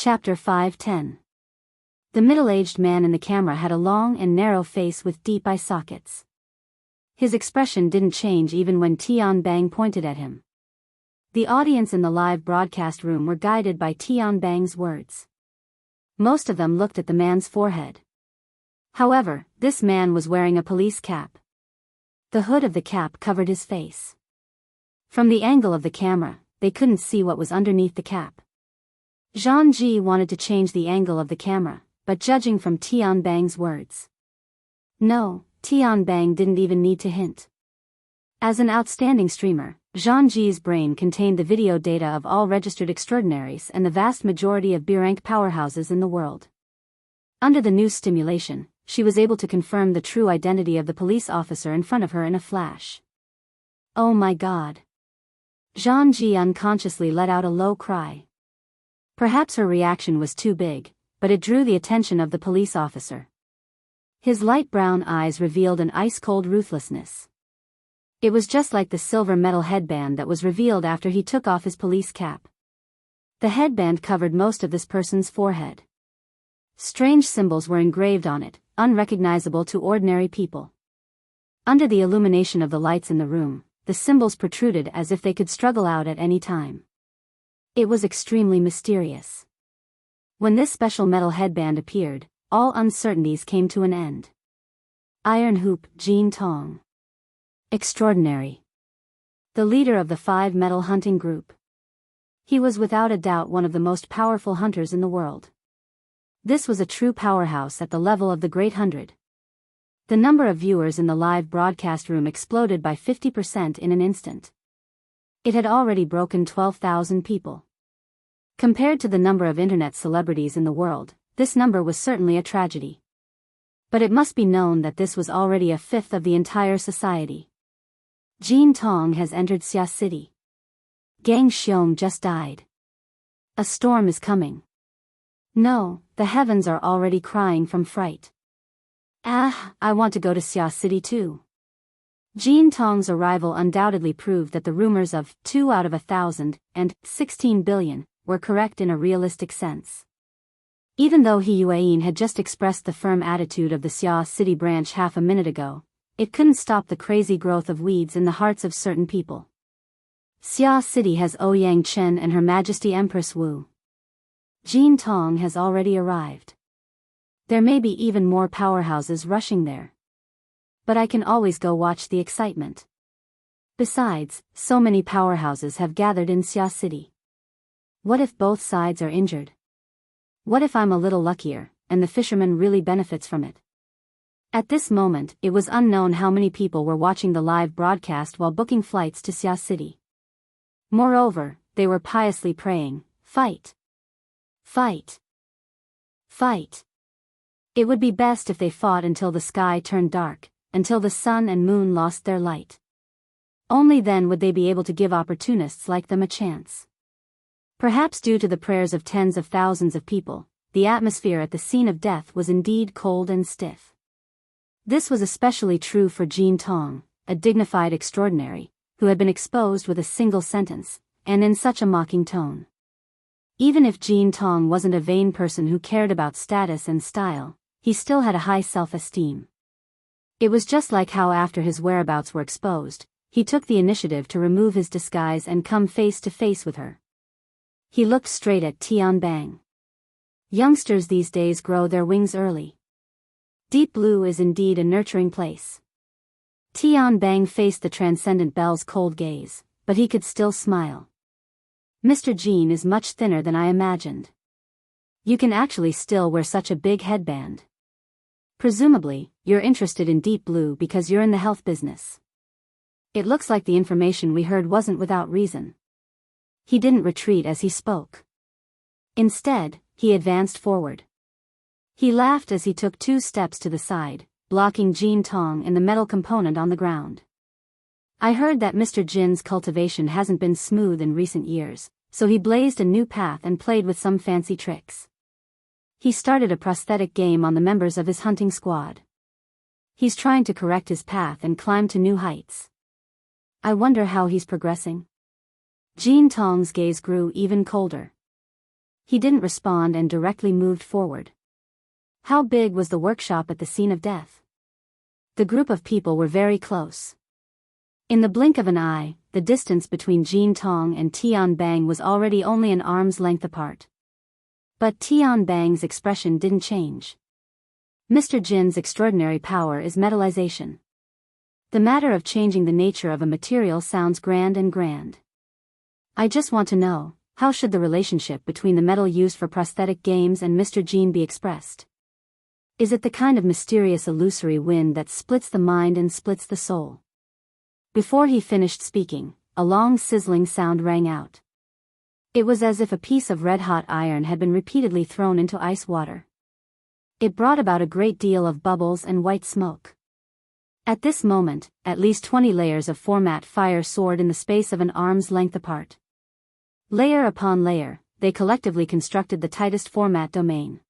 Chapter 5:10. The middle-aged man in the camera had a long and narrow face with deep eye sockets. His expression didn't change even when Tian Bang pointed at him. The audience in the live broadcast room were guided by Tian Bang's words. Most of them looked at the man's forehead. However, this man was wearing a police cap. The hood of the cap covered his face. From the angle of the camera, they couldn't see what was underneath the cap. Zhang Ji wanted to change the angle of the camera, but judging from Tian Bang's words. No, Tian Bang didn't even need to hint. As an outstanding streamer, Zhang Ji's brain contained the video data of all registered extraordinaries and the vast majority of B-rank powerhouses in the world. Under the new stimulation, she was able to confirm the true identity of the police officer in front of her in a flash. Oh my God! Zhang Ji unconsciously let out a low cry. Perhaps her reaction was too big, but it drew the attention of the police officer. His light brown eyes revealed an ice-cold ruthlessness. It was just like the silver metal headband that was revealed after he took off his police cap. The headband covered most of this person's forehead. Strange symbols were engraved on it, unrecognizable to ordinary people. Under the illumination of the lights in the room, the symbols protruded as if they could struggle out at any time. It was extremely mysterious. When this special metal headband appeared, all uncertainties came to an end. Iron Hoop Jin Tong. Extraordinary. The leader of the 5 metal hunting group. He was without a doubt one of the most powerful hunters in the world. This was a true powerhouse at the level of the Great 100. The number of viewers in the live broadcast room exploded by 50% in an instant. It had already broken 12,000 people. Compared to the number of internet celebrities in the world, this number was certainly a tragedy. But it must be known that this was already a fifth of the entire society. Jin Tong has entered Xia City. Gang Xiong just died. A storm is coming. No, the heavens are already crying from fright. I want to go to Xia City too. Jin Tong's arrival undoubtedly proved that the rumors of 2 out of 1,000 and 16 billion were correct in a realistic sense. Even though He Yuan had just expressed the firm attitude of the Xia City branch half a minute ago, it couldn't stop the crazy growth of weeds in the hearts of certain people. Xia City has Ouyang Chen and Her Majesty Empress Wu. Jin Tong has already arrived. There may be even more powerhouses rushing there. But I can always go watch the excitement. Besides, so many powerhouses have gathered in Xia City. What if both sides are injured? What if I'm a little luckier, and the fisherman really benefits from it? At this moment, it was unknown how many people were watching the live broadcast while booking flights to Xia City. Moreover, they were piously praying, "Fight! Fight! Fight!" It would be best if they fought until the sky turned dark, until the sun and moon lost their light. Only then would they be able to give opportunists like them a chance. Perhaps due to the prayers of tens of thousands of people, the atmosphere at the scene of death was indeed cold and stiff. This was especially true for Jin Tong, a dignified extraordinary, who had been exposed with a single sentence, and in such a mocking tone. Even if Jin Tong wasn't a vain person who cared about status and style, he still had a high self-esteem. It was just like how after his whereabouts were exposed, he took the initiative to remove his disguise and come face to face with her. He looked straight at Tian Bang. Youngsters these days grow their wings early. Deep Blue is indeed a nurturing place. Tian Bang faced the Transcendent Bell's cold gaze, but he could still smile. Mr. Jin is much thinner than I imagined. You can actually still wear such a big headband. Presumably, you're interested in Deep Blue because you're in the health business. It looks like the information we heard wasn't without reason. He didn't retreat as he spoke. Instead, he advanced forward. He laughed as he took 2 steps to the side, blocking Jin Tong and the metal component on the ground. I heard that Mr. Jin's cultivation hasn't been smooth in recent years, so he blazed a new path and played with some fancy tricks. He started a prosthetic game on the members of his hunting squad. He's trying to correct his path and climb to new heights. I wonder how he's progressing. Jin Tong's gaze grew even colder. He didn't respond and directly moved forward. How big was the workshop at the scene of death? The group of people were very close. In the blink of an eye, the distance between Jin Tong and Tian Bang was already only an arm's length apart. But Tian Bang's expression didn't change. Mr. Jin's extraordinary power is metallization. The matter of changing the nature of a material sounds grand and grand. I just want to know, how should the relationship between the metal used for prosthetic games and Mr. Jin be expressed? Is it the kind of mysterious illusory wind that splits the mind and splits the soul? Before he finished speaking, a long sizzling sound rang out. It was as if a piece of red-hot iron had been repeatedly thrown into ice water. It brought about a great deal of bubbles and white smoke. At this moment, at least 20 layers of format fire soared in the space of an arm's length apart. Layer upon layer, they collectively constructed the tightest format domain.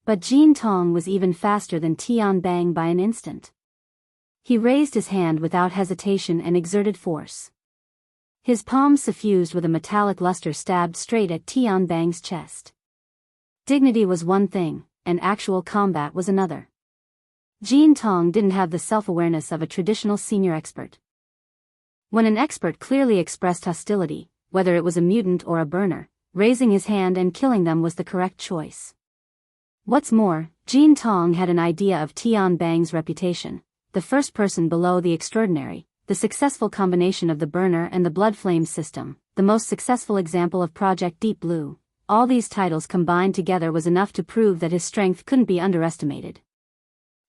But Jin Tong was even faster than Tian Bang by an instant. He raised his hand without hesitation and exerted force. His palm suffused with a metallic luster stabbed straight at Tian Bang's chest. Dignity was one thing, and actual combat was another. Jin Tong didn't have the self-awareness of a traditional senior expert. When an expert clearly expressed hostility, whether it was a mutant or a burner, raising his hand and killing them was the correct choice. What's more, Jin Tong had an idea of Tian Bang's reputation, the first person below the extraordinary, the successful combination of the burner and the blood flame system, the most successful example of Project Deep Blue. All these titles combined together was enough to prove that his strength couldn't be underestimated.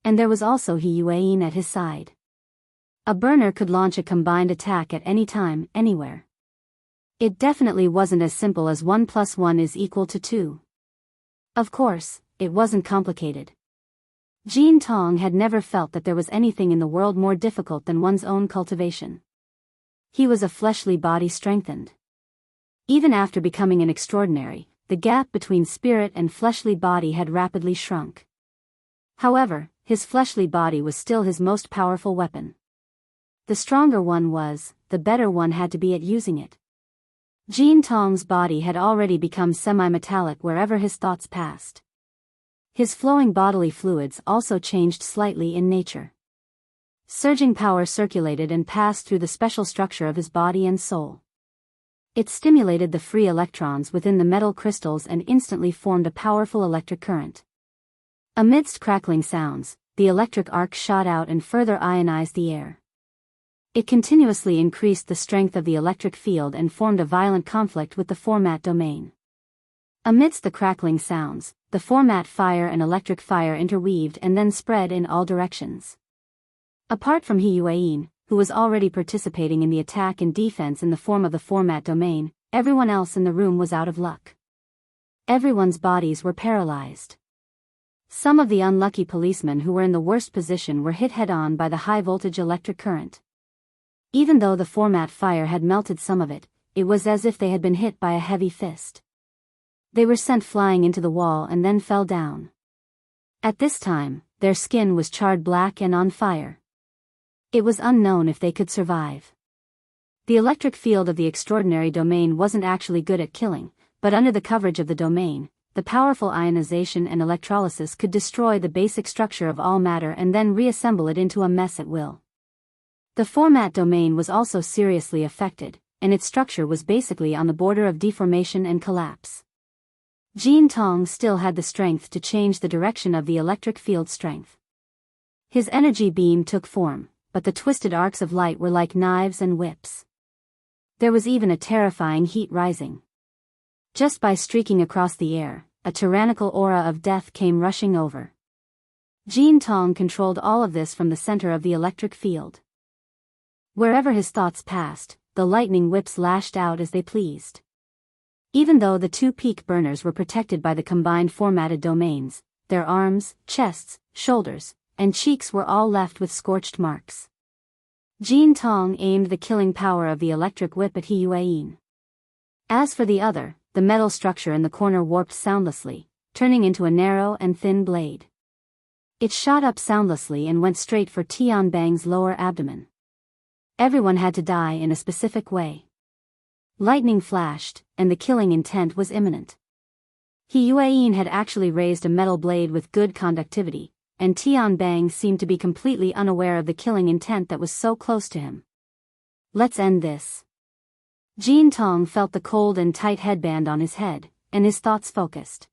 And there was also He Yuan at his side. A burner could launch a combined attack at any time, anywhere. It definitely wasn't as simple as 1 + 1 = 2. Of course, it wasn't complicated. Jin Tong had never felt that there was anything in the world more difficult than one's own cultivation. He was a fleshly body strengthened. Even after becoming an extraordinary, the gap between spirit and fleshly body had rapidly shrunk. However, his fleshly body was still his most powerful weapon. The stronger one was, the better one had to be at using it. Jin Tong's body had already become semi-metallic wherever his thoughts passed. His flowing bodily fluids also changed slightly in nature. Surging power circulated and passed through the special structure of his body and soul. It stimulated the free electrons within the metal crystals and instantly formed a powerful electric current. Amidst crackling sounds, the electric arc shot out and further ionized the air. It continuously increased the strength of the electric field and formed a violent conflict with the format domain. Amidst the crackling sounds, the format fire and electric fire interweaved and then spread in all directions. Apart from He Yuan, who was already participating in the attack and defense in the form of the format domain, everyone else in the room was out of luck. Everyone's bodies were paralyzed. Some of the unlucky policemen who were in the worst position were hit head-on by the high-voltage electric current. Even though the format fire had melted some of it, it was as if they had been hit by a heavy fist. They were sent flying into the wall and then fell down. At this time, their skin was charred black and on fire. It was unknown if they could survive. The electric field of the extraordinary domain wasn't actually good at killing, but under the coverage of the domain, the powerful ionization and electrolysis could destroy the basic structure of all matter and then reassemble it into a mess at will. The format domain was also seriously affected, and its structure was basically on the border of deformation and collapse. Jin Tong still had the strength to change the direction of the electric field strength. His energy beam took form, but the twisted arcs of light were like knives and whips. There was even a terrifying heat rising. Just by streaking across the air, a tyrannical aura of death came rushing over. Jin Tong controlled all of this from the center of the electric field. Wherever his thoughts passed, the lightning whips lashed out as they pleased. Even though the two peak burners were protected by the combined formatted domains, their arms, chests, shoulders, and cheeks were all left with scorched marks. Jin Tong aimed the killing power of the electric whip at He Yuan. As for the other, the metal structure in the corner warped soundlessly, turning into a narrow and thin blade. It shot up soundlessly and went straight for Tian Bang's lower abdomen. Everyone had to die in a specific way. Lightning flashed, and the killing intent was imminent. Yuan had actually raised a metal blade with good conductivity, and Tian Bang seemed to be completely unaware of the killing intent that was so close to him. Let's end this. Jin Tong felt the cold and tight headband on his head, and his thoughts focused.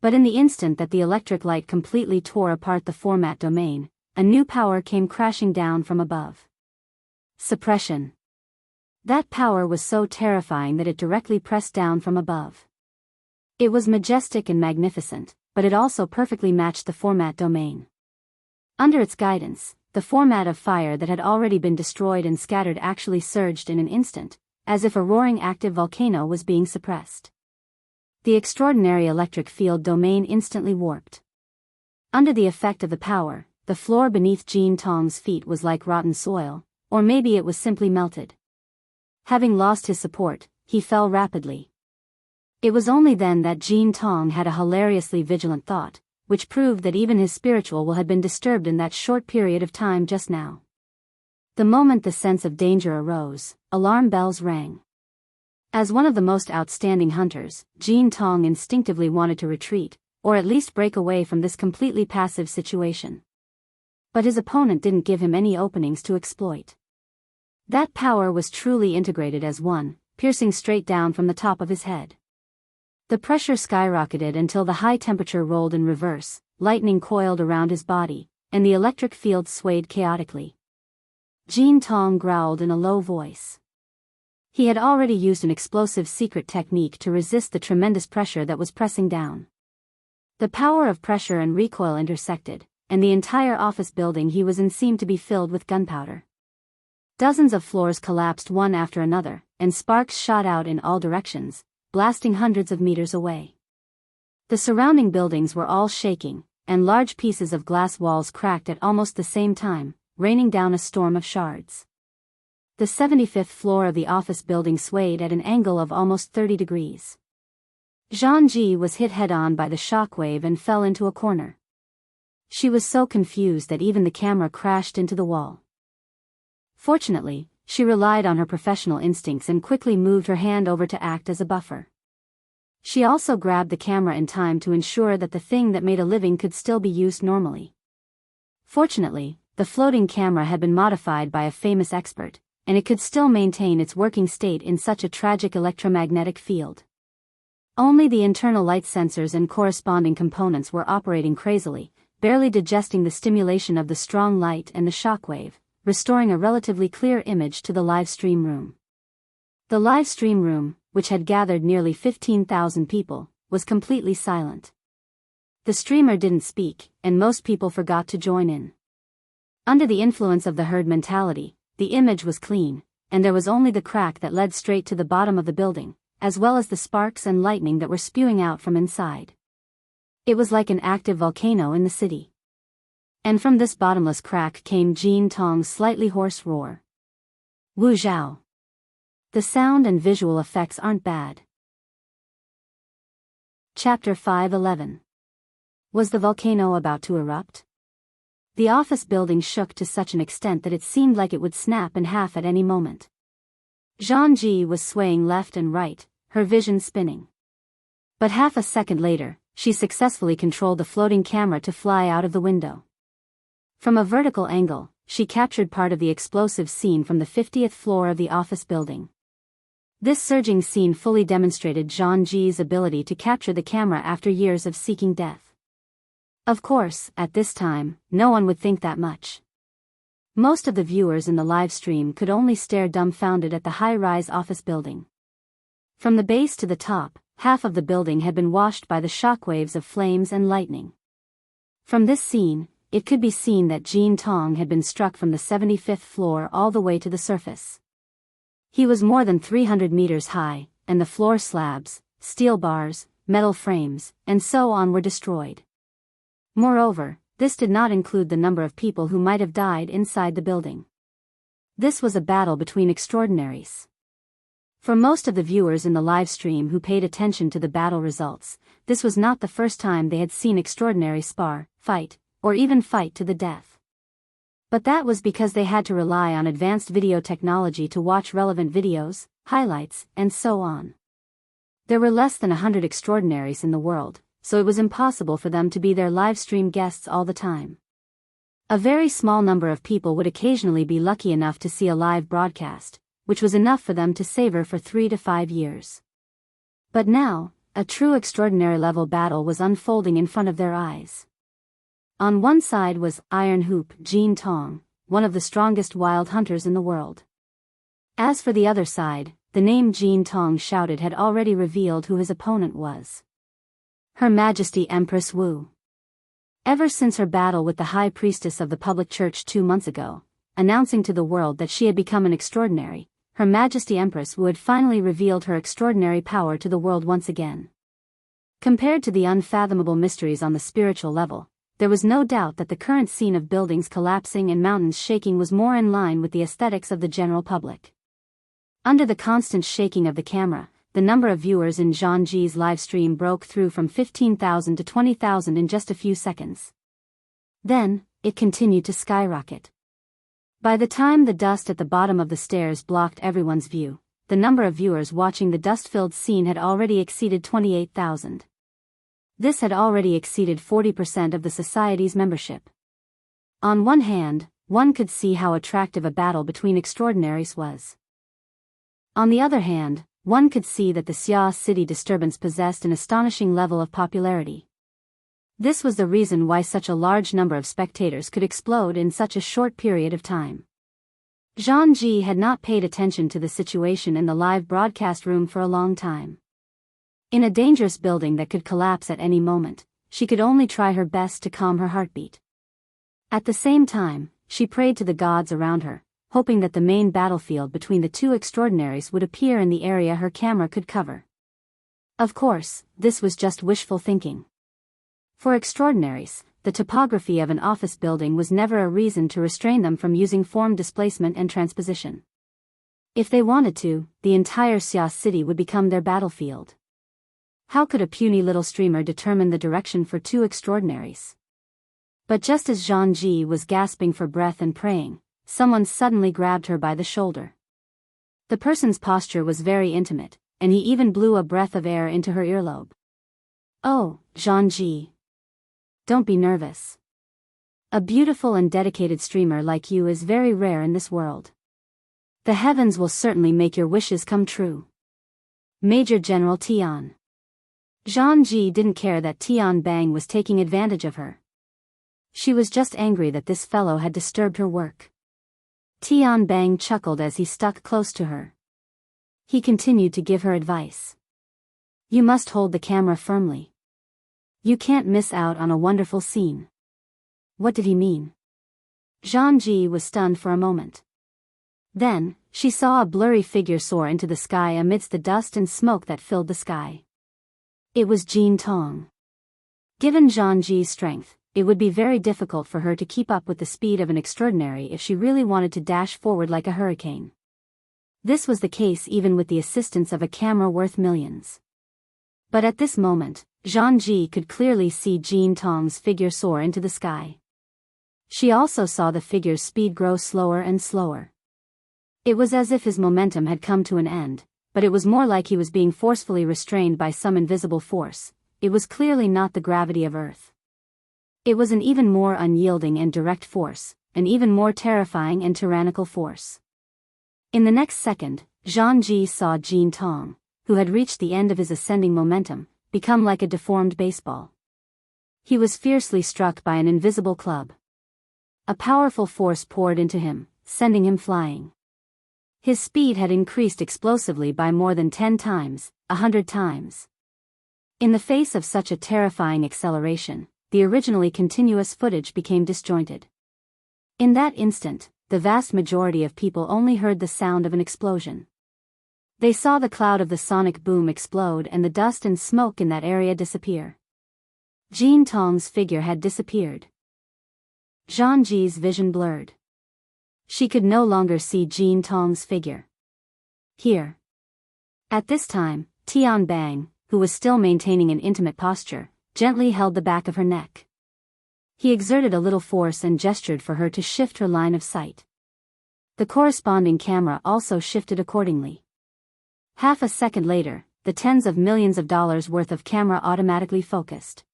But in the instant that the electric light completely tore apart the format domain, a new power came crashing down from above. Suppression. That power was so terrifying that it directly pressed down from above. It was majestic and magnificent, but it also perfectly matched the format domain. Under its guidance, the format of fire that had already been destroyed and scattered actually surged in an instant, as if a roaring active volcano was being suppressed. The extraordinary electric field domain instantly warped. Under the effect of the power, the floor beneath Jin Tong's feet was like rotten soil, or maybe it was simply melted. Having lost his support, he fell rapidly. It was only then that Jin Tong had a hilariously vigilant thought, which proved that even his spiritual will had been disturbed in that short period of time just now. The moment the sense of danger arose, alarm bells rang. As one of the most outstanding hunters, Jin Tong instinctively wanted to retreat, or at least break away from this completely passive situation. But his opponent didn't give him any openings to exploit. That power was truly integrated as one, piercing straight down from the top of his head. The pressure skyrocketed until the high temperature rolled in reverse, lightning coiled around his body, and the electric field swayed chaotically. Jin Tong growled in a low voice. He had already used an explosive secret technique to resist the tremendous pressure that was pressing down. The power of pressure and recoil intersected, and the entire office building he was in seemed to be filled with gunpowder. Dozens of floors collapsed one after another, and sparks shot out in all directions, blasting hundreds of meters away. The surrounding buildings were all shaking, and large pieces of glass walls cracked at almost the same time, raining down a storm of shards. The 75th floor of the office building swayed at an angle of almost 30 degrees. Zhang Ji was hit head-on by the shockwave and fell into a corner. She was so confused that even the camera crashed into the wall. Fortunately, she relied on her professional instincts and quickly moved her hand over to act as a buffer. She also grabbed the camera in time to ensure that the thing that made a living could still be used normally. Fortunately, the floating camera had been modified by a famous expert, and it could still maintain its working state in such a tragic electromagnetic field. Only the internal light sensors and corresponding components were operating crazily, barely digesting the stimulation of the strong light and the shockwave, restoring a relatively clear image to the live stream room. The live stream room, which had gathered nearly 15,000 people, was completely silent. The streamer didn't speak, and most people forgot to join in. Under the influence of the herd mentality, the image was clean, and there was only the crack that led straight to the bottom of the building, as well as the sparks and lightning that were spewing out from inside. It was like an active volcano in the city. And from this bottomless crack came Jin Tong's slightly hoarse roar. Wu Zhao. The sound and visual effects aren't bad. Chapter 5:11. Was the volcano about to erupt? The office building shook to such an extent that it seemed like it would snap in half at any moment. Zhang Ji was swaying left and right, her vision spinning. But half a second later, she successfully controlled the floating camera to fly out of the window. From a vertical angle, she captured part of the explosive scene from the 50th floor of the office building. This surging scene fully demonstrated Zhang Ji's ability to capture the camera after years of seeking death. Of course, at this time, no one would think that much. Most of the viewers in the live stream could only stare dumbfounded at the high-rise office building. From the base to the top, half of the building had been washed by the shockwaves of flames and lightning. From this scene, it could be seen that Jin Tong had been struck from the 75th floor all the way to the surface. He was more than 300 meters high, and the floor slabs, steel bars, metal frames, and so on were destroyed. Moreover, this did not include the number of people who might have died inside the building. This was a battle between extraordinaries. For most of the viewers in the live stream who paid attention to the battle results, this was not the first time they had seen extraordinary spar, fight, or even fight to the death. But that was because they had to rely on advanced video technology to watch relevant videos, highlights, and so on. There were less than 100 extraordinaries in the world, so it was impossible for them to be their live stream guests all the time. A very small number of people would occasionally be lucky enough to see a live broadcast, which was enough for them to savor for 3 to 5 years. But now, a true extraordinary level battle was unfolding in front of their eyes. On one side was Iron Hoop Jean Tong, one of the strongest wild hunters in the world. As for the other side, the name Jean Tong shouted had already revealed who his opponent was. Her Majesty Empress Wu. Ever since her battle with the High Priestess of the Public Church 2 months ago, announcing to the world that she had become an extraordinary, Her Majesty Empress Wu had finally revealed her extraordinary power to the world once again. Compared to the unfathomable mysteries on the spiritual level, there was no doubt that the current scene of buildings collapsing and mountains shaking was more in line with the aesthetics of the general public. Under the constant shaking of the camera, the number of viewers in Zhang Ji's live stream broke through from 15,000 to 20,000 in just a few seconds. Then, it continued to skyrocket. By the time the dust at the bottom of the stairs blocked everyone's view, the number of viewers watching the dust-filled scene had already exceeded 28,000. This had already exceeded 40% of the society's membership. On one hand, one could see how attractive a battle between extraordinaries was. On the other hand, one could see that the Xia city disturbance possessed an astonishing level of popularity. This was the reason why such a large number of spectators could explode in such a short period of time. Zhang Ji had not paid attention to the situation in the live broadcast room for a long time. In a dangerous building that could collapse at any moment, she could only try her best to calm her heartbeat. At the same time, she prayed to the gods around her, hoping that the main battlefield between the two extraordinaries would appear in the area her camera could cover. Of course, this was just wishful thinking. For extraordinaries, the topography of an office building was never a reason to restrain them from using form displacement and transposition. If they wanted to, the entire Xia city would become their battlefield. How could a puny little streamer determine the direction for two extraordinaries? But just as Zhang Ji was gasping for breath and praying, someone suddenly grabbed her by the shoulder. The person's posture was very intimate, and he even blew a breath of air into her earlobe. "Oh, Zhang Ji. Don't be nervous. A beautiful and dedicated streamer like you is very rare in this world. The heavens will certainly make your wishes come true. Major General Tian." Zhang Ji didn't care that Tian Bang was taking advantage of her. She was just angry that this fellow had disturbed her work. Tian Bang chuckled as he stuck close to her. He continued to give her advice. "You must hold the camera firmly. You can't miss out on a wonderful scene." What did he mean? Zhang Ji was stunned for a moment. Then, she saw a blurry figure soar into the sky amidst the dust and smoke that filled the sky. It was Jean Tong. Given Zhang Ji's strength, it would be very difficult for her to keep up with the speed of an extraordinary if she really wanted to dash forward like a hurricane. This was the case even with the assistance of a camera worth millions. But at this moment, Zhang Ji could clearly see Jean Tong's figure soar into the sky. She also saw the figure's speed grow slower and slower. It was as if his momentum had come to an end, but it was more like he was being forcefully restrained by some invisible force. It was clearly not the gravity of Earth. It was an even more unyielding and direct force, an even more terrifying and tyrannical force. In the next second, Zhang Ji saw Jean Tong, who had reached the end of his ascending momentum, become like a deformed baseball. He was fiercely struck by an invisible club. A powerful force poured into him, sending him flying. His speed had increased explosively by more than 10 times, 100 times. In the face of such a terrifying acceleration, the originally continuous footage became disjointed. In that instant, the vast majority of people only heard the sound of an explosion. They saw the cloud of the sonic boom explode and the dust and smoke in that area disappear. Jean Tong's figure had disappeared. Zhang Ji's vision blurred. She could no longer see Jean Tong's figure. Here. At this time, Tian Bang, who was still maintaining an intimate posture, gently held the back of her neck. He exerted a little force and gestured for her to shift her line of sight. The corresponding camera also shifted accordingly. Half a second later, the tens of millions of dollars worth of camera automatically focused.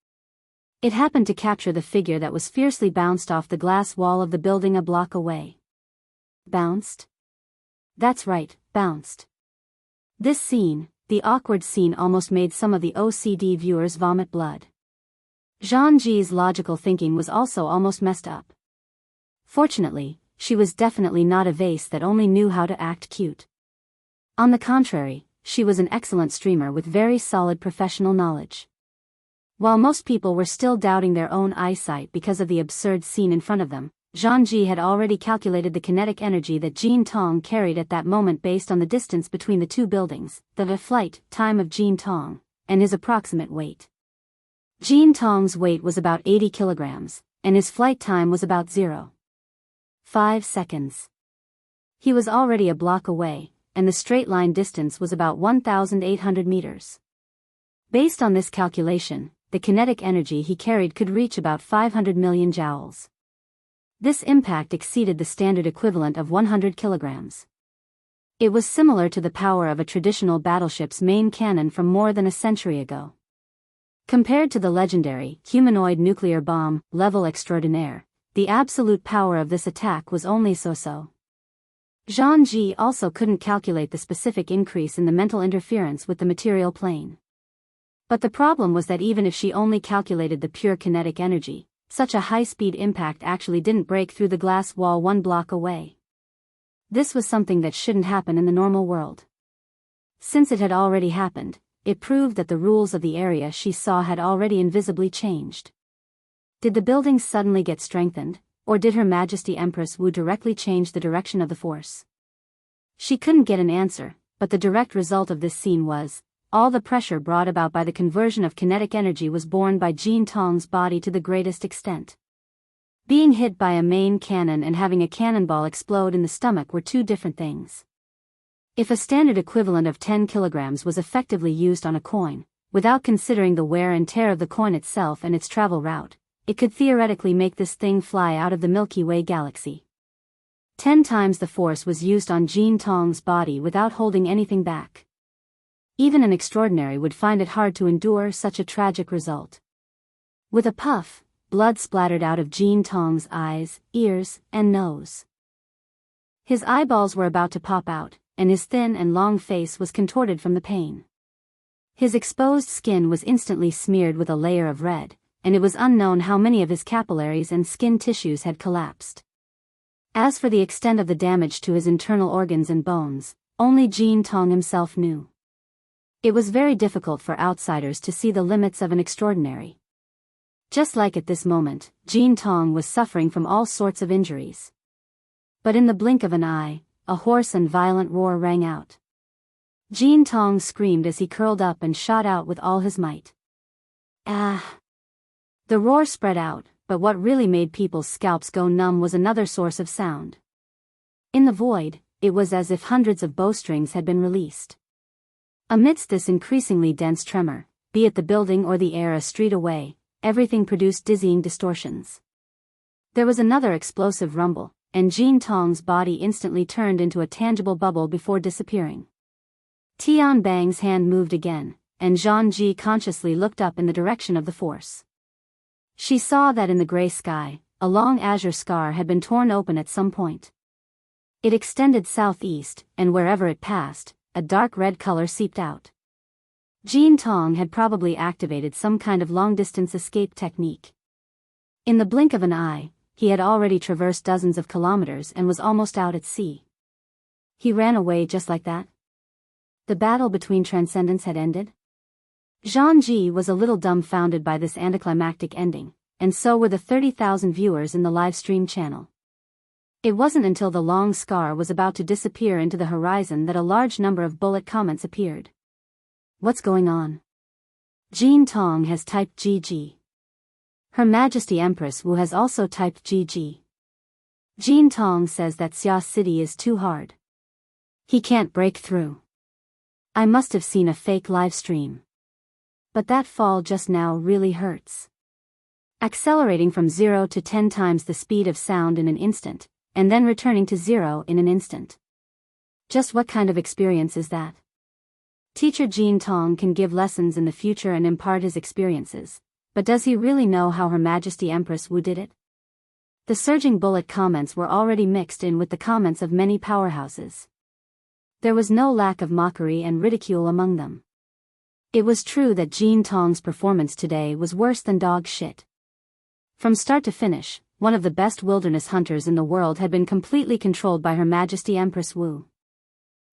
It happened to capture the figure that was fiercely bounced off the glass wall of the building a block away. Bounced? That's right, bounced. This scene, the awkward scene, almost made some of the OCD viewers vomit blood. Zhang-Ji's logical thinking was also almost messed up. Fortunately, she was definitely not a vase that only knew how to act cute. On the contrary, she was an excellent streamer with very solid professional knowledge. While most people were still doubting their own eyesight because of the absurd scene in front of them, Zhang-Ji had already calculated the kinetic energy that Jean Tong carried at that moment based on the distance between the two buildings, the flight time of Jean Tong, and his approximate weight. Jean Tong's weight was about 80 kilograms, and his flight time was about 0.5 seconds. He was already a block away, and the straight-line distance was about 1,800 meters. Based on this calculation, the kinetic energy he carried could reach about 500 million joules. This impact exceeded the standard equivalent of 100 kilograms. It was similar to the power of a traditional battleship's main cannon from more than a century ago. Compared to the legendary, humanoid nuclear bomb, level extraordinaire, the absolute power of this attack was only so-so. Zhang-Ji also couldn't calculate the specific increase in the mental interference with the material plane. But the problem was that even if she only calculated the pure kinetic energy, such a high-speed impact actually didn't break through the glass wall one block away. This was something that shouldn't happen in the normal world. Since it had already happened, it proved that the rules of the area she saw had already invisibly changed. Did the buildings suddenly get strengthened, or did Her Majesty Empress Wu directly change the direction of the force? She couldn't get an answer, but the direct result of this scene was, all the pressure brought about by the conversion of kinetic energy was borne by Jean Tong's body to the greatest extent. Being hit by a main cannon and having a cannonball explode in the stomach were two different things. If a standard equivalent of 10 kilograms was effectively used on a coin, without considering the wear and tear of the coin itself and its travel route, it could theoretically make this thing fly out of the Milky Way galaxy. 10 times the force was used on Jean Tong's body without holding anything back. Even an extraordinary would find it hard to endure such a tragic result. With a puff, blood splattered out of Jean Tong's eyes, ears, and nose. His eyeballs were about to pop out, and his thin and long face was contorted from the pain. His exposed skin was instantly smeared with a layer of red, and it was unknown how many of his capillaries and skin tissues had collapsed. As for the extent of the damage to his internal organs and bones, only Jean Tong himself knew. It was very difficult for outsiders to see the limits of an extraordinary. Just like at this moment, Jean Tong was suffering from all sorts of injuries. But in the blink of an eye, a hoarse and violent roar rang out. Jean Tong screamed as he curled up and shot out with all his might. Ah! The roar spread out, but what really made people's scalps go numb was another source of sound. In the void, it was as if hundreds of bowstrings had been released. Amidst this increasingly dense tremor, be it the building or the air a street away, everything produced dizzying distortions. There was another explosive rumble, and Jean Tong's body instantly turned into a tangible bubble before disappearing. Tian Bang's hand moved again, and Zhang-Ji consciously looked up in the direction of the force. She saw that in the gray sky, a long azure scar had been torn open at some point. It extended southeast, and wherever it passed, a dark red color seeped out. Jean Tong had probably activated some kind of long-distance escape technique. In the blink of an eye, he had already traversed dozens of kilometers and was almost out at sea. He ran away just like that? The battle between transcendents had ended? Zhang-Ji was a little dumbfounded by this anticlimactic ending, and so were the 30,000 viewers in the live-stream channel. It wasn't until the long scar was about to disappear into the horizon that a large number of bullet comments appeared. What's going on? Jean Tong has typed GG. Her Majesty Empress Wu has also typed GG. Jean Tong says that Xia City is too hard. He can't break through. I must have seen a fake live stream. But that fall just now really hurts. Accelerating from 0 to 10 times the speed of sound in an instant, and then returning to 0 in an instant. Just what kind of experience is that? Teacher Jean Tong can give lessons in the future and impart his experiences, but does he really know how Her Majesty Empress Wu did it? The surging bullet comments were already mixed in with the comments of many powerhouses. There was no lack of mockery and ridicule among them. It was true that Jean Tong's performance today was worse than dog shit. From start to finish, one of the best wilderness hunters in the world had been completely controlled by Her Majesty Empress Wu.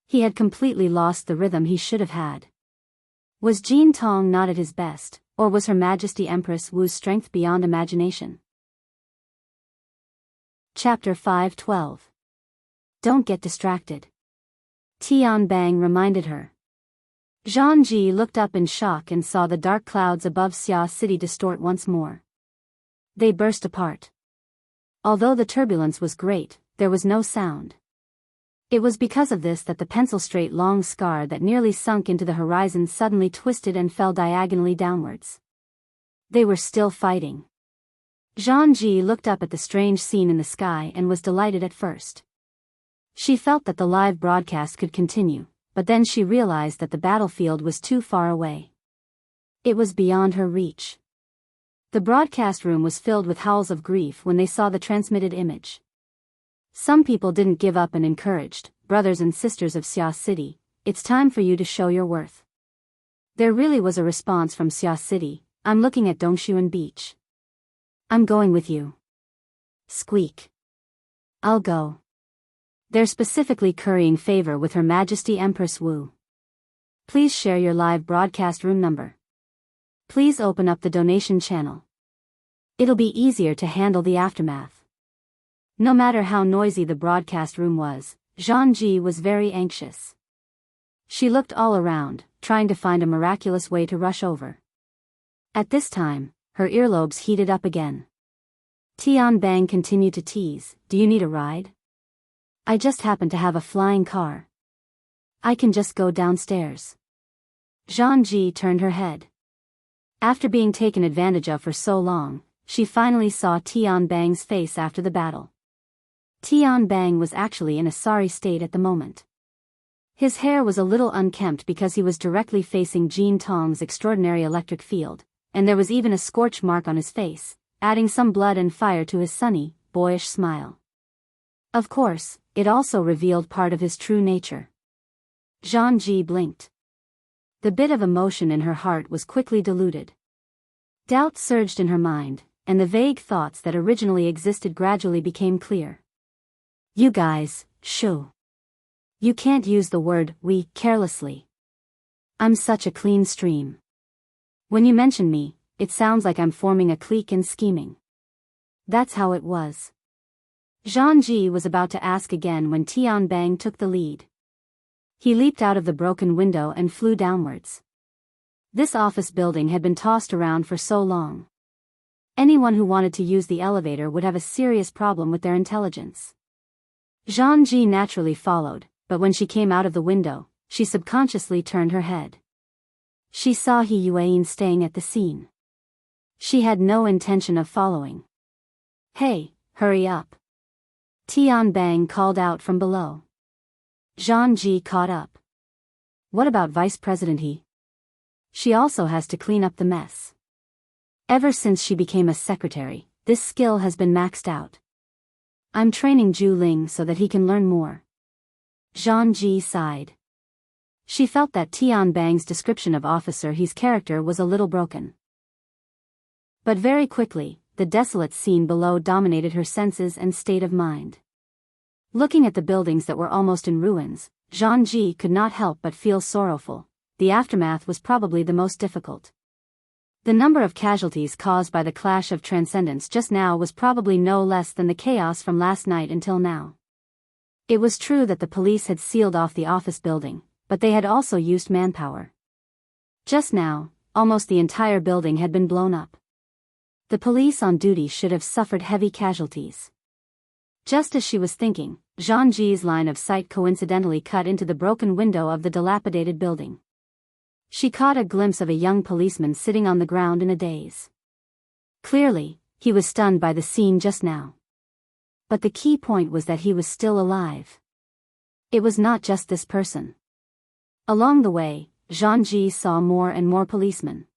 He had completely lost the rhythm he should have had. Was Jean Tong not at his best, or was Her Majesty Empress Wu's strength beyond imagination? Chapter 5:12. Don't get distracted. Tian Bang reminded her. Zhang Ji looked up in shock and saw the dark clouds above Xia City distort once more. They burst apart. Although the turbulence was great, there was no sound. It was because of this that the pencil-straight long scar that nearly sunk into the horizon suddenly twisted and fell diagonally downwards. They were still fighting. Zhang Ji looked up at the strange scene in the sky and was delighted at first. She felt that the live broadcast could continue, but then she realized that the battlefield was too far away. It was beyond her reach. The broadcast room was filled with howls of grief when they saw the transmitted image. Some people didn't give up and encouraged, brothers and sisters of Xia City, it's time for you to show your worth. There really was a response from Xia City, I'm looking at Dongshuan Beach. I'm going with you. Squeak. I'll go. They're specifically currying favor with Her Majesty Empress Wu. Please share your live broadcast room number. Please open up the donation channel. It'll be easier to handle the aftermath. No matter how noisy the broadcast room was, Zhang Ji was very anxious. She looked all around, trying to find a miraculous way to rush over. At this time, her earlobes heated up again. Tian Bang continued to tease, do you need a ride? I just happen to have a flying car. I can just go downstairs. Zhang Ji turned her head. After being taken advantage of for so long, she finally saw Tian Bang's face after the battle. Tian Bang was actually in a sorry state at the moment. His hair was a little unkempt because he was directly facing Jean Tong's extraordinary electric field, and there was even a scorch mark on his face, adding some blood and fire to his sunny, boyish smile. Of course, it also revealed part of his true nature. Zhang Ji blinked. The bit of emotion in her heart was quickly diluted. Doubt surged in her mind, and the vague thoughts that originally existed gradually became clear. You guys, shoo. You can't use the word we carelessly. I'm such a clean stream. When you mention me, it sounds like I'm forming a clique and scheming. That's how it was. Zhang Ji was about to ask again when Tian Bang took the lead. He leaped out of the broken window and flew downwards. This office building had been tossed around for so long. Anyone who wanted to use the elevator would have a serious problem with their intelligence. Zhang Ji naturally followed, but when she came out of the window, she subconsciously turned her head. She saw He Yuan staying at the scene. She had no intention of following. Hey, hurry up. Tian Bang called out from below. Zhang Ji caught up. What about Vice President He? She also has to clean up the mess. Ever since she became a secretary, this skill has been maxed out. I'm training Zhu Ling so that he can learn more. Zhang Ji sighed. She felt that Tian Bang's description of Officer He's character was a little broken. But very quickly, the desolate scene below dominated her senses and state of mind. Looking at the buildings that were almost in ruins, Zhang Ji could not help but feel sorrowful. The aftermath was probably the most difficult. The number of casualties caused by the clash of transcendence just now was probably no less than the chaos from last night until now. It was true that the police had sealed off the office building, but they had also used manpower. Just now, almost the entire building had been blown up. The police on duty should have suffered heavy casualties. Just as she was thinking, Zhang Ji's line of sight coincidentally cut into the broken window of the dilapidated building. She caught a glimpse of a young policeman sitting on the ground in a daze. Clearly, he was stunned by the scene just now. But the key point was that he was still alive. It was not just this person. Along the way, Zhangji saw more and more policemen.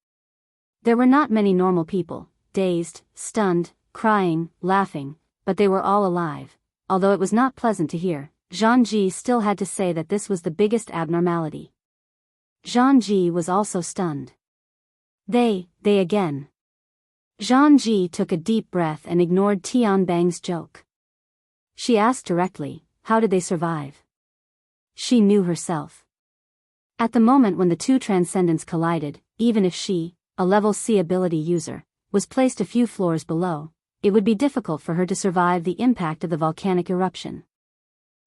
There were not many normal people, dazed, stunned, crying, laughing, but they were all alive. Although it was not pleasant to hear, Zhangji still had to say that this was the biggest abnormality. Zhangji was also stunned. They again. Zhangji took a deep breath and ignored Tianbang's joke. She asked directly, how did they survive? She knew herself. At the moment when the two transcendents collided, even if she, a level C ability user, was placed a few floors below, it would be difficult for her to survive the impact of the volcanic eruption.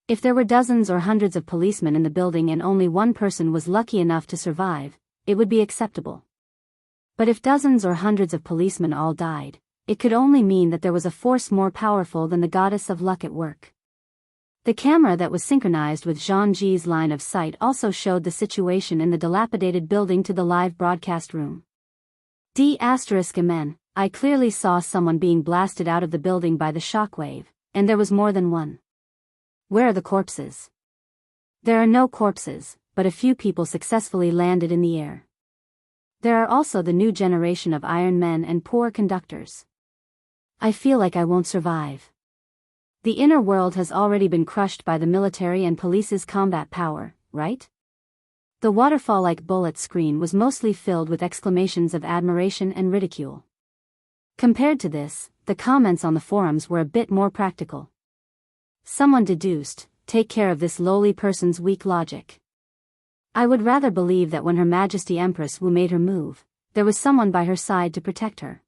If there were dozens or hundreds of policemen in the building and only one person was lucky enough to survive, it would be acceptable. But if dozens or hundreds of policemen all died, it could only mean that there was a force more powerful than the goddess of luck at work. The camera that was synchronized with Zhangji's line of sight also showed the situation in the dilapidated building to the live broadcast room. D***men, I clearly saw someone being blasted out of the building by the shockwave, and there was more than one. Where are the corpses? There are no corpses, but a few people successfully landed in the air. There are also the new generation of Iron Men and poor conductors. I feel like I won't survive. The inner world has already been crushed by the military and police's combat power, right? The waterfall-like bullet screen was mostly filled with exclamations of admiration and ridicule. Compared to this, the comments on the forums were a bit more practical. Someone deduced, take care of this lowly person's weak logic. I would rather believe that when Her Majesty Empress Wu made her move, there was someone by her side to protect her.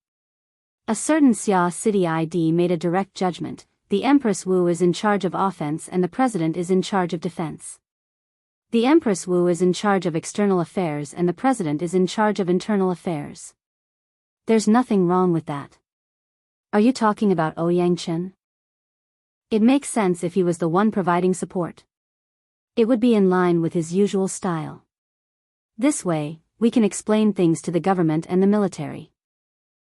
A certain Xia City ID made a direct judgment. The Empress Wu is in charge of offense and the President is in charge of defense. The Empress Wu is in charge of external affairs and the President is in charge of internal affairs. There's nothing wrong with that. Are you talking about Ouyang Chen? It makes sense if he was the one providing support. It would be in line with his usual style. This way, we can explain things to the government and the military.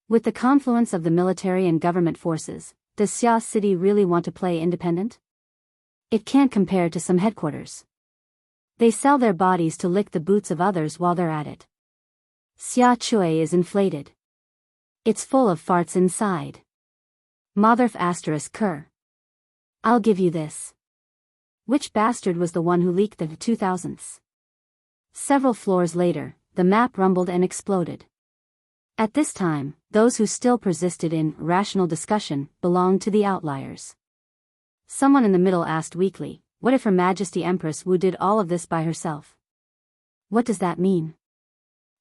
With the confluence of the military and government forces, does Xia City really want to play independent? It can't compare to some headquarters. They sell their bodies to lick the boots of others while they're at it. Xia Chui is inflated. It's full of farts inside. Motherf ****. I'll give you this. Which bastard was the one who leaked the 2000s? Several floors later, the map rumbled and exploded. At this time, those who still persisted in rational discussion belonged to the outliers. Someone in the middle asked weakly, what if Her Majesty Empress Wu did all of this by herself? What does that mean?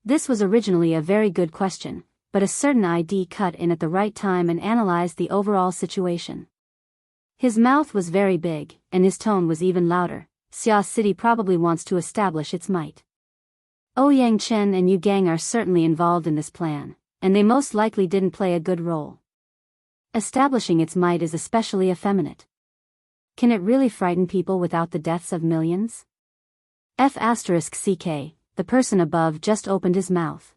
This was originally a very good question, but a certain ID cut in at the right time and analyzed the overall situation. His mouth was very big, and his tone was even louder. Xia City probably wants to establish its might. Ouyang Chen and Yu Gang are certainly involved in this plan, and they most likely didn't play a good role. Establishing its might is especially effeminate. Can it really frighten people without the deaths of millions? F***CK, the person above just opened his mouth.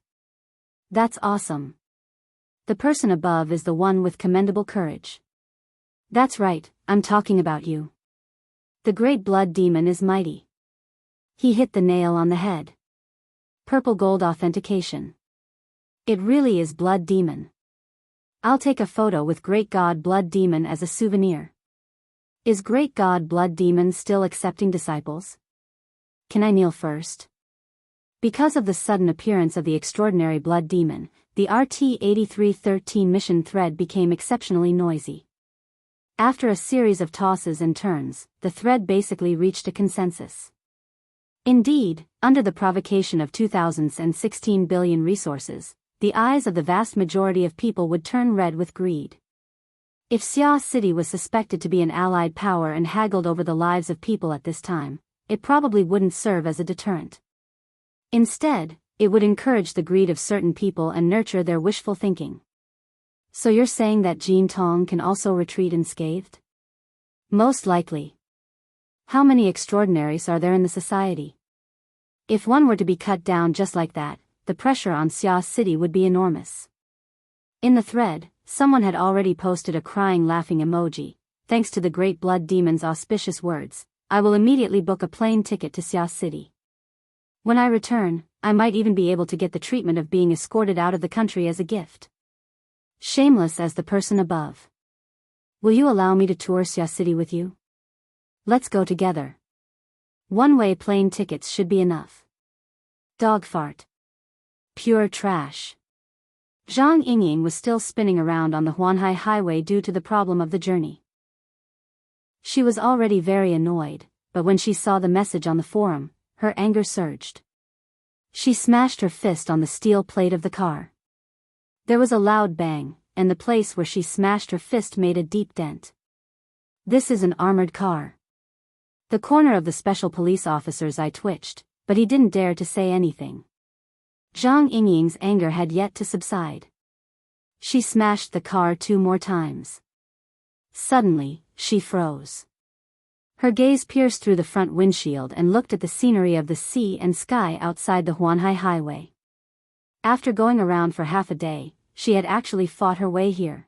That's awesome. The person above is the one with commendable courage. That's right, I'm talking about you. The great blood demon is mighty. He hit the nail on the head. Purple gold authentication. It really is blood demon. I'll take a photo with Great God Blood Demon as a souvenir. Is Great God Blood Demon still accepting disciples? Can I kneel first? Because of the sudden appearance of the extraordinary blood demon, the RT-8313 mission thread became exceptionally noisy. After a series of tosses and turns, the thread basically reached a consensus. Indeed, under the provocation of 2016 billion resources, the eyes of the vast majority of people would turn red with greed. If Xia City was suspected to be an allied power and haggled over the lives of people at this time, it probably wouldn't serve as a deterrent. Instead, it would encourage the greed of certain people and nurture their wishful thinking. So you're saying that Jin Tong can also retreat unscathed? Most likely. How many extraordinaries are there in the society? If one were to be cut down just like that, the pressure on Xia City would be enormous. In the thread, someone had already posted a crying laughing emoji. Thanks to the great blood demon's auspicious words, I will immediately book a plane ticket to Xia City. When I return, I might even be able to get the treatment of being escorted out of the country as a gift. Shameless as the person above. Will you allow me to tour Xia City with you? Let's go together. One-way plane tickets should be enough. Dog fart. Pure trash. Zhang Yingying was still spinning around on the Huanhai Highway due to the problem of the journey. She was already very annoyed, but when she saw the message on the forum, her anger surged. She smashed her fist on the steel plate of the car. There was a loud bang, and the place where she smashed her fist made a deep dent. This is an armored car. The corner of the special police officer's eye twitched, but he didn't dare to say anything. Zhang Yingying's anger had yet to subside. She smashed the car 2 more times. Suddenly, she froze. Her gaze pierced through the front windshield and looked at the scenery of the sea and sky outside the Huanhai Highway. After going around for half a day, she had actually fought her way here.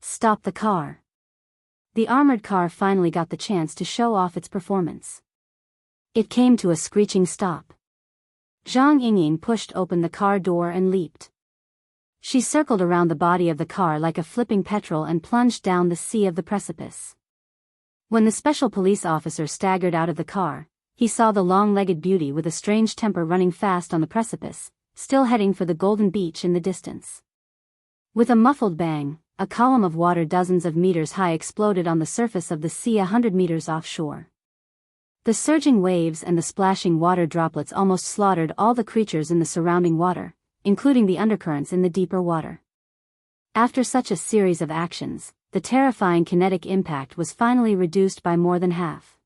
Stop the car. The armored car finally got the chance to show off its performance. It came to a screeching stop. Zhang Yingying pushed open the car door and leaped. She circled around the body of the car like a flipping petrel and plunged down the sea of the precipice. When the special police officer staggered out of the car, he saw the long-legged beauty with a strange temper running fast on the precipice, still heading for the golden beach in the distance. With a muffled bang, a column of water dozens of meters high exploded on the surface of the sea 100 meters offshore. The surging waves and the splashing water droplets almost slaughtered all the creatures in the surrounding water, including the undercurrents in the deeper water. After such a series of actions, the terrifying kinetic impact was finally reduced by more than half.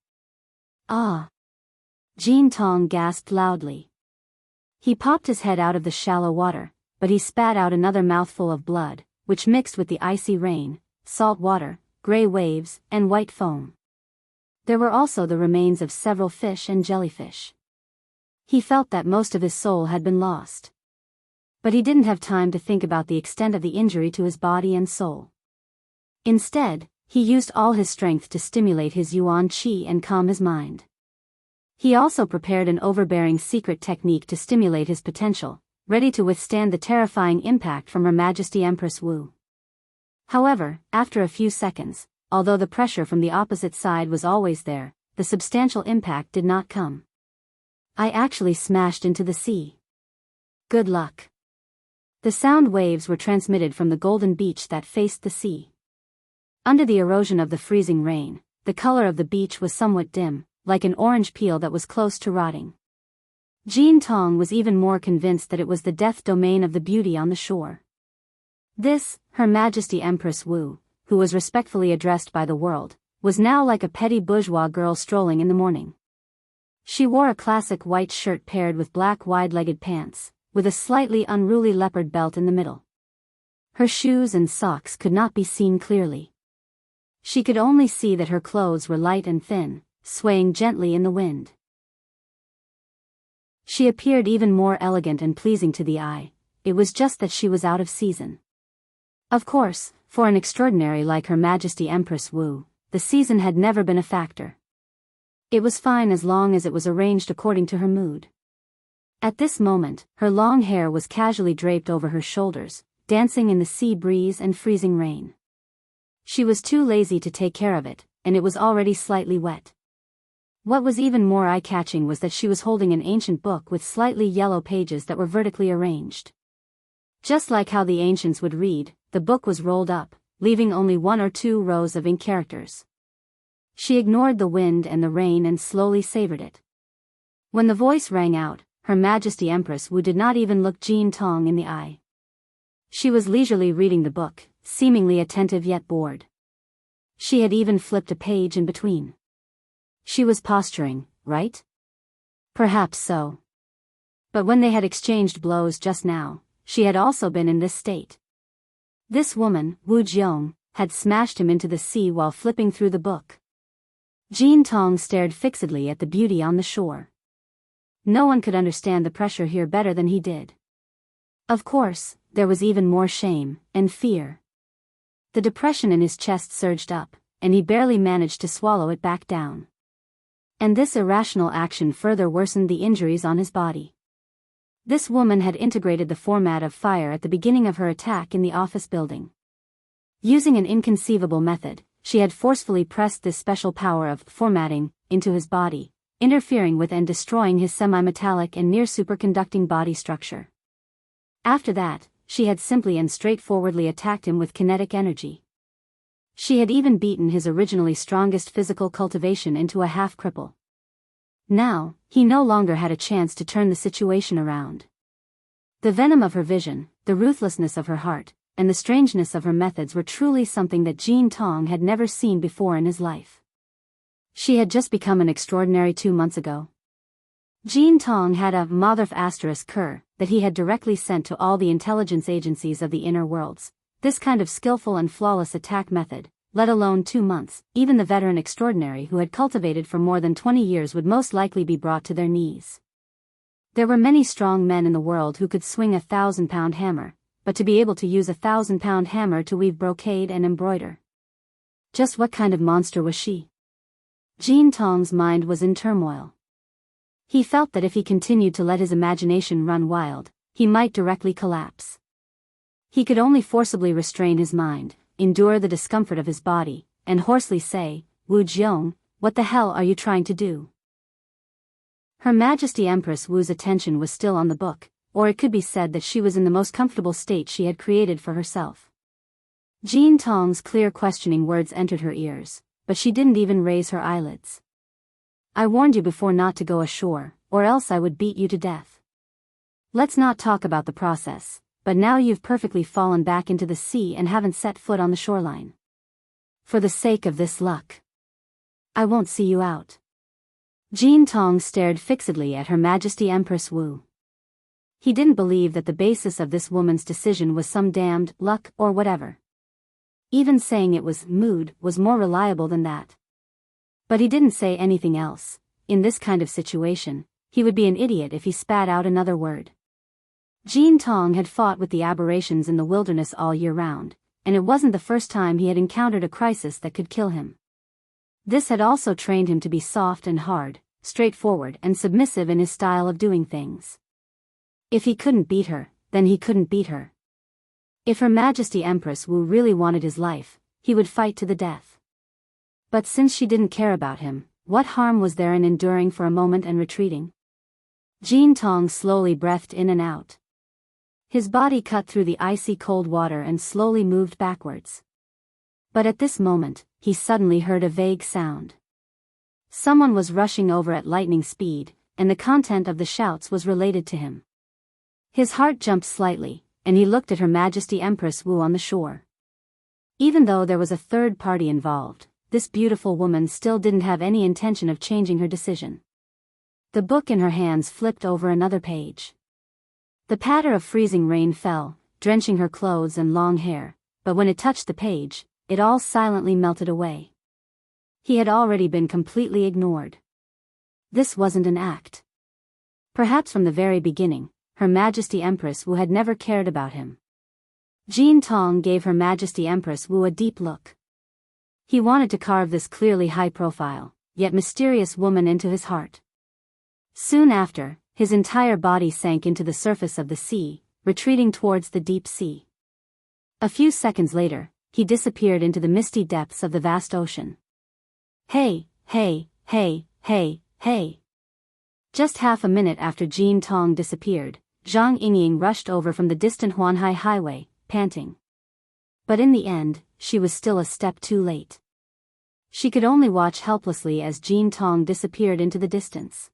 Ah! Jin Tong gasped loudly. He popped his head out of the shallow water, but he spat out another mouthful of blood, which mixed with the icy rain, salt water, gray waves, and white foam. There were also the remains of several fish and jellyfish. He felt that most of his soul had been lost. But he didn't have time to think about the extent of the injury to his body and soul. Instead, he used all his strength to stimulate his yuan qi and calm his mind. He also prepared an overbearing secret technique to stimulate his potential, ready to withstand the terrifying impact from Her Majesty Empress Wu. However, after a few seconds, although the pressure from the opposite side was always there, the substantial impact did not come. I actually smashed into the sea. Good luck. The sound waves were transmitted from the golden beach that faced the sea. Under the erosion of the freezing rain, the color of the beach was somewhat dim, like an orange peel that was close to rotting. Jin Tong was even more convinced that it was the death domain of the beauty on the shore. This, Her Majesty Empress Wu, who was respectfully addressed by the world, was now like a petty bourgeois girl strolling in the morning. She wore a classic white shirt paired with black wide-legged pants, with a slightly unruly leopard belt in the middle. Her shoes and socks could not be seen clearly. She could only see that her clothes were light and thin, swaying gently in the wind. She appeared even more elegant and pleasing to the eye. It was just that she was out of season. Of course, for an extraordinary like Her Majesty Empress Wu, the season had never been a factor. It was fine as long as it was arranged according to her mood. At this moment, her long hair was casually draped over her shoulders, dancing in the sea breeze and freezing rain. She was too lazy to take care of it, and it was already slightly wet. What was even more eye-catching was that she was holding an ancient book with slightly yellow pages that were vertically arranged. Just like how the ancients would read, the book was rolled up, leaving only 1 or 2 rows of ink characters. She ignored the wind and the rain and slowly savored it. When the voice rang out, Her Majesty Empress Wu did not even look Jin Tong in the eye. She was leisurely reading the book, seemingly attentive yet bored. She had even flipped a page in between. She was posturing, right? Perhaps so. But when they had exchanged blows just now, she had also been in this state. This woman, Wu Jiong, had smashed him into the sea while flipping through the book. Jin Tong stared fixedly at the beauty on the shore. No one could understand the pressure here better than he did. Of course, there was even more shame and fear. The depression in his chest surged up, and he barely managed to swallow it back down. And this irrational action further worsened the injuries on his body. This woman had integrated the format of fire at the beginning of her attack in the office building. Using an inconceivable method, she had forcefully pressed this special power of formatting into his body, interfering with and destroying his semi-metallic and near-superconducting body structure. After that, she had simply and straightforwardly attacked him with kinetic energy. She had even beaten his originally strongest physical cultivation into a half-cripple. Now, he no longer had a chance to turn the situation around. The venom of her vision, the ruthlessness of her heart, and the strangeness of her methods were truly something that Jean Tong had never seen before in his life. She had just become an extraordinary 2 months ago. Jean Tong had a Motherf *Cur that he had directly sent to all the intelligence agencies of the inner worlds. This kind of skillful and flawless attack method, let alone 2 months, even the veteran extraordinary who had cultivated for more than 20 years would most likely be brought to their knees. There were many strong men in the world who could swing a 1,000-pound hammer, but to be able to use a 1,000-pound hammer to weave brocade and embroider. Just what kind of monster was she? Jean Tong's mind was in turmoil. He felt that if he continued to let his imagination run wild, he might directly collapse. He could only forcibly restrain his mind, endure the discomfort of his body, and hoarsely say, "Wu Jiong, what the hell are you trying to do?" Her Majesty Empress Wu's attention was still on the book, or it could be said that she was in the most comfortable state she had created for herself. Jean Tong's clear questioning words entered her ears, but she didn't even raise her eyelids. "I warned you before not to go ashore, or else I would beat you to death. Let's not talk about the process, but now you've perfectly fallen back into the sea and haven't set foot on the shoreline. For the sake of this luck, I won't see you out." Jean Tong stared fixedly at Her Majesty Empress Wu. He didn't believe that the basis of this woman's decision was some damned luck or whatever. Even saying it was mood was more reliable than that. But he didn't say anything else. In this kind of situation, he would be an idiot if he spat out another word. Jean Tong had fought with the aberrations in the wilderness all year round, and it wasn't the first time he had encountered a crisis that could kill him. This had also trained him to be soft and hard, straightforward and submissive in his style of doing things. If he couldn't beat her, then he couldn't beat her. If Her Majesty Empress Wu really wanted his life, he would fight to the death. But since she didn't care about him, what harm was there in enduring for a moment and retreating? Jean Tong slowly breathed in and out. His body cut through the icy cold water and slowly moved backwards. But at this moment, he suddenly heard a vague sound. Someone was rushing over at lightning speed, and the content of the shouts was related to him. His heart jumped slightly, and he looked at Her Majesty Empress Wu on the shore. Even though there was a third party involved, this beautiful woman still didn't have any intention of changing her decision. The book in her hands flipped over another page. The patter of freezing rain fell, drenching her clothes and long hair, but when it touched the page, it all silently melted away. He had already been completely ignored. This wasn't an act. Perhaps from the very beginning, Her Majesty Empress Wu had never cared about him. Jean Tong gave Her Majesty Empress Wu a deep look. He wanted to carve this clearly high-profile, yet mysterious woman into his heart. Soon after, his entire body sank into the surface of the sea, retreating towards the deep sea. A few seconds later, he disappeared into the misty depths of the vast ocean. Hey, hey, hey, hey, hey. Just half a minute after Jean Tong disappeared, Zhang Yingying rushed over from the distant Huanhai Highway, panting. But in the end, she was still a step too late. She could only watch helplessly as Jean Tong disappeared into the distance.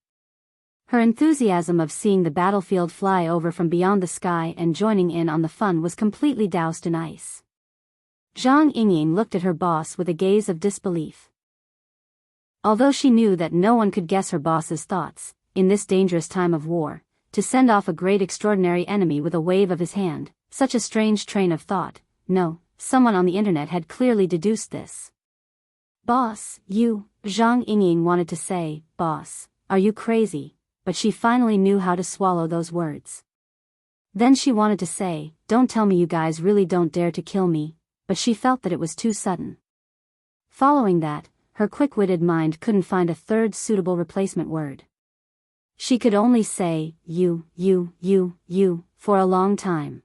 Her enthusiasm of seeing the battlefield fly over from beyond the sky and joining in on the fun was completely doused in ice. Zhang Yingying looked at her boss with a gaze of disbelief. Although she knew that no one could guess her boss's thoughts, in this dangerous time of war, to send off a great extraordinary enemy with a wave of his hand, such a strange train of thought, no, someone on the internet had clearly deduced this. "Boss, you," Zhang Yingying wanted to say, "Boss, are you crazy?" But she finally knew how to swallow those words. Then she wanted to say, "Don't tell me you guys really don't dare to kill me," but she felt that it was too sudden. Following that, her quick-witted mind couldn't find a third suitable replacement word. She could only say, you, for a long time.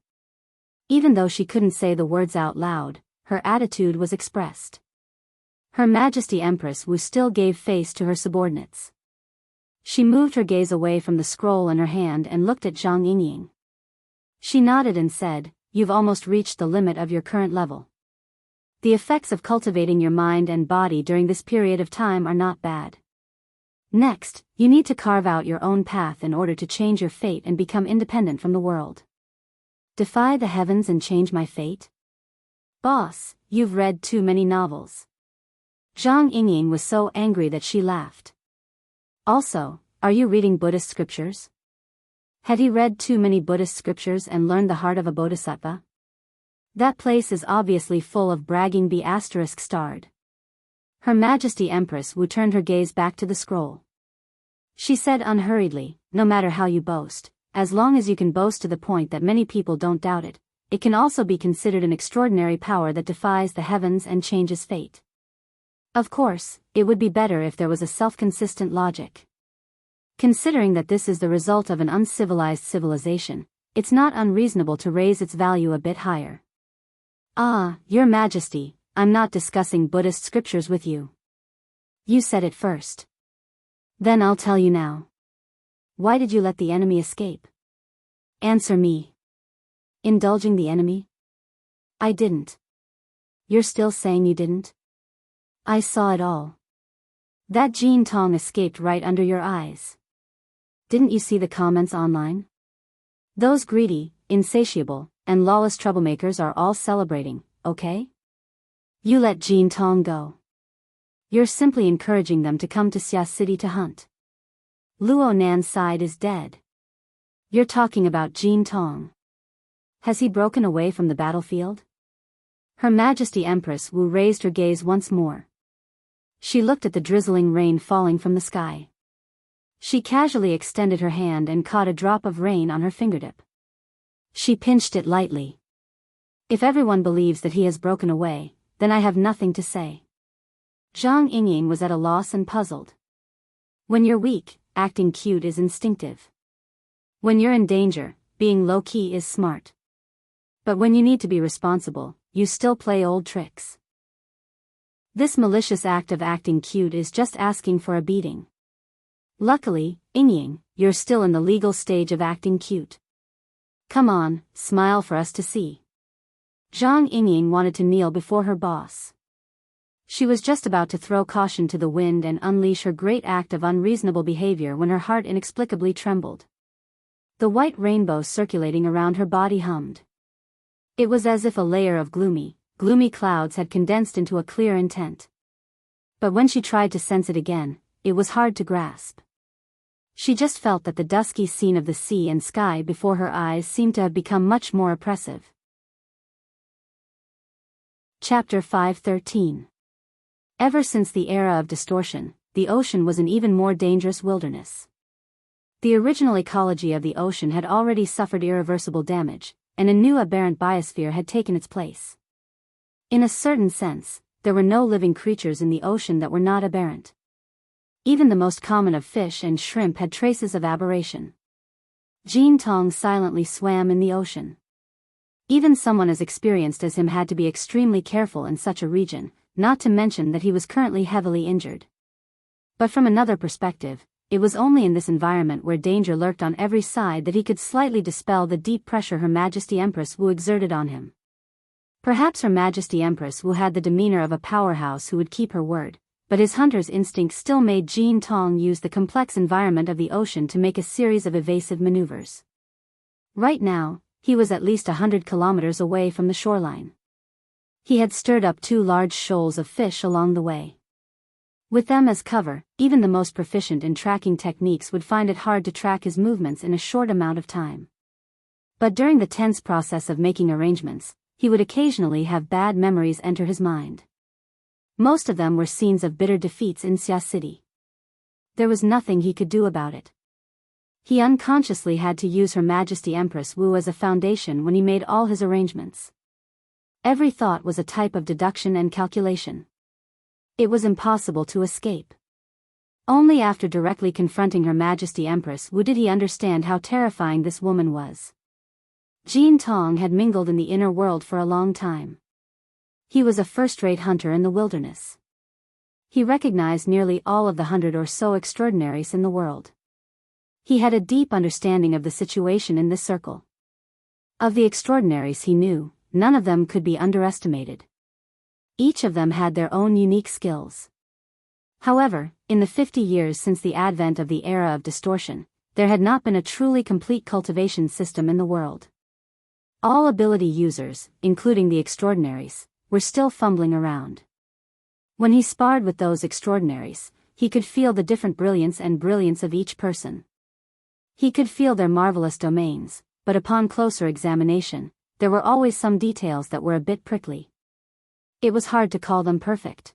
Even though she couldn't say the words out loud, her attitude was expressed. Her Majesty Empress Wu still gave face to her subordinates. She moved her gaze away from the scroll in her hand and looked at Zhang Yingying. She nodded and said, "You've almost reached the limit of your current level. The effects of cultivating your mind and body during this period of time are not bad. Next, you need to carve out your own path in order to change your fate and become independent from the world. Defy the heavens and change my fate? Boss, you've read too many novels." Zhang Yingying was so angry that she laughed. Also, are you reading Buddhist scriptures? Had he read too many Buddhist scriptures and learned the heart of a bodhisattva? That place is obviously full of bragging ****. Her Majesty Empress Wu turned her gaze back to the scroll. She said unhurriedly, "No matter how you boast, as long as you can boast to the point that many people don't doubt it, it can also be considered an extraordinary power that defies the heavens and changes fate. Of course, it would be better if there was a self-consistent logic. Considering that this is the result of an uncivilized civilization, it's not unreasonable to raise its value a bit higher." "Ah, Your Majesty, I'm not discussing Buddhist scriptures with you. You said it first. Then I'll tell you now. Why did you let the enemy escape? Answer me." "Indulging the enemy? I didn't." "You're still saying you didn't? I saw it all. That Jin Tong escaped right under your eyes. Didn't you see the comments online? Those greedy, insatiable, and lawless troublemakers are all celebrating, okay? You let Jin Tong go. You're simply encouraging them to come to Xia City to hunt. Luo Nan's side is dead. You're talking about Jin Tong. Has he broken away from the battlefield?" Her Majesty Empress Wu raised her gaze once more. She looked at the drizzling rain falling from the sky. She casually extended her hand and caught a drop of rain on her fingertip. She pinched it lightly. "If everyone believes that he has broken away, then I have nothing to say." Zhang Yingying was at a loss and puzzled. When you're weak, acting cute is instinctive. When you're in danger, being low-key is smart. But when you need to be responsible, you still play old tricks. This malicious act of acting cute is just asking for a beating. Luckily, Yingying, you're still in the legal stage of acting cute. Come on, smile for us to see. Zhang Yingying wanted to kneel before her boss. She was just about to throw caution to the wind and unleash her great act of unreasonable behavior when her heart inexplicably trembled. The white rainbow circulating around her body hummed. It was as if a layer of gloomy clouds had condensed into a clear intent. But when she tried to sense it again, it was hard to grasp. She just felt that the dusky scene of the sea and sky before her eyes seemed to have become much more oppressive. Chapter 5:13. Ever since the era of distortion, the ocean was an even more dangerous wilderness. The original ecology of the ocean had already suffered irreversible damage, and a new aberrant biosphere had taken its place. In a certain sense, there were no living creatures in the ocean that were not aberrant. Even the most common of fish and shrimp had traces of aberration. Jin Tong silently swam in the ocean. Even someone as experienced as him had to be extremely careful in such a region, not to mention that he was currently heavily injured. But from another perspective, it was only in this environment where danger lurked on every side that he could slightly dispel the deep pressure Her Majesty Empress Wu exerted on him. Perhaps Her Majesty Empress Wu had the demeanor of a powerhouse who would keep her word, but his hunter's instinct still made Jin Tong use the complex environment of the ocean to make a series of evasive maneuvers. Right now, he was at least 100 kilometers away from the shoreline. He had stirred up 2 large shoals of fish along the way. With them as cover, even the most proficient in tracking techniques would find it hard to track his movements in a short amount of time. But during the tense process of making arrangements, he would occasionally have bad memories enter his mind. Most of them were scenes of bitter defeats in Xia City. There was nothing he could do about it. He unconsciously had to use Her Majesty Empress Wu as a foundation when he made all his arrangements. Every thought was a type of deduction and calculation. It was impossible to escape. Only after directly confronting Her Majesty Empress Wu did he understand how terrifying this woman was. Jin Tong had mingled in the inner world for a long time. He was a first-rate hunter in the wilderness. He recognized nearly all of the 100 or so extraordinaries in the world. He had a deep understanding of the situation in this circle. Of the extraordinaries he knew, none of them could be underestimated. Each of them had their own unique skills. However, in the 50 years since the advent of the era of distortion, there had not been a truly complete cultivation system in the world. All ability users, including the extraordinaries, were still fumbling around. When he sparred with those extraordinaries, he could feel the different brilliance of each person. He could feel their marvelous domains, but upon closer examination, there were always some details that were a bit prickly. It was hard to call them perfect.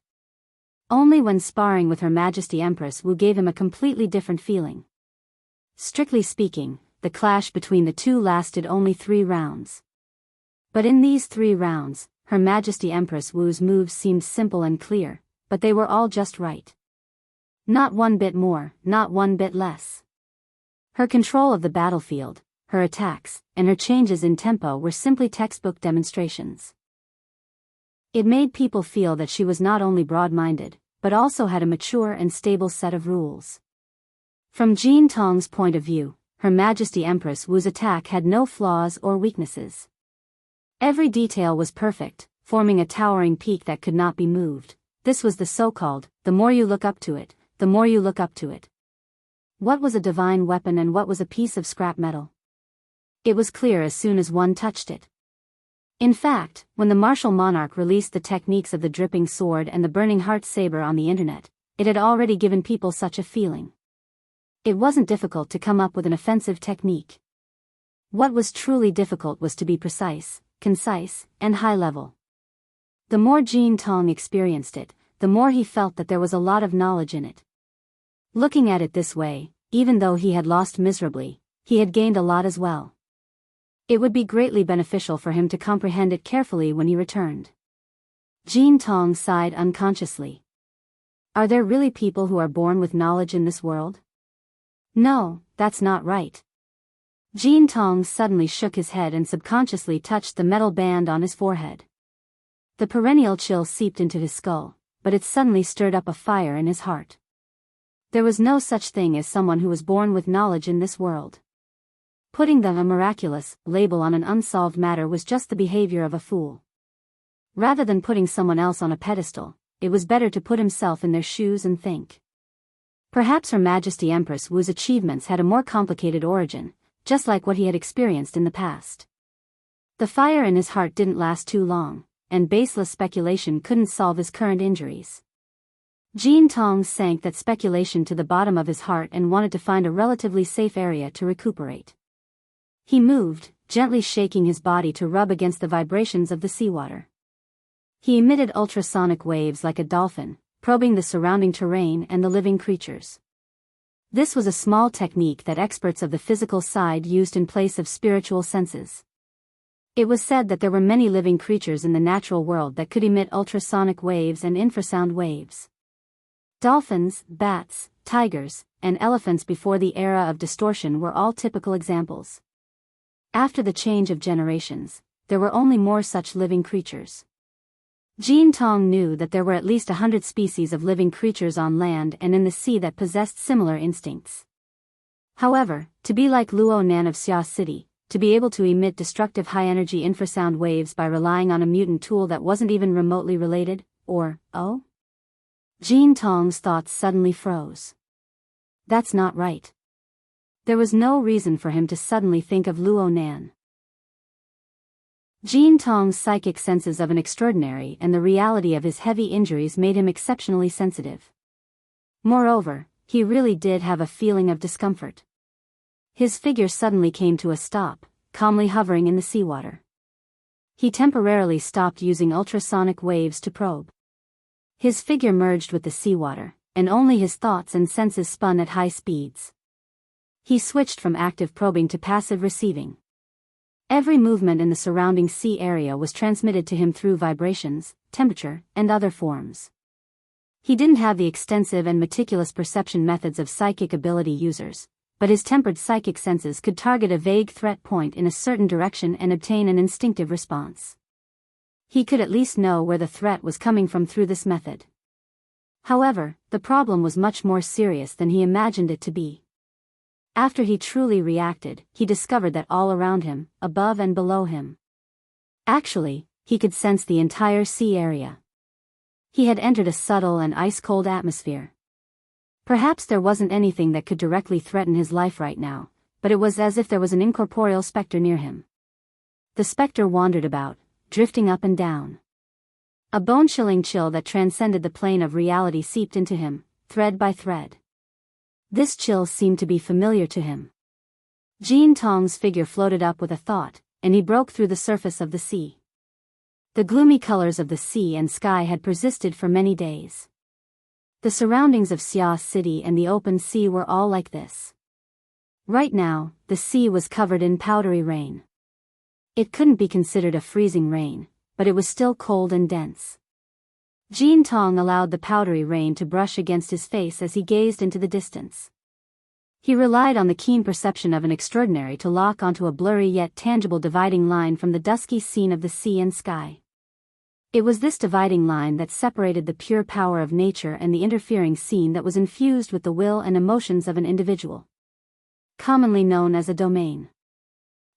Only when sparring with Her Majesty Empress Wu gave him a completely different feeling. Strictly speaking, the clash between the two lasted only 3 rounds. But in these 3 rounds, Her Majesty Empress Wu's moves seemed simple and clear, but they were all just right. Not one bit more, not one bit less. Her control of the battlefield, her attacks, and her changes in tempo were simply textbook demonstrations. It made people feel that she was not only broad-minded, but also had a mature and stable set of rules. From Jin Tong's point of view, Her Majesty Empress Wu's attack had no flaws or weaknesses. Every detail was perfect, forming a towering peak that could not be moved. This was the so-called, the more you look up to it, the more you look up to it. What was a divine weapon and what was a piece of scrap metal? It was clear as soon as one touched it. In fact, when the martial monarch released the techniques of the dripping sword and the burning heart saber on the internet, it had already given people such a feeling. It wasn't difficult to come up with an offensive technique. What was truly difficult was to be precise, concise, and high-level. The more Jin Tong experienced it, the more he felt that there was a lot of knowledge in it. Looking at it this way, even though he had lost miserably, he had gained a lot as well. It would be greatly beneficial for him to comprehend it carefully when he returned. Jin Tong sighed unconsciously. Are there really people who are born with knowledge in this world? No, that's not right. Jin Tong suddenly shook his head and subconsciously touched the metal band on his forehead. The perennial chill seeped into his skull, but it suddenly stirred up a fire in his heart. There was no such thing as someone who was born with knowledge in this world. Putting the miraculous label on an unsolved matter was just the behavior of a fool. Rather than putting someone else on a pedestal, it was better to put himself in their shoes and think. Perhaps Her Majesty Empress Wu's achievements had a more complicated origin, just like what he had experienced in the past. The fire in his heart didn't last too long, and baseless speculation couldn't solve his current injuries. Jin Tong sank that speculation to the bottom of his heart and wanted to find a relatively safe area to recuperate. He moved, gently shaking his body to rub against the vibrations of the seawater. He emitted ultrasonic waves like a dolphin, probing the surrounding terrain and the living creatures. This was a small technique that experts of the physical side used in place of spiritual senses. It was said that there were many living creatures in the natural world that could emit ultrasonic waves and infrasound waves. Dolphins, bats, tigers, and elephants before the era of distortion were all typical examples. After the change of generations, there were only more such living creatures. Jin Tong knew that there were at least 100 species of living creatures on land and in the sea that possessed similar instincts. However, to be like Luo Nan of Xia City, to be able to emit destructive high-energy infrasound waves by relying on a mutant tool that wasn't even remotely related, Jin Tong's thoughts suddenly froze. That's not right. There was no reason for him to suddenly think of Luo Nan. Jin Tong's psychic senses of an extraordinary and the reality of his heavy injuries made him exceptionally sensitive. Moreover, he really did have a feeling of discomfort. His figure suddenly came to a stop, calmly hovering in the seawater. He temporarily stopped using ultrasonic waves to probe. His figure merged with the seawater, and only his thoughts and senses spun at high speeds. He switched from active probing to passive receiving. Every movement in the surrounding sea area was transmitted to him through vibrations, temperature, and other forms. He didn't have the extensive and meticulous perception methods of psychic ability users, but his tempered psychic senses could target a vague threat point in a certain direction and obtain an instinctive response. He could at least know where the threat was coming from through this method. However, the problem was much more serious than he imagined it to be. After he truly reacted, he discovered that all around him, above and below him. Actually, he could sense the entire sea area. He had entered a subtle and ice-cold atmosphere. Perhaps there wasn't anything that could directly threaten his life right now, but it was as if there was an incorporeal specter near him. The specter wandered about, drifting up and down. A bone-chilling chill that transcended the plane of reality seeped into him, thread by thread. This chill seemed to be familiar to him. Jean Tong's figure floated up with a thought, and he broke through the surface of the sea. The gloomy colors of the sea and sky had persisted for many days. The surroundings of Xia City and the open sea were all like this. Right now, the sea was covered in powdery rain. It couldn't be considered a freezing rain, but it was still cold and dense. Jean Tong allowed the powdery rain to brush against his face as he gazed into the distance. He relied on the keen perception of an extraordinary to lock onto a blurry yet tangible dividing line from the dusky scene of the sea and sky. It was this dividing line that separated the pure power of nature and the interfering scene that was infused with the will and emotions of an individual. Commonly known as a domain.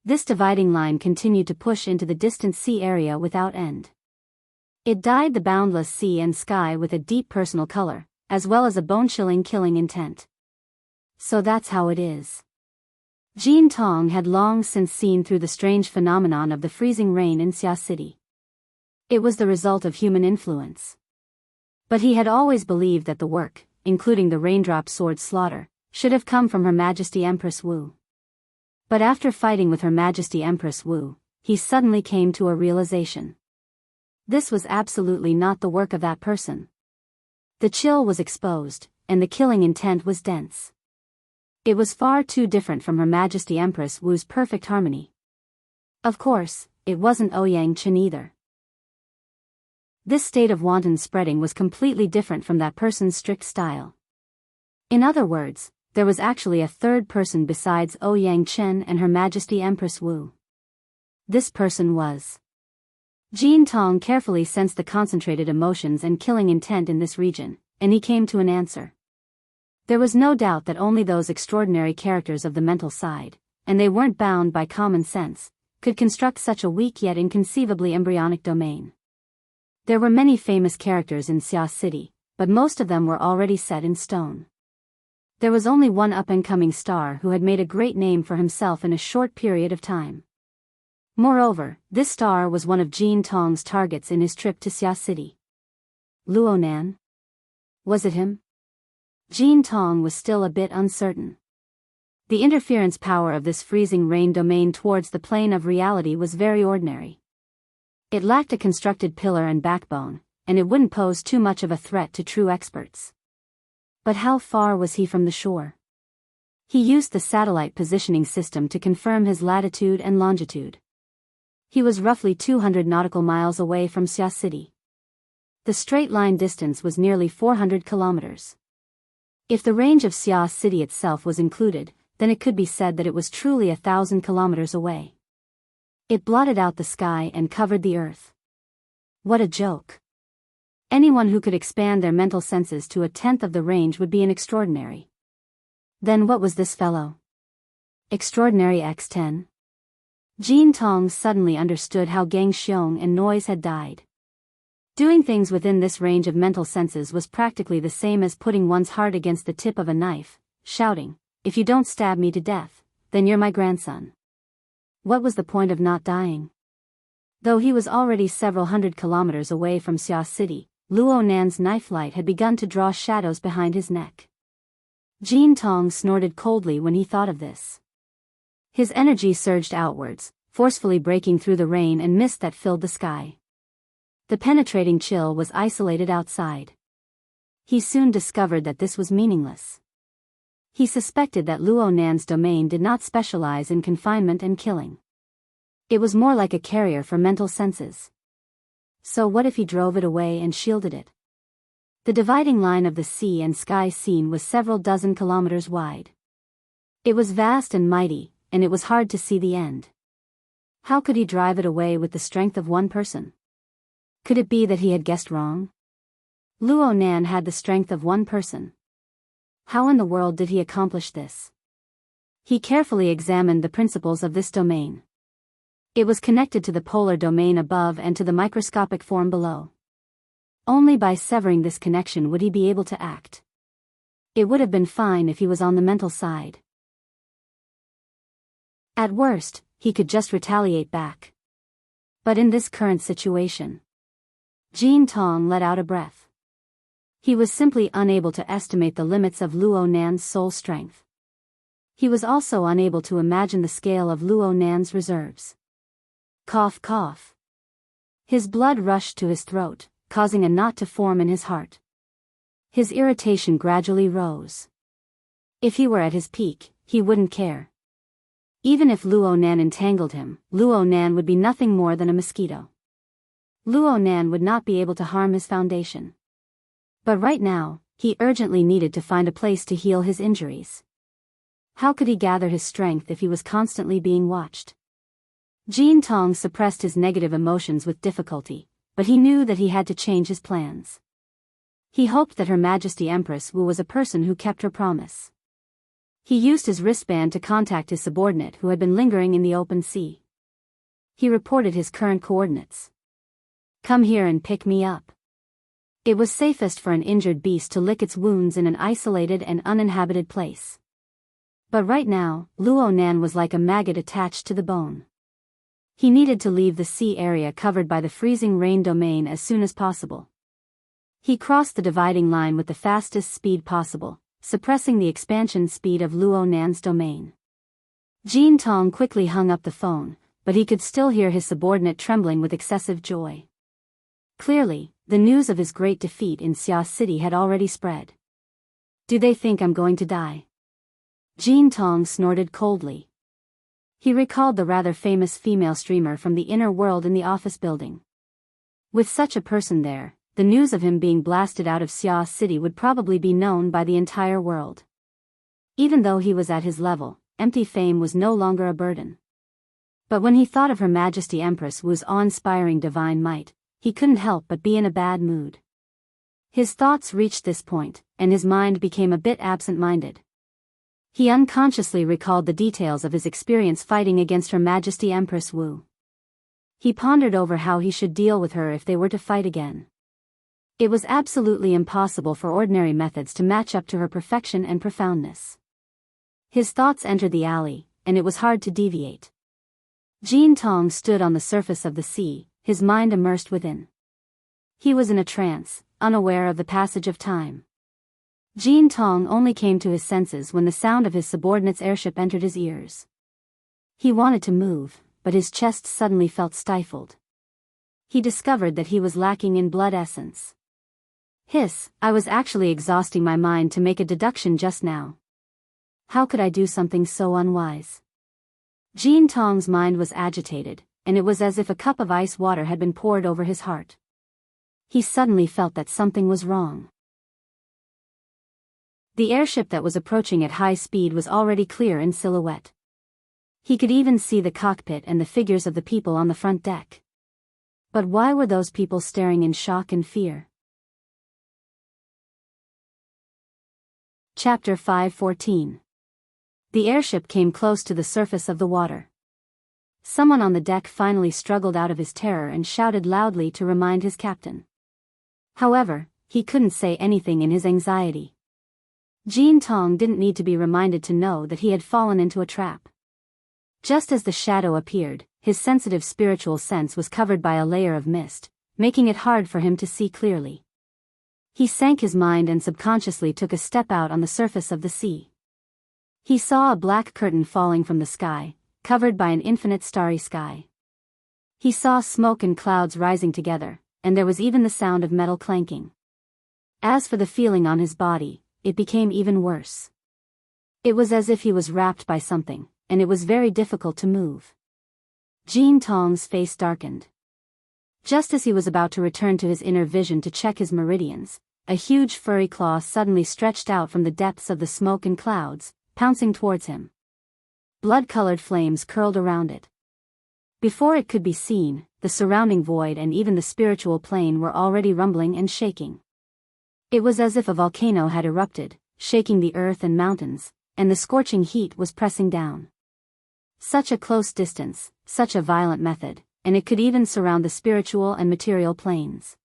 This dividing line continued to push into the distant sea area without end. It dyed the boundless sea and sky with a deep personal color, as well as a bone-chilling killing intent. So that's how it is. Jean Tong had long since seen through the strange phenomenon of the freezing rain in Xia City. It was the result of human influence. But he had always believed that the work, including the raindrop sword slaughter, should have come from Her Majesty Empress Wu. But after fighting with Her Majesty Empress Wu, he suddenly came to a realization. This was absolutely not the work of that person. The chill was exposed, and the killing intent was dense. It was far too different from Her Majesty Empress Wu's perfect harmony. Of course, it wasn't Ouyang Chen either. This state of wanton spreading was completely different from that person's strict style. In other words, there was actually a third person besides Ouyang Chen and Her Majesty Empress Wu. This person was. Jean Tong carefully sensed the concentrated emotions and killing intent in this region, and he came to an answer. There was no doubt that only those extraordinary characters of the mental side, and they weren't bound by common sense, could construct such a weak yet inconceivably embryonic domain. There were many famous characters in Xia City, but most of them were already set in stone. There was only one up-and-coming star who had made a great name for himself in a short period of time. Moreover, this star was one of Jean Tong's targets in his trip to Xia City. Luo Nan? Was it him? Jean Tong was still a bit uncertain. The interference power of this freezing rain domain towards the plane of reality was very ordinary. It lacked a constructed pillar and backbone, and it wouldn't pose too much of a threat to true experts. But how far was he from the shore? He used the satellite positioning system to confirm his latitude and longitude. He was roughly 200 nautical miles away from Xia City. The straight-line distance was nearly 400 kilometers. If the range of Xia City itself was included, then it could be said that it was truly 1,000 kilometers away. It blotted out the sky and covered the earth. What a joke. Anyone who could expand their mental senses to 1/10 of the range would be an extraordinary. Then what was this fellow? Extraordinary X10? Jean Tong suddenly understood how Gang Xiong and noise had died. Doing things within this range of mental senses was practically the same as putting one's heart against the tip of a knife, shouting, "If you don't stab me to death, then you're my grandson." What was the point of not dying? Though he was already several hundred kilometers away from Xia City, Luo Nan's knife light had begun to draw shadows behind his neck. Jean Tong snorted coldly when he thought of this. His energy surged outwards, forcefully breaking through the rain and mist that filled the sky. The penetrating chill was isolated outside. He soon discovered that this was meaningless. He suspected that Luo Nan's domain did not specialize in confinement and killing. It was more like a carrier for mental senses. So what if he drove it away and shielded it? The dividing line of the sea and sky scene was several dozen kilometers wide. It was vast and mighty, and it was hard to see the end. How could he drive it away with the strength of one person? Could it be that he had guessed wrong? Luo Nan had the strength of one person. How in the world did he accomplish this? He carefully examined the principles of this domain. It was connected to the polar domain above and to the microscopic form below. Only by severing this connection would he be able to act. It would have been fine if he was on the mental side. At worst, he could just retaliate back. But in this current situation, Jin Tong let out a breath. He was simply unable to estimate the limits of Luo Nan's soul strength. He was also unable to imagine the scale of Luo Nan's reserves. Cough, cough. His blood rushed to his throat, causing a knot to form in his heart. His irritation gradually rose. If he were at his peak, he wouldn't care. Even if Luo Nan entangled him, Luo Nan would be nothing more than a mosquito. Luo Nan would not be able to harm his foundation. But right now, he urgently needed to find a place to heal his injuries. How could he gather his strength if he was constantly being watched? Jin Tong suppressed his negative emotions with difficulty, but he knew that he had to change his plans. He hoped that Her Majesty Empress Wu was a person who kept her promise. He used his wristband to contact his subordinate who had been lingering in the open sea. He reported his current coordinates. "Come here and pick me up." It was safest for an injured beast to lick its wounds in an isolated and uninhabited place. But right now, Luo Nan was like a maggot attached to the bone. He needed to leave the sea area covered by the freezing rain domain as soon as possible. He crossed the dividing line with the fastest speed possible, suppressing the expansion speed of Luo Nan's domain. Jin Tong quickly hung up the phone, but he could still hear his subordinate trembling with excessive joy. Clearly, the news of his great defeat in Xia City had already spread. "Do they think I'm going to die?" Jin Tong snorted coldly. He recalled the rather famous female streamer from the inner world in the office building. With such a person there, the news of him being blasted out of Xia City would probably be known by the entire world. Even though he was at his level, empty fame was no longer a burden. But when he thought of Her Majesty Empress Wu's awe-inspiring divine might, he couldn't help but be in a bad mood. His thoughts reached this point, and his mind became a bit absent-minded. He unconsciously recalled the details of his experience fighting against Her Majesty Empress Wu. He pondered over how he should deal with her if they were to fight again. It was absolutely impossible for ordinary methods to match up to her perfection and profoundness. His thoughts entered the alley, and it was hard to deviate. Jin Tong stood on the surface of the sea, his mind immersed within. He was in a trance, unaware of the passage of time. Jin Tong only came to his senses when the sound of his subordinate's airship entered his ears. He wanted to move, but his chest suddenly felt stifled. He discovered that he was lacking in blood essence. Hiss, I was actually exhausting my mind to make a deduction just now. How could I do something so unwise? Jin Tong's mind was agitated, and it was as if a cup of ice water had been poured over his heart. He suddenly felt that something was wrong. The airship that was approaching at high speed was already clear in silhouette. He could even see the cockpit and the figures of the people on the front deck. But why were those people staring in shock and fear? Chapter 5:14. The airship came close to the surface of the water. Someone on the deck finally struggled out of his terror and shouted loudly to remind his captain. However, he couldn't say anything in his anxiety. Jin Tong didn't need to be reminded to know that he had fallen into a trap. Just as the shadow appeared, his sensitive spiritual sense was covered by a layer of mist, making it hard for him to see clearly. He sank his mind and subconsciously took a step out on the surface of the sea. He saw a black curtain falling from the sky, covered by an infinite starry sky. He saw smoke and clouds rising together, and there was even the sound of metal clanking. As for the feeling on his body, it became even worse. It was as if he was wrapped by something, and it was very difficult to move. Jin Tong's face darkened. Just as he was about to return to his inner vision to check his meridians, a huge furry claw suddenly stretched out from the depths of the smoke and clouds, pouncing towards him. Blood-colored flames curled around it. Before it could be seen, the surrounding void and even the spiritual plane were already rumbling and shaking. It was as if a volcano had erupted, shaking the earth and mountains, and the scorching heat was pressing down. Such a close distance, such a violent method, and it could even surround the spiritual and material planes.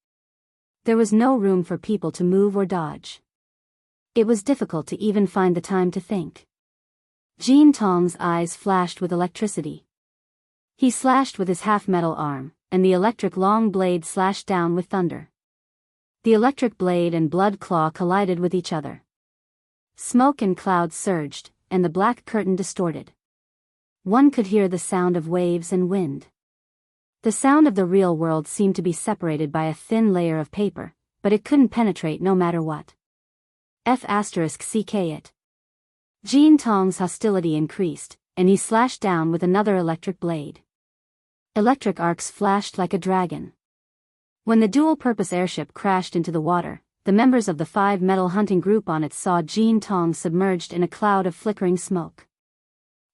There was no room for people to move or dodge. It was difficult to even find the time to think. Jean Tong's eyes flashed with electricity. He slashed with his half-metal arm, and the electric long blade slashed down with thunder. The electric blade and blood claw collided with each other. Smoke and clouds surged, and the black curtain distorted. One could hear the sound of waves and wind. The sound of the real world seemed to be separated by a thin layer of paper, but it couldn't penetrate no matter what. F***ck it. Jean Tong's hostility increased, and he slashed down with another electric blade. Electric arcs flashed like a dragon. When the dual-purpose airship crashed into the water, the members of the 5-metal hunting group on it saw Jean Tong submerged in a cloud of flickering smoke.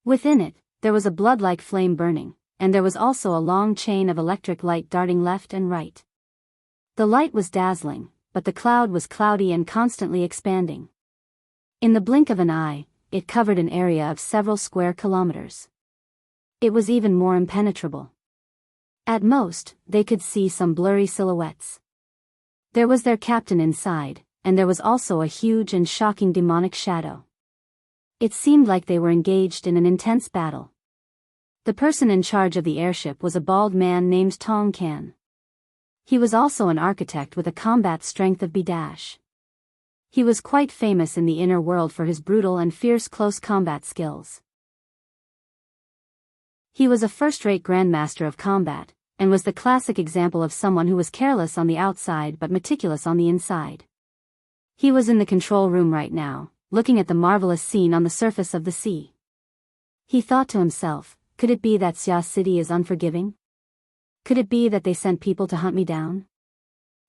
Within it, there was a blood-like flame burning, and there was also a long chain of electric light darting left and right. The light was dazzling, but the cloud was cloudy and constantly expanding. In the blink of an eye, it covered an area of several square kilometers. It was even more impenetrable. At most, they could see some blurry silhouettes. There was their captain inside, and there was also a huge and shocking demonic shadow. It seemed like they were engaged in an intense battle. The person in charge of the airship was a bald man named Tong Can. He was also an architect with a combat strength of B-. He was quite famous in the inner world for his brutal and fierce close combat skills. He was a first-rate grandmaster of combat, and was the classic example of someone who was careless on the outside but meticulous on the inside. He was in the control room right now, looking at the marvelous scene on the surface of the sea. He thought to himself, could it be that Xia City is unforgiving? Could it be that they sent people to hunt me down?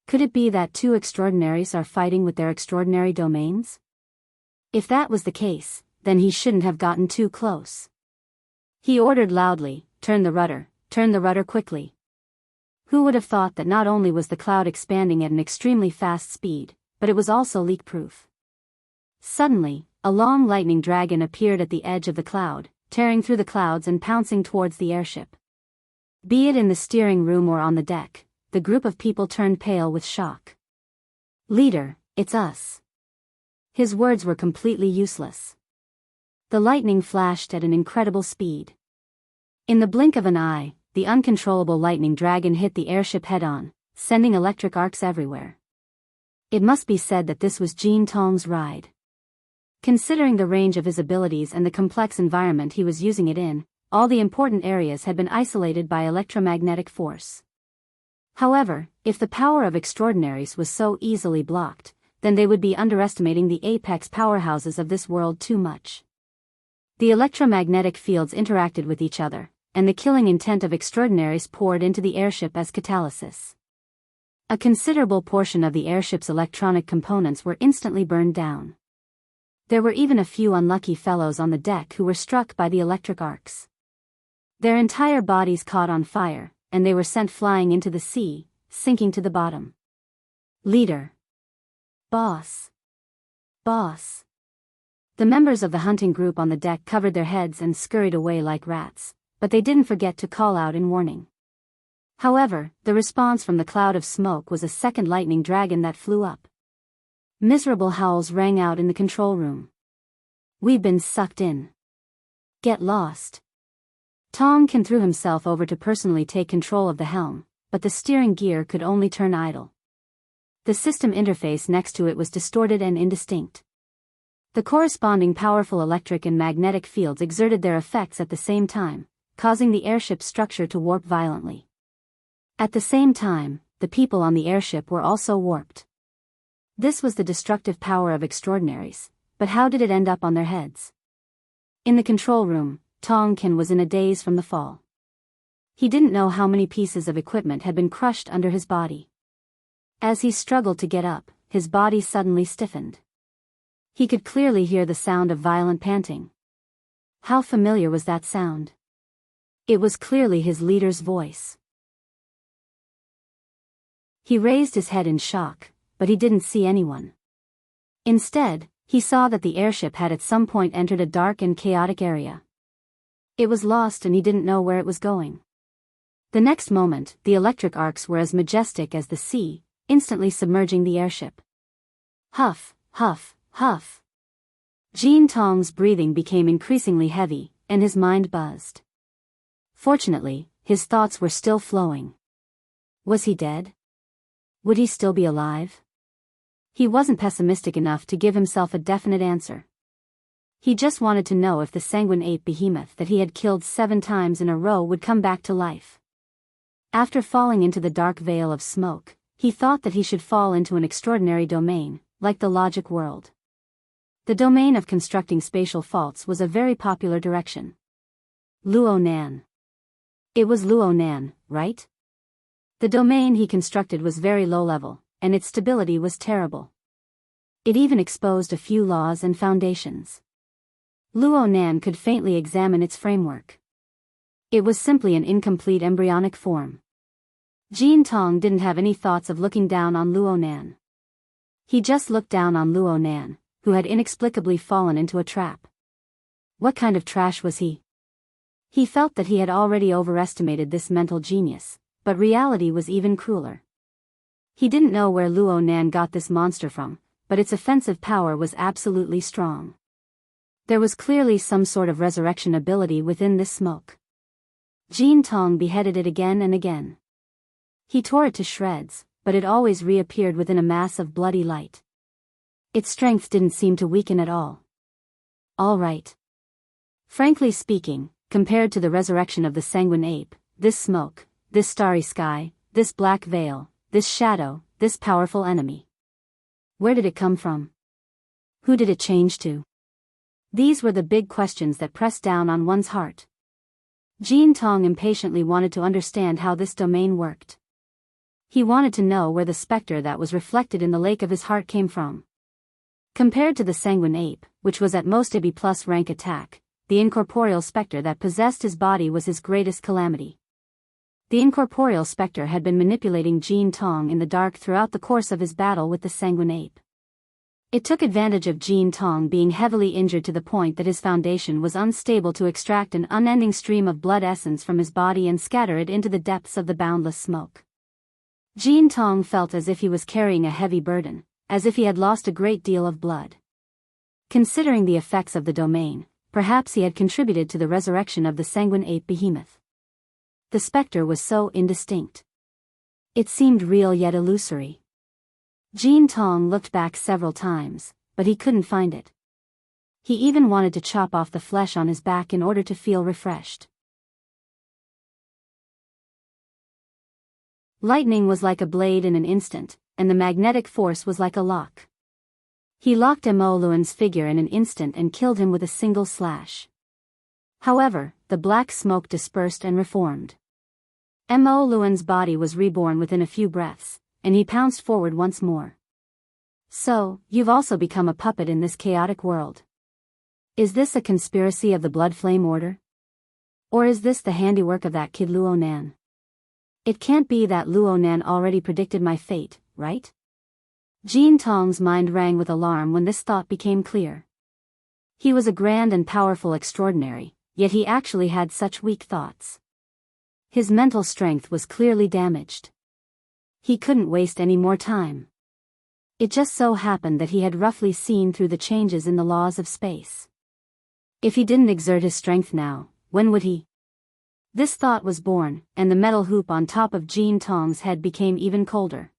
Could it be that two extraordinaries are fighting with their extraordinary domains? If that was the case, then he shouldn't have gotten too close. He ordered loudly, turn the rudder quickly. Who would have thought that not only was the cloud expanding at an extremely fast speed, but it was also leak-proof? Suddenly, a long lightning dragon appeared at the edge of the cloud, tearing through the clouds and pouncing towards the airship. Be it in the steering room or on the deck, the group of people turned pale with shock. "Leader, it's us." His words were completely useless. The lightning flashed at an incredible speed. In the blink of an eye, the uncontrollable lightning dragon hit the airship head-on, sending electric arcs everywhere. It must be said that this was Jean Tong's ride. Considering the range of his abilities and the complex environment he was using it in, all the important areas had been isolated by electromagnetic force. However, if the power of extraordinaries was so easily blocked, then they would be underestimating the apex powerhouses of this world too much. The electromagnetic fields interacted with each other, and the killing intent of extraordinaries poured into the airship as catalysis. A considerable portion of the airship's electronic components were instantly burned down. There were even a few unlucky fellows on the deck who were struck by the electric arcs. Their entire bodies caught on fire, and they were sent flying into the sea, sinking to the bottom. "Leader. Boss. Boss." The members of the hunting group on the deck covered their heads and scurried away like rats, but they didn't forget to call out in warning. However, the response from the cloud of smoke was a second lightning dragon that flew up. Miserable howls rang out in the control room. "We've been sucked in. Get lost." Tong Can threw himself over to personally take control of the helm, but the steering gear could only turn idle. The system interface next to it was distorted and indistinct. The corresponding powerful electric and magnetic fields exerted their effects at the same time, causing the airship's structure to warp violently. At the same time, the people on the airship were also warped. This was the destructive power of extraordinaries, but how did it end up on their heads? In the control room, Tong Can was in a daze from the fall. He didn't know how many pieces of equipment had been crushed under his body. As he struggled to get up, his body suddenly stiffened. He could clearly hear the sound of violent panting. How familiar was that sound? It was clearly his leader's voice. He raised his head in shock, but he didn't see anyone. Instead, he saw that the airship had at some point entered a dark and chaotic area. It was lost and he didn't know where it was going. The next moment, the electric arcs were as majestic as the sea, instantly submerging the airship. Huff, huff, huff. Jean Tong's breathing became increasingly heavy, and his mind buzzed. Fortunately, his thoughts were still flowing. Was he dead? Would he still be alive? He wasn't pessimistic enough to give himself a definite answer. He just wanted to know if the sanguine ape behemoth that he had killed 7 times in a row would come back to life. After falling into the dark veil of smoke, he thought that he should fall into an extraordinary domain, like the logic world. The domain of constructing spatial faults was a very popular direction. Luo Nan. It was Luo Nan, right? The domain he constructed was very low level, and its stability was terrible. It even exposed a few laws and foundations. Luo Nan could faintly examine its framework. It was simply an incomplete embryonic form. Jean Tong didn't have any thoughts of looking down on Luo Nan. He just looked down on Luo Nan, who had inexplicably fallen into a trap. What kind of trash was he? He felt that he had already overestimated this mental genius, but reality was even crueler. He didn't know where Luo Nan got this monster from, but its offensive power was absolutely strong. There was clearly some sort of resurrection ability within this smoke. Jean Tong beheaded it again and again. He tore it to shreds, but it always reappeared within a mass of bloody light. Its strength didn't seem to weaken at all. All right. Frankly speaking, compared to the resurrection of the sanguine ape, this smoke, this starry sky, this black veil, this shadow, this powerful enemy. Where did it come from? Who did it change to? These were the big questions that pressed down on one's heart. Jean Tong impatiently wanted to understand how this domain worked. He wanted to know where the specter that was reflected in the lake of his heart came from. Compared to the sanguine ape, which was at most a B+ rank attack, the incorporeal specter that possessed his body was his greatest calamity. The incorporeal specter had been manipulating Jean Tong in the dark throughout the course of his battle with the sanguine ape. It took advantage of Jean Tong being heavily injured to the point that his foundation was unstable to extract an unending stream of blood essence from his body and scatter it into the depths of the boundless smoke. Jean Tong felt as if he was carrying a heavy burden, as if he had lost a great deal of blood. Considering the effects of the domain, perhaps he had contributed to the resurrection of the sanguine ape behemoth. The specter was so indistinct. It seemed real yet illusory. Jean Tong looked back several times, but he couldn't find it. He even wanted to chop off the flesh on his back in order to feel refreshed. Lightning was like a blade in an instant, and the magnetic force was like a lock. He locked Mo Luan's figure in an instant and killed him with a single slash. However, the black smoke dispersed and reformed. Mo Luan's body was reborn within a few breaths, and he pounced forward once more. So, you've also become a puppet in this chaotic world. Is this a conspiracy of the Blood Flame Order? Or is this the handiwork of that kid Luo Nan? It can't be that Luo Nan already predicted my fate, right? Jean Tong's mind rang with alarm when this thought became clear. He was a grand and powerful extraordinary, yet he actually had such weak thoughts. His mental strength was clearly damaged. He couldn't waste any more time. It just so happened that he had roughly seen through the changes in the laws of space. If he didn't exert his strength now, when would he? This thought was born, and the metal hoop on top of Jean Tong's head became even colder.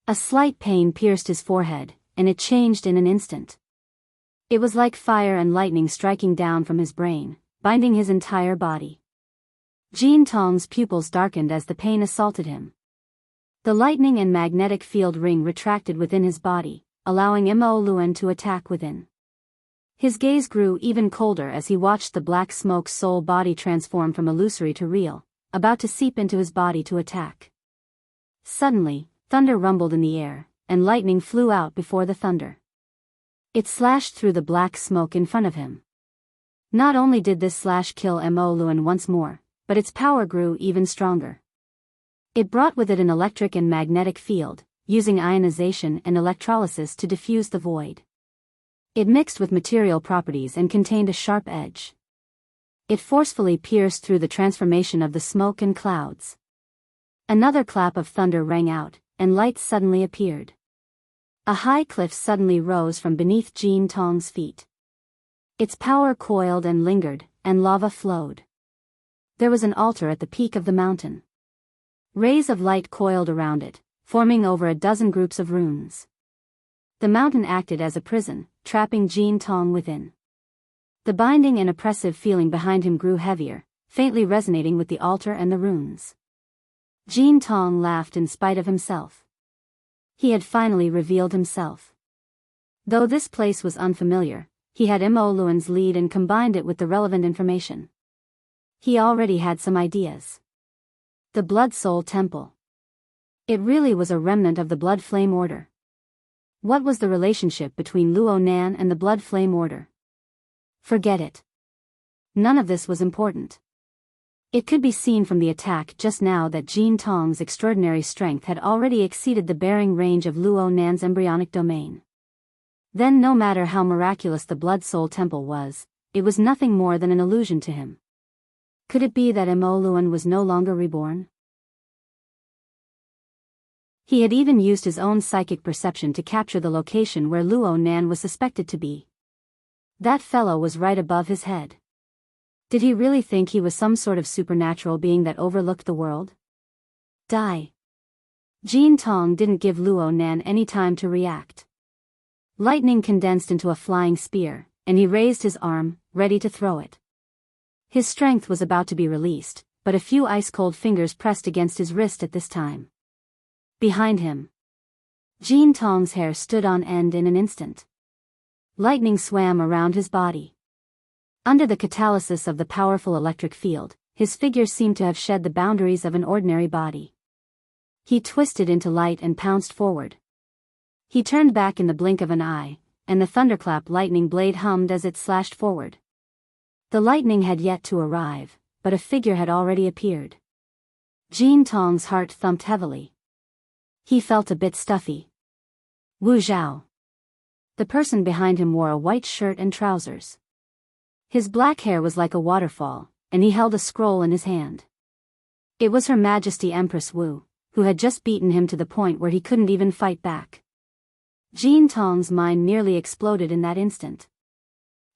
A slight pain pierced his forehead, and it changed in an instant. It was like fire and lightning striking down from his brain, binding his entire body. Jean Tong's pupils darkened as the pain assaulted him. The lightning and magnetic field ring retracted within his body, allowing Mo Luan to attack within. His gaze grew even colder as he watched the black smoke's soul body transform from illusory to real, about to seep into his body to attack. Suddenly, thunder rumbled in the air, and lightning flew out before the thunder. It slashed through the black smoke in front of him. Not only did this slash kill Mo Luan once more, but its power grew even stronger. It brought with it an electric and magnetic field, using ionization and electrolysis to diffuse the void. It mixed with material properties and contained a sharp edge. It forcefully pierced through the transformation of the smoke and clouds. Another clap of thunder rang out, and light suddenly appeared. A high cliff suddenly rose from beneath Jean Tong's feet. Its power coiled and lingered, and lava flowed. There was an altar at the peak of the mountain. Rays of light coiled around it, forming over a dozen groups of runes. The mountain acted as a prison, trapping Jean Tong within. The binding and oppressive feeling behind him grew heavier, faintly resonating with the altar and the runes. Jean Tong laughed in spite of himself. He had finally revealed himself. Though this place was unfamiliar, he had Mo Luan's lead and combined it with the relevant information. He already had some ideas. The Blood Soul Temple. It really was a remnant of the Blood Flame Order. What was the relationship between Luo Nan and the Blood Flame Order? Forget it. None of this was important. It could be seen from the attack just now that Jean Tong's extraordinary strength had already exceeded the bearing range of Luo Nan's embryonic domain. Then no matter how miraculous the Blood Soul Temple was, it was nothing more than an illusion to him. Could it be that Mo Luan was no longer reborn? He had even used his own psychic perception to capture the location where Luo Nan was suspected to be. That fellow was right above his head. Did he really think he was some sort of supernatural being that overlooked the world? Die. Jean Tong didn't give Luo Nan any time to react. Lightning condensed into a flying spear, and he raised his arm, ready to throw it. His strength was about to be released, but a few ice-cold fingers pressed against his wrist at this time. Behind him, Jean Tong's hair stood on end in an instant. Lightning swam around his body. Under the catalysis of the powerful electric field, his figure seemed to have shed the boundaries of an ordinary body. He twisted into light and pounced forward. He turned back in the blink of an eye, and the thunderclap lightning blade hummed as it slashed forward. The lightning had yet to arrive, but a figure had already appeared. Jean Tong's heart thumped heavily. He felt a bit stuffy. Wu Zhao. The person behind him wore a white shirt and trousers. His black hair was like a waterfall, and he held a scroll in his hand. It was Her Majesty Empress Wu, who had just beaten him to the point where he couldn't even fight back. Jean Tong's mind nearly exploded in that instant.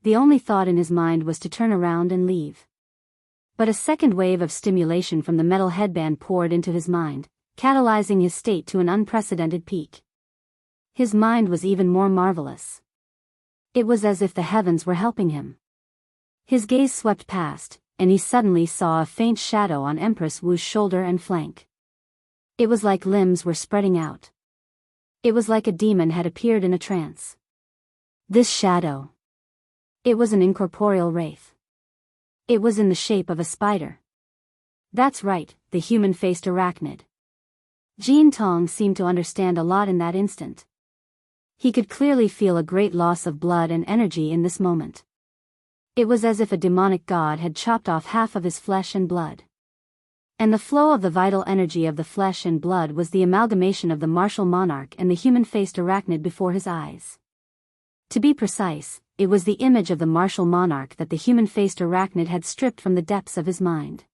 The only thought in his mind was to turn around and leave. But a second wave of stimulation from the metal headband poured into his mind, catalyzing his state to an unprecedented peak. His mind was even more marvelous. It was as if the heavens were helping him. His gaze swept past, and he suddenly saw a faint shadow on Empress Wu's shoulder and flank. It was like limbs were spreading out. It was like a demon had appeared in a trance. This shadow. It was an incorporeal wraith. It was in the shape of a spider. That's right, the human-faced arachnid. Jean Tong seemed to understand a lot in that instant. He could clearly feel a great loss of blood and energy in this moment. It was as if a demonic god had chopped off half of his flesh and blood. And the flow of the vital energy of the flesh and blood was the amalgamation of the martial monarch and the human-faced arachnid before his eyes. To be precise, it was the image of the martial monarch that the human-faced arachnid had stripped from the depths of his mind.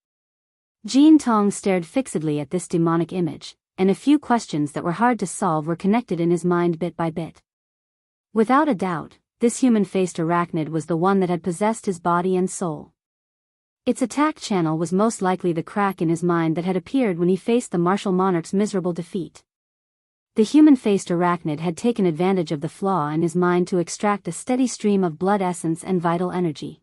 Jean Tong stared fixedly at this demonic image, and a few questions that were hard to solve were connected in his mind bit by bit. Without a doubt, this human-faced arachnid was the one that had possessed his body and soul. Its attack channel was most likely the crack in his mind that had appeared when he faced the martial monarch's miserable defeat. The human-faced arachnid had taken advantage of the flaw in his mind to extract a steady stream of blood essence and vital energy.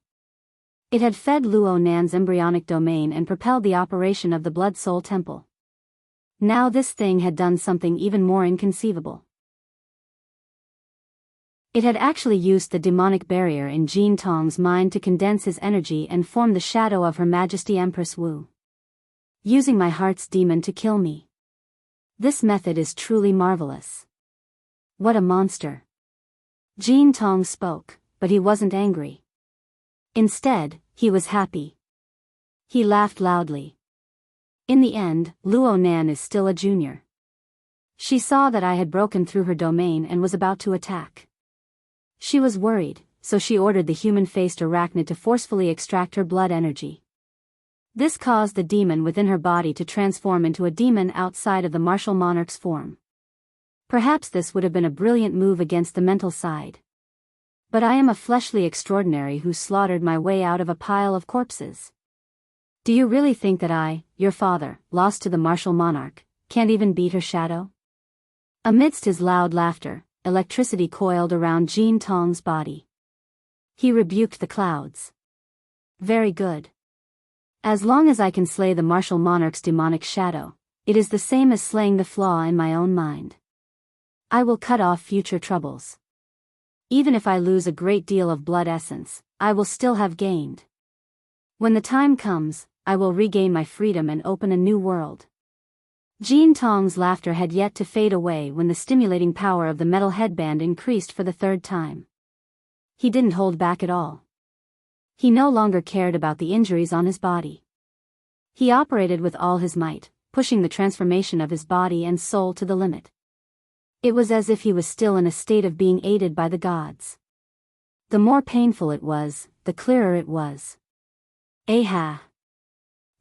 It had fed Luo Nan's embryonic domain and propelled the operation of the Blood Soul Temple. Now this thing had done something even more inconceivable. It had actually used the demonic barrier in Jean Tong's mind to condense his energy and form the shadow of Her Majesty Empress Wu. Using my heart's demon to kill me. This method is truly marvelous. What a monster. Jean Tong spoke, but he wasn't angry. Instead, he was happy. He laughed loudly. In the end, Luo Nan is still a junior. She saw that I had broken through her domain and was about to attack. She was worried, so she ordered the human-faced arachnid to forcefully extract her blood energy. This caused the demon within her body to transform into a demon outside of the martial monarch's form. Perhaps this would have been a brilliant move against the mental side. But I am a fleshly extraordinary who slaughtered my way out of a pile of corpses. Do you really think that I, your father, lost to the martial monarch, can't even beat her shadow? Amidst his loud laughter, electricity coiled around Jean Tong's body. He rebuked the clouds. Very good. As long as I can slay the martial monarch's demonic shadow, it is the same as slaying the flaw in my own mind. I will cut off future troubles. Even if I lose a great deal of blood essence, I will still have gained. When the time comes, I will regain my freedom and open a new world. Jean Tong's laughter had yet to fade away when the stimulating power of the metal headband increased for the third time. He didn't hold back at all. He no longer cared about the injuries on his body. He operated with all his might, pushing the transformation of his body and soul to the limit. It was as if he was still in a state of being aided by the gods. The more painful it was, the clearer it was. Aha!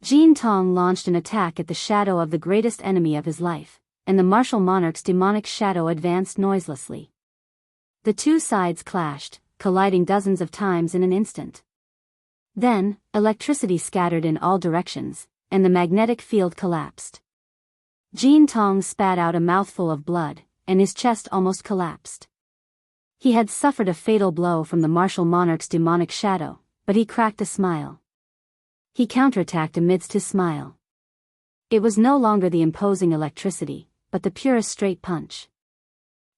Jean Tong launched an attack at the shadow of the greatest enemy of his life, and the martial monarch's demonic shadow advanced noiselessly. The two sides clashed, colliding dozens of times in an instant. Then, electricity scattered in all directions, and the magnetic field collapsed. Jean Tong spat out a mouthful of blood, and his chest almost collapsed. He had suffered a fatal blow from the martial monarch's demonic shadow, but he cracked a smile. He counterattacked amidst his smile. It was no longer the imposing electricity, but the purest straight punch.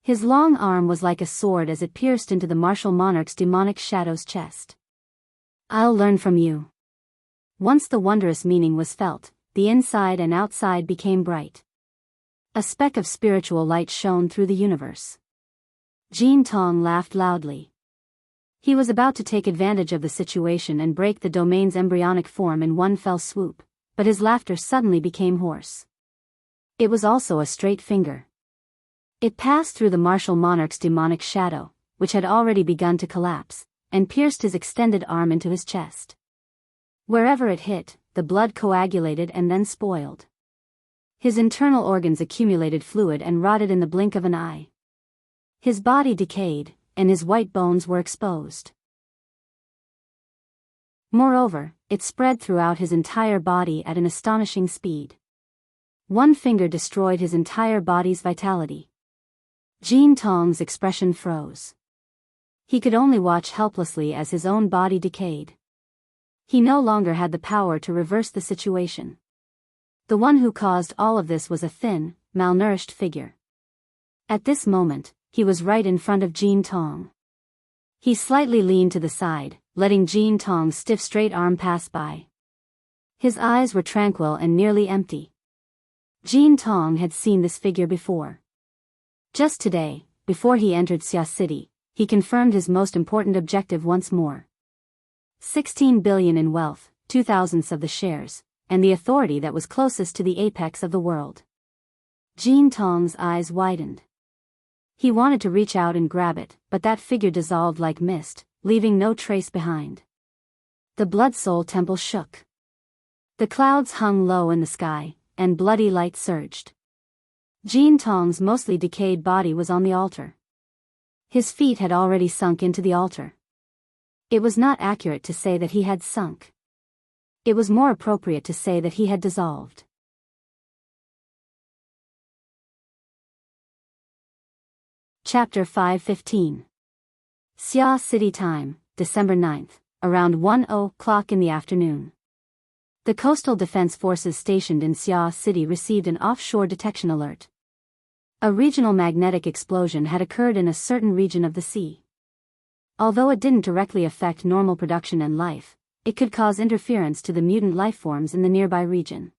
His long arm was like a sword as it pierced into the martial monarch's demonic shadow's chest. I'll learn from you. Once the wondrous meaning was felt, the inside and outside became bright. A speck of spiritual light shone through the universe. Jean Tong laughed loudly. He was about to take advantage of the situation and break the domain's embryonic form in one fell swoop, but his laughter suddenly became hoarse. It was also a straight finger. It passed through the martial monarch's demonic shadow, which had already begun to collapse, and pierced his extended arm into his chest. Wherever it hit, the blood coagulated and then spoiled. His internal organs accumulated fluid and rotted in the blink of an eye. His body decayed, and his white bones were exposed. Moreover, it spread throughout his entire body at an astonishing speed. One finger destroyed his entire body's vitality. Jean Tong's expression froze. He could only watch helplessly as his own body decayed. He no longer had the power to reverse the situation. The one who caused all of this was a thin, malnourished figure. At this moment, he was right in front of Jean Tong. He slightly leaned to the side, letting Jean Tong's stiff straight arm pass by. His eyes were tranquil and nearly empty. Jean Tong had seen this figure before. Just today, before he entered Xia City, he confirmed his most important objective once more. 16 billion in wealth, 2/1000 of the shares, and the authority that was closest to the apex of the world. Jean Tong's eyes widened. He wanted to reach out and grab it, but that figure dissolved like mist, leaving no trace behind. The Blood Soul Temple shook. The clouds hung low in the sky, and bloody light surged. Jean Tong's mostly decayed body was on the altar. His feet had already sunk into the altar. It was not accurate to say that he had sunk. It was more appropriate to say that he had dissolved. Chapter 5:15. Xia City Time, December 9th, around 1:00 in the afternoon. The Coastal Defense Forces stationed in Xia City received an offshore detection alert. A regional magnetic explosion had occurred in a certain region of the sea. Although it didn't directly affect normal production and life, it could cause interference to the mutant lifeforms in the nearby region.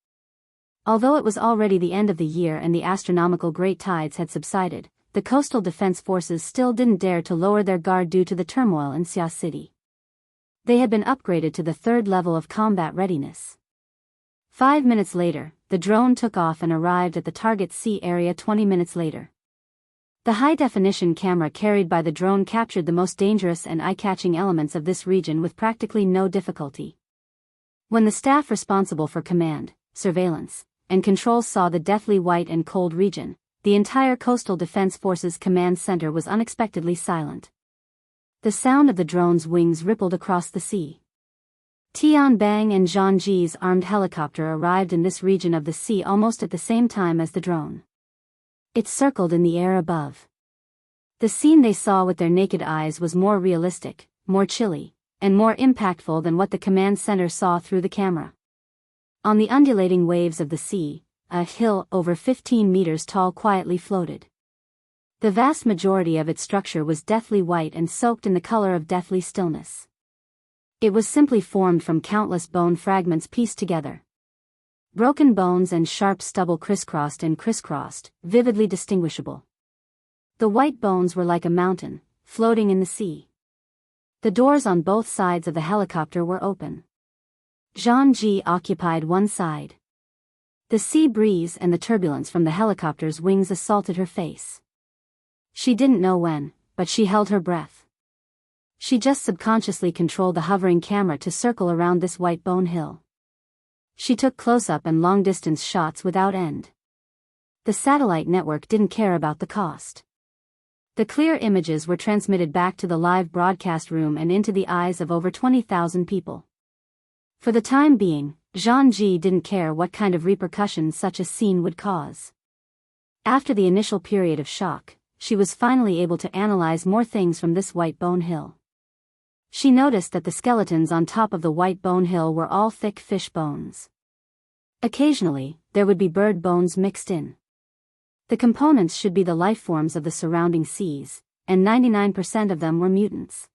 Although it was already the end of the year and the astronomical great tides had subsided, the coastal defense forces still didn't dare to lower their guard due to the turmoil in Xia City. They had been upgraded to the 3rd level of combat readiness. 5 minutes later, the drone took off and arrived at the target sea area 20 minutes later. The high-definition camera carried by the drone captured the most dangerous and eye-catching elements of this region with practically no difficulty. When the staff responsible for command, surveillance, and control saw the deathly white and cold region, the entire Coastal Defense Forces command center was unexpectedly silent. The sound of the drone's wings rippled across the sea. Tianbang and Zhang Ji's armed helicopter arrived in this region of the sea almost at the same time as the drone. It circled in the air above. The scene they saw with their naked eyes was more realistic, more chilly, and more impactful than what the command center saw through the camera. On the undulating waves of the sea, a hill over 15 meters tall quietly floated. The vast majority of its structure was deathly white and soaked in the color of deathly stillness. It was simply formed from countless bone fragments pieced together. Broken bones and sharp stubble crisscrossed and crisscrossed, vividly distinguishable. The white bones were like a mountain, floating in the sea. The doors on both sides of the helicopter were open. Zhang Ji occupied one side. The sea breeze and the turbulence from the helicopter's wings assaulted her face. She didn't know when, but she held her breath. She just subconsciously controlled the hovering camera to circle around this white bone hill. She took close-up and long-distance shots without end. The satellite network didn't care about the cost. The clear images were transmitted back to the live broadcast room and into the eyes of over 20,000 people. For the time being, Zhang Ji didn't care what kind of repercussions such a scene would cause. After the initial period of shock, she was finally able to analyze more things from this white bone hill. She noticed that the skeletons on top of the white bone hill were all thick fish bones. Occasionally, there would be bird bones mixed in. The components should be the life forms of the surrounding seas, and 99% of them were mutants.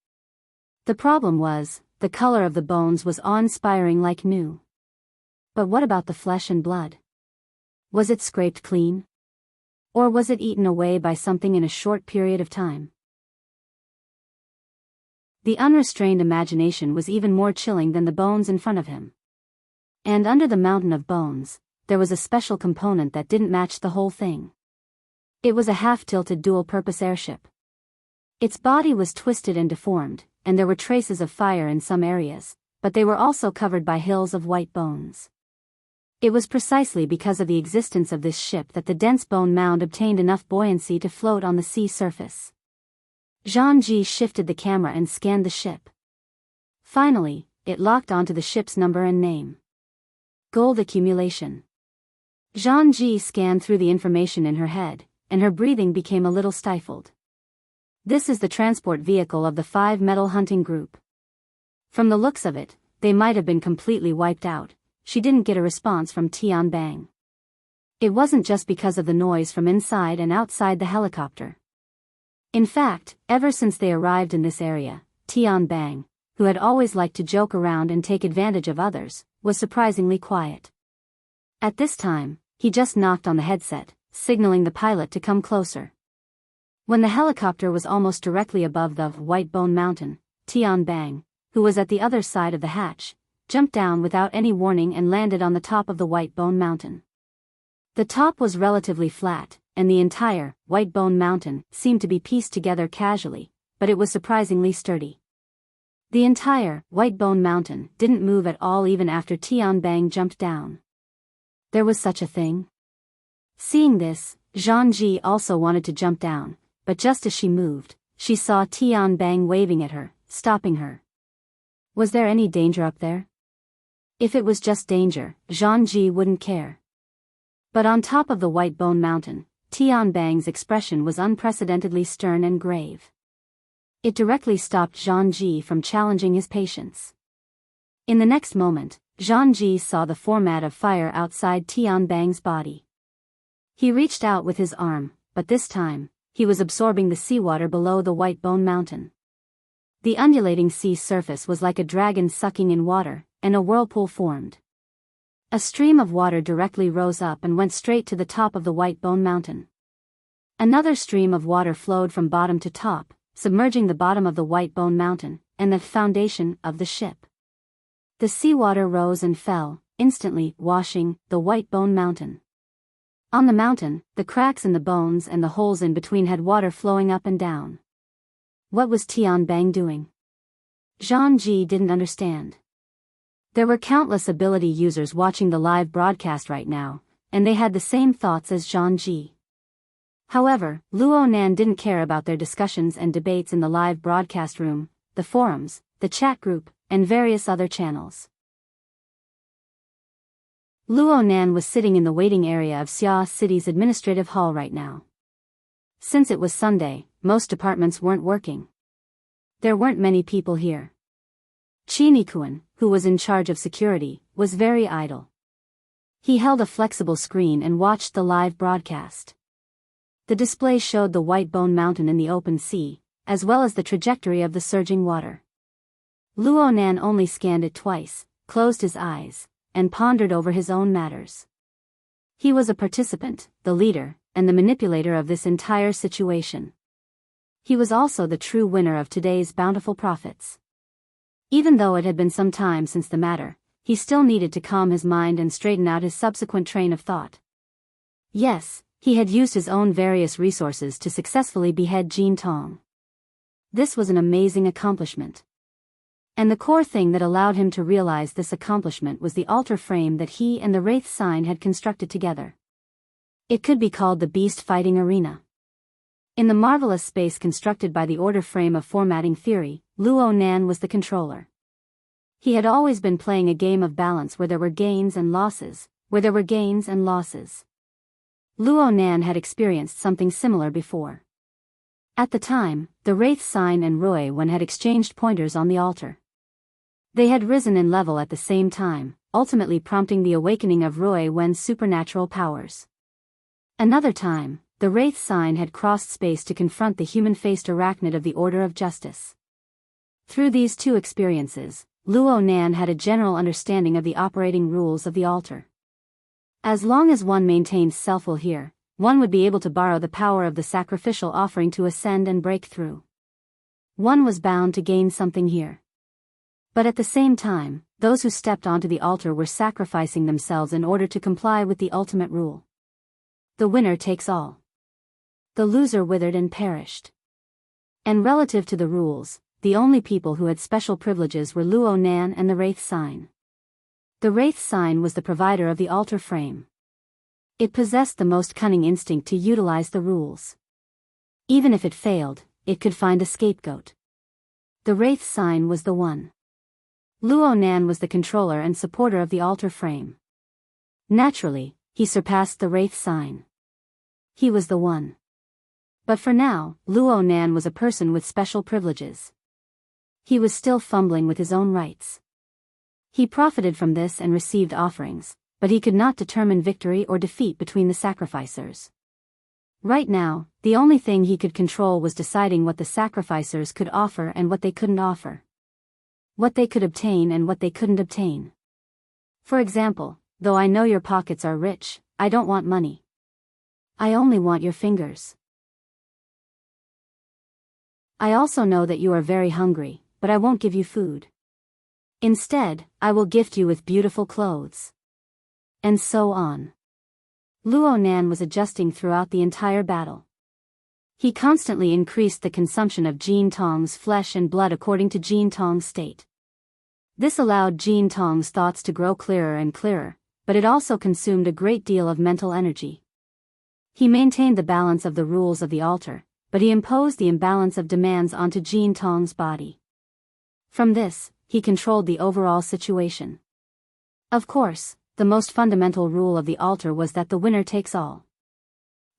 The problem was, the color of the bones was awe-inspiring like new. But what about the flesh and blood? Was it scraped clean? Or was it eaten away by something in a short period of time? The unrestrained imagination was even more chilling than the bones in front of him. And under the mountain of bones, there was a special component that didn't match the whole thing. It was a half-tilted dual-purpose airship. Its body was twisted and deformed, and there were traces of fire in some areas, but they were also covered by hills of white bones. It was precisely because of the existence of this ship that the dense bone mound obtained enough buoyancy to float on the sea surface. Zhang Ji shifted the camera and scanned the ship. Finally, it locked onto the ship's number and name. Gold accumulation. Zhang Ji scanned through the information in her head, and her breathing became a little stifled. This is the transport vehicle of the 5 metal hunting group. From the looks of it, they might have been completely wiped out. She didn't get a response from Tianbang. It wasn't just because of the noise from inside and outside the helicopter. In fact, ever since they arrived in this area, Tianbang, who had always liked to joke around and take advantage of others, was surprisingly quiet. At this time, he just knocked on the headset, signaling the pilot to come closer. When the helicopter was almost directly above the White Bone Mountain, Tianbang, who was at the other side of the hatch, jumped down without any warning and landed on the top of the White Bone Mountain. The top was relatively flat, and the entire White Bone Mountain seemed to be pieced together casually, but it was surprisingly sturdy. The entire White Bone Mountain didn't move at all even after Tianbang jumped down. There was such a thing? Seeing this, Zhang Ji also wanted to jump down, but just as she moved, she saw Tianbang waving at her, stopping her. Was there any danger up there? If it was just danger, Zhang Ji wouldn't care. But on top of the White Bone Mountain, Tianbang's expression was unprecedentedly stern and grave. It directly stopped Zhang Ji from challenging his patience. In the next moment, Zhang Ji saw the format of fire outside Tianbang's body. He reached out with his arm, but this time, he was absorbing the seawater below the White Bone Mountain. The undulating sea surface was like a dragon sucking in water, and a whirlpool formed. A stream of water directly rose up and went straight to the top of the White Bone Mountain. Another stream of water flowed from bottom to top, submerging the bottom of the White Bone Mountain, and the foundation of the ship. The seawater rose and fell, instantly washing the White Bone Mountain. On the mountain, the cracks in the bones and the holes in between had water flowing up and down. What was Tian Bang doing? Zhang Ji didn't understand. There were countless ability users watching the live broadcast right now, and they had the same thoughts as Zhang Ji. However, Luo Nan didn't care about their discussions and debates in the live broadcast room, the forums, the chat group, and various other channels. Luo Nan was sitting in the waiting area of Xia City's administrative hall right now. Since it was Sunday, most departments weren't working. There weren't many people here. Qinikuan, who was in charge of security, was very idle. He held a flexible screen and watched the live broadcast. The display showed the White Bone Mountain in the open sea, as well as the trajectory of the surging water. Luo Nan only scanned it twice, closed his eyes, and pondered over his own matters. He was a participant, the leader, and the manipulator of this entire situation. He was also the true winner of today's bountiful profits. Even though it had been some time since the matter, he still needed to calm his mind and straighten out his subsequent train of thought. Yes, he had used his own various resources to successfully behead Jin Tong. This was an amazing accomplishment. And the core thing that allowed him to realize this accomplishment was the altar frame that he and the Wraith sign had constructed together. It could be called the Beast Fighting Arena. In the marvelous space constructed by the order frame of formatting theory, Luo Nan was the controller. He had always been playing a game of balance where there were gains and losses, Luo Nan had experienced something similar before. At the time, the Wraith sign and Rui Wen had exchanged pointers on the altar. They had risen in level at the same time, ultimately prompting the awakening of Rui Wen's supernatural powers. Another time, the Wraith sign had crossed space to confront the human-faced arachnid of the Order of Justice. Through these two experiences, Luo Nan had a general understanding of the operating rules of the altar. As long as one maintained self-will here, one would be able to borrow the power of the sacrificial offering to ascend and break through. One was bound to gain something here. But at the same time, those who stepped onto the altar were sacrificing themselves in order to comply with the ultimate rule. The winner takes all. The loser withered and perished. And relative to the rules, the only people who had special privileges were Luo Nan and the Wraith sign. The Wraith sign was the provider of the altar frame. It possessed the most cunning instinct to utilize the rules. Even if it failed, it could find a scapegoat. The Wraith sign was the one. Luo Nan was the controller and supporter of the altar frame. Naturally, he surpassed the Wraith sign. He was the one. But for now, Luo Nan was a person with special privileges. He was still fumbling with his own rights. He profited from this and received offerings, but he could not determine victory or defeat between the sacrificers. Right now, the only thing he could control was deciding what the sacrificers could offer and what they couldn't offer. What they could obtain and what they couldn't obtain. For example, though I know your pockets are rich, I don't want money. I only want your fingers. I also know that you are very hungry, but I won't give you food. Instead, I will gift you with beautiful clothes. And so on. Luo Nan was adjusting throughout the entire battle. He constantly increased the consumption of Jin Tong's flesh and blood according to Jin Tong's state. This allowed Jin Tong's thoughts to grow clearer and clearer, but it also consumed a great deal of mental energy. He maintained the balance of the rules of the altar, but he imposed the imbalance of demands onto Jin Tong's body. From this, he controlled the overall situation. Of course, the most fundamental rule of the altar was that the winner takes all.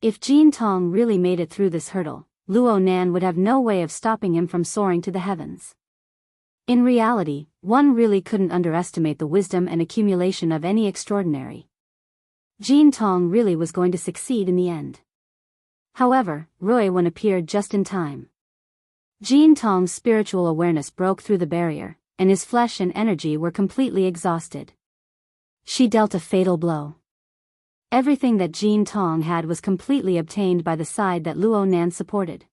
If Jin Tong really made it through this hurdle, Luo Nan would have no way of stopping him from soaring to the heavens. In reality, one really couldn't underestimate the wisdom and accumulation of any extraordinary. Jin Tong really was going to succeed in the end. However, Rui Wen appeared just in time. Jin Tong's spiritual awareness broke through the barrier, and his flesh and energy were completely exhausted. She dealt a fatal blow. Everything that Jean Tong had was completely obtained by the side that Luo Nan supported.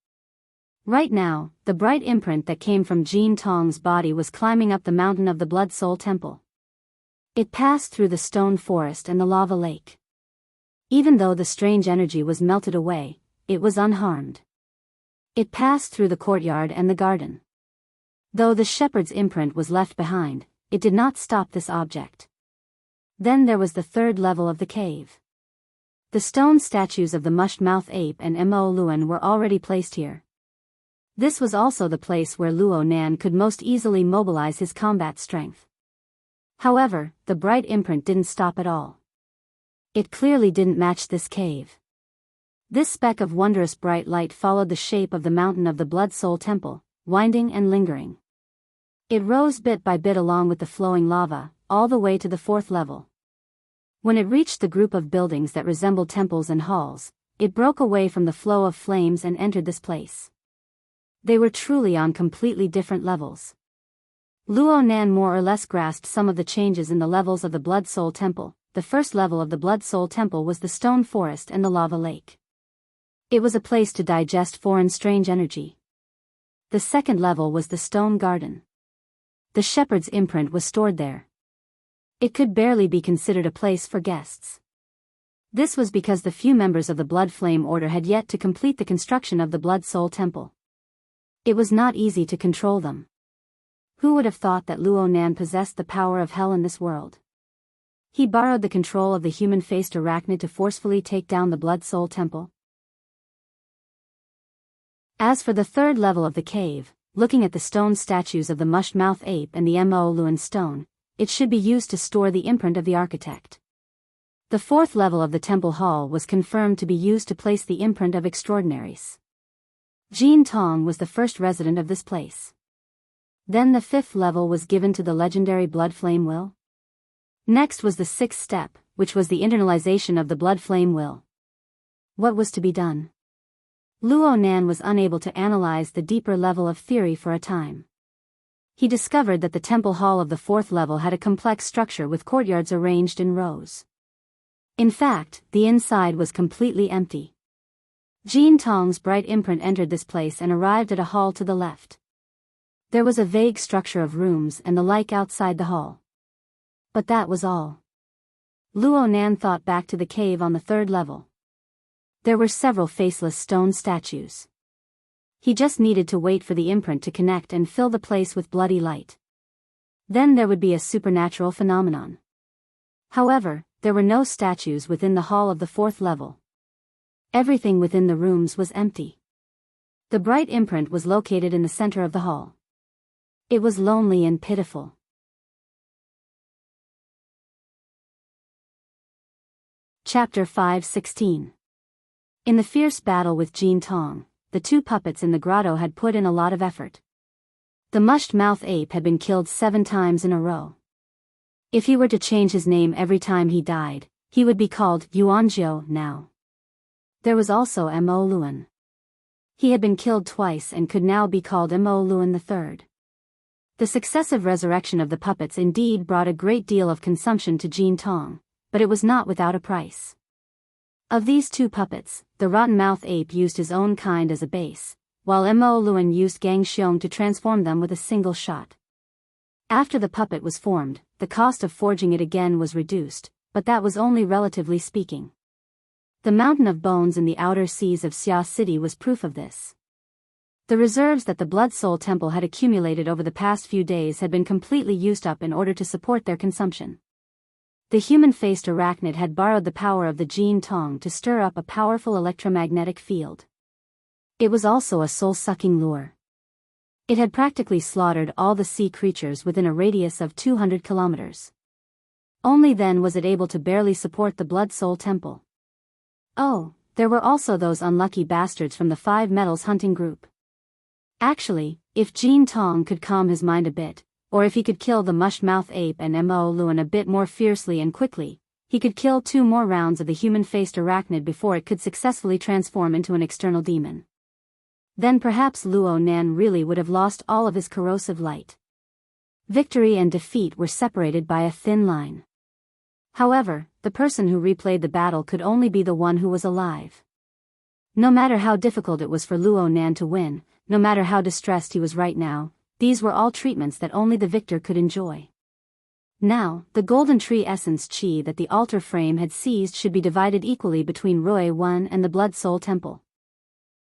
Right now, the bright imprint that came from Jean Tong's body was climbing up the mountain of the Blood Soul Temple. It passed through the stone forest and the lava lake. Even though the strange energy was melted away, it was unharmed. It passed through the courtyard and the garden. Though the shepherd's imprint was left behind, it did not stop this object. Then there was the third level of the cave. The stone statues of the mush-mouth ape and Mo Luan were already placed here. This was also the place where Luo Nan could most easily mobilize his combat strength. However, the bright imprint didn't stop at all. It clearly didn't match this cave. This speck of wondrous bright light followed the shape of the mountain of the Blood Soul Temple, winding and lingering. It rose bit by bit along with the flowing lava, all the way to the fourth level. When it reached the group of buildings that resembled temples and halls, it broke away from the flow of flames and entered this place. They were truly on completely different levels. Luo Nan more or less grasped some of the changes in the levels of the Blood Soul Temple. The first level of the Blood Soul Temple was the stone forest and the lava lake. It was a place to digest foreign strange energy. The second level was the stone garden. The shepherd's imprint was stored there. It could barely be considered a place for guests. This was because the few members of the Blood Flame Order had yet to complete the construction of the Blood Soul Temple. It was not easy to control them. Who would have thought that Luo Nan possessed the power of hell in this world? He borrowed the control of the human-faced arachnid to forcefully take down the Blood Soul Temple. As for the third level of the cave, looking at the stone statues of the mush-mouth ape and the Mo Luan stone, it should be used to store the imprint of the architect. The fourth level of the temple hall was confirmed to be used to place the imprint of extraordinaries. Jean Tong was the first resident of this place. Then the fifth level was given to the legendary Blood Flame Will. Next was the sixth step, which was the internalization of the Blood Flame Will. What was to be done? Luo Nan was unable to analyze the deeper level of theory for a time. He discovered that the temple hall of the fourth level had a complex structure with courtyards arranged in rows. In fact, the inside was completely empty. Jean Tong's bright imprint entered this place and arrived at a hall to the left. There was a vague structure of rooms and the like outside the hall. But that was all. Luo Nan thought back to the cave on the third level. There were several faceless stone statues. He just needed to wait for the imprint to connect and fill the place with bloody light. Then there would be a supernatural phenomenon. However, there were no statues within the hall of the fourth level. Everything within the rooms was empty. The bright imprint was located in the center of the hall. It was lonely and pitiful. Chapter 5:16. In the fierce battle with Jean Tong, the two puppets in the grotto had put in a lot of effort. The mushed-mouth ape had been killed 7 times in a row. If he were to change his name every time he died, he would be called Yuanjiu now. There was also Mo Luan. He had been killed twice and could now be called Mo Luan III. The successive resurrection of the puppets indeed brought a great deal of consumption to Jean Tong, but it was not without a price. Of these two puppets, the rotten-mouth ape used his own kind as a base, while Mo Luan used Gang Xiong to transform them with a single shot. After the puppet was formed, the cost of forging it again was reduced, but that was only relatively speaking. The mountain of bones in the outer seas of Xia City was proof of this. The reserves that the Blood Soul Temple had accumulated over the past few days had been completely used up in order to support their consumption. The human-faced arachnid had borrowed the power of the Jean Tong to stir up a powerful electromagnetic field. It was also a soul-sucking lure. It had practically slaughtered all the sea creatures within a radius of 200 kilometers. Only then was it able to barely support the Blood Soul Temple. Oh, there were also those unlucky bastards from the 5 Metals hunting group. Actually, if Jean Tong could calm his mind a bit, or if he could kill the mush-mouth ape and Mo Luan a bit more fiercely and quickly, he could kill 2 more rounds of the human-faced arachnid before it could successfully transform into an external demon. Then perhaps Luo Nan really would have lost all of his corrosive light. Victory and defeat were separated by a thin line. However, the person who replayed the battle could only be the one who was alive. No matter how difficult it was for Luo Nan to win, no matter how distressed he was right now, these were all treatments that only the victor could enjoy. Now, the golden tree essence chi that the altar frame had seized should be divided equally between Rui Wen and the Blood Soul Temple.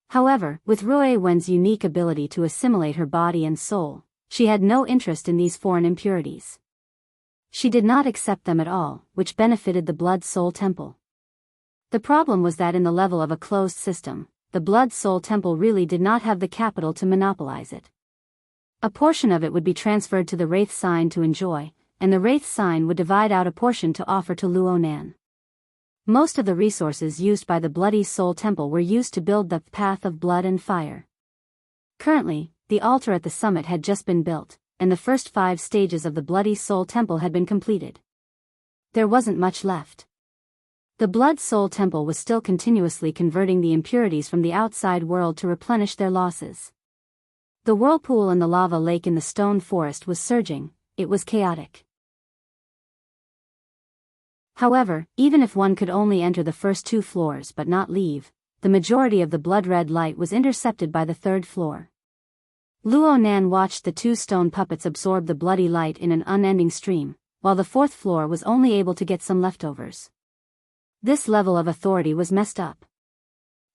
However, with Rui Wen's unique ability to assimilate her body and soul, she had no interest in these foreign impurities. She did not accept them at all, which benefited the Blood Soul Temple. The problem was that in the level of a closed system, the Blood Soul Temple really did not have the capital to monopolize it. A portion of it would be transferred to the Wraith Sign to enjoy, and the Wraith Sign would divide out a portion to offer to Luo Nan. Most of the resources used by the Bloody Soul Temple were used to build the Path of Blood and Fire. Currently, the altar at the summit had just been built, and the first 5 stages of the Bloody Soul Temple had been completed. There wasn't much left. The Blood Soul Temple was still continuously converting the impurities from the outside world to replenish their losses. The whirlpool and the lava lake in the stone forest was surging, it was chaotic. However, even if one could only enter the first 2 floors but not leave, the majority of the blood-red light was intercepted by the 3rd floor. Luo Nan watched the 2 stone puppets absorb the bloody light in an unending stream, while the 4th floor was only able to get some leftovers. This level of authority was messed up.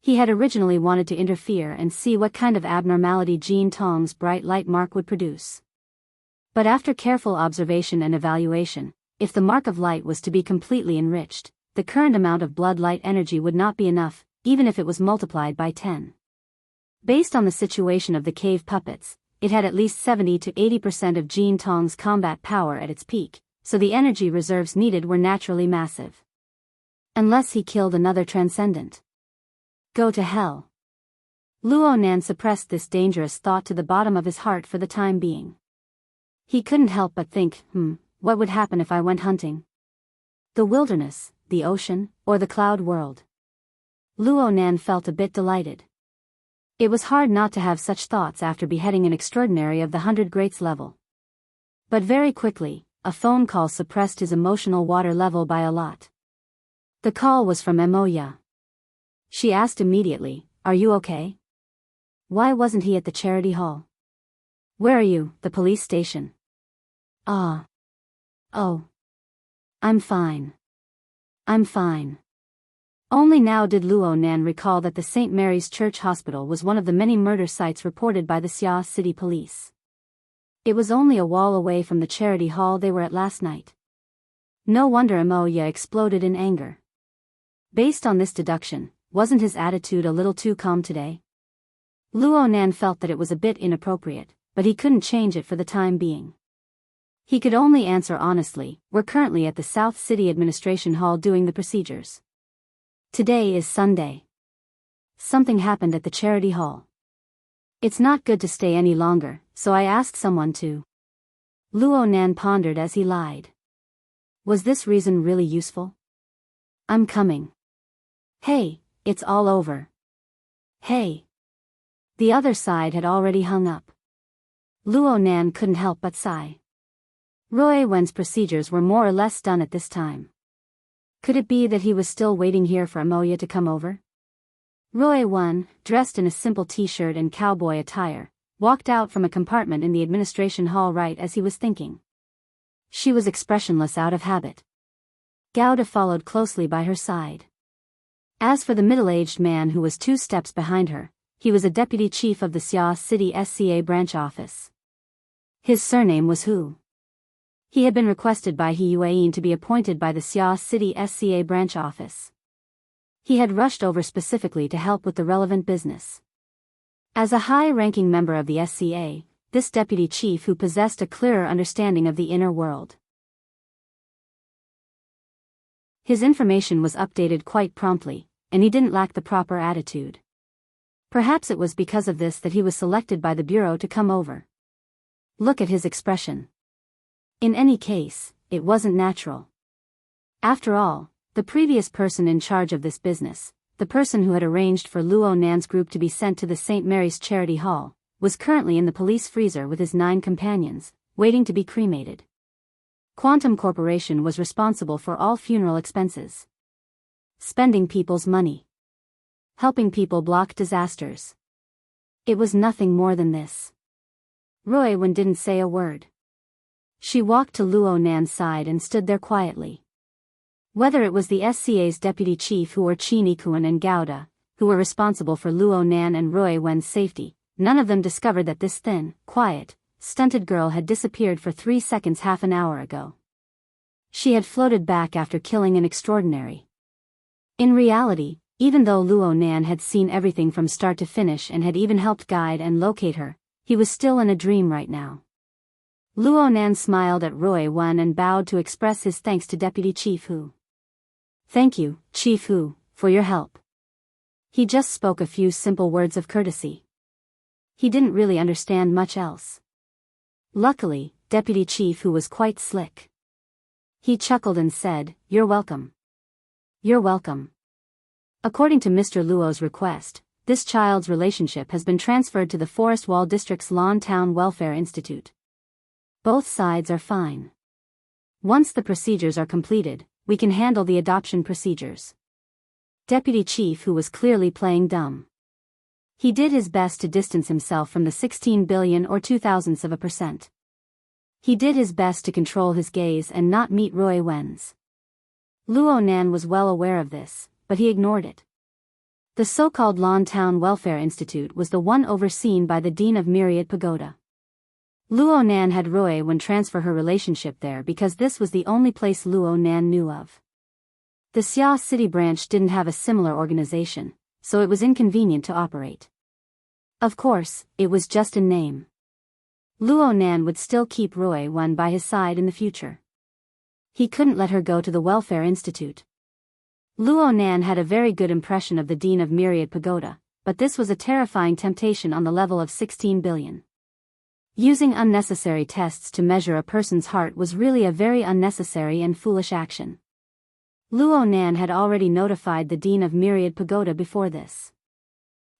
He had originally wanted to interfere and see what kind of abnormality Jean Tong's bright light mark would produce. But after careful observation and evaluation, if the mark of light was to be completely enriched, the current amount of blood light energy would not be enough, even if it was multiplied by 10. Based on the situation of the cave puppets, it had at least 70 to 80% of Jean Tong's combat power at its peak, so the energy reserves needed were naturally massive. Unless he killed another transcendent. Go to hell. Luo Nan suppressed this dangerous thought to the bottom of his heart for the time being. He couldn't help but think, what would happen if I went hunting? The wilderness, the ocean, or the cloud world? Luo Nan felt a bit delighted. It was hard not to have such thoughts after beheading an extraordinary of the 100 Greats level. But very quickly, a phone call suppressed his emotional water level by a lot. The call was from Emoya. She asked immediately, "Are you okay? Why wasn't he at the charity hall? Where are you, the police station?" "Ah. Oh. I'm fine. I'm fine." Only now did Luo Nan recall that the St. Mary's Church Hospital was one of the many murder sites reported by the Xia City Police. It was only a wall away from the charity hall they were at last night. No wonder Emoya exploded in anger. Based on this deduction, wasn't his attitude a little too calm today? Luo Nan felt that it was a bit inappropriate, but he couldn't change it for the time being. He could only answer honestly, "We're currently at the South City Administration Hall doing the procedures. Today is Sunday. Something happened at the charity hall. It's not good to stay any longer, so I asked someone to." Luo Nan pondered as he lied. Was this reason really useful? "I'm coming." "Hey, it's all over." "Hey." The other side had already hung up. Luo Nan couldn't help but sigh. Rui Wen's procedures were more or less done at this time. Could it be that he was still waiting here for Emoya to come over? Rui Wen, dressed in a simple t-shirt and cowboy attire, walked out from a compartment in the administration hall right as he was thinking. She was expressionless out of habit. Gauda followed closely by her side. As for the middle-aged man who was 2 steps behind her, he was a deputy chief of the Xia City SCA branch office. His surname was Hu. He had been requested by He Yuan to be appointed by the Xia City SCA branch office. He had rushed over specifically to help with the relevant business. As a high-ranking member of the SCA, this deputy chief who possessed a clearer understanding of the inner world. His information was updated quite promptly, and he didn't lack the proper attitude. Perhaps it was because of this that he was selected by the bureau to come over. Look at his expression. In any case, it wasn't natural. After all, the previous person in charge of this business, the person who had arranged for Luo Nan's group to be sent to the St. Mary's Charity Hall, was currently in the police freezer with his 9 companions, waiting to be cremated. Quantum Corporation was responsible for all funeral expenses. Spending people's money. Helping people block disasters. It was nothing more than this. Roy Wen didn't say a word. She walked to Luo Nan's side and stood there quietly. Whether it was the SCA's deputy chief who were Chini Kuan and Gouda, who were responsible for Luo Nan and Roy Wen's safety, none of them discovered that this thin, quiet, stunted girl had disappeared for 3 seconds half an hour ago. She had floated back after killing an extraordinary. In reality, even though Luo Nan had seen everything from start to finish and had even helped guide and locate her, he was still in a dream right now. Luo Nan smiled at Roy Wen and bowed to express his thanks to Deputy Chief Hu. "Thank you, Chief Hu, for your help." He just spoke a few simple words of courtesy. He didn't really understand much else. Luckily, Deputy Chief Hu was quite slick. He chuckled and said, "You're welcome. You're welcome. According to Mr. Luo's request, this child's relationship has been transferred to the Forest Wall District's Lawn Town Welfare Institute. Both sides are fine. Once the procedures are completed, we can handle the adoption procedures." Deputy Chief Hu was clearly playing dumb. He did his best to distance himself from the 16 billion or 0.02%. He did his best to control his gaze and not meet Roy Wen's. Luo Nan was well aware of this, but he ignored it. The so-called Lawn Town Welfare Institute was the one overseen by the Dean of Myriad Pagoda. Luo Nan had Roy Wen transfer her relationship there because this was the only place Luo Nan knew of. The Xia City branch didn't have a similar organization, so it was inconvenient to operate. Of course, it was just in name. Luo Nan would still keep Roy Wen by his side in the future. He couldn't let her go to the Welfare Institute. Luo Nan had a very good impression of the Dean of Myriad Pagoda, but this was a terrifying temptation on the level of 16 billion. Using unnecessary tests to measure a person's heart was really a very unnecessary and foolish action. Luo Nan had already notified the Dean of Myriad Pagoda before this.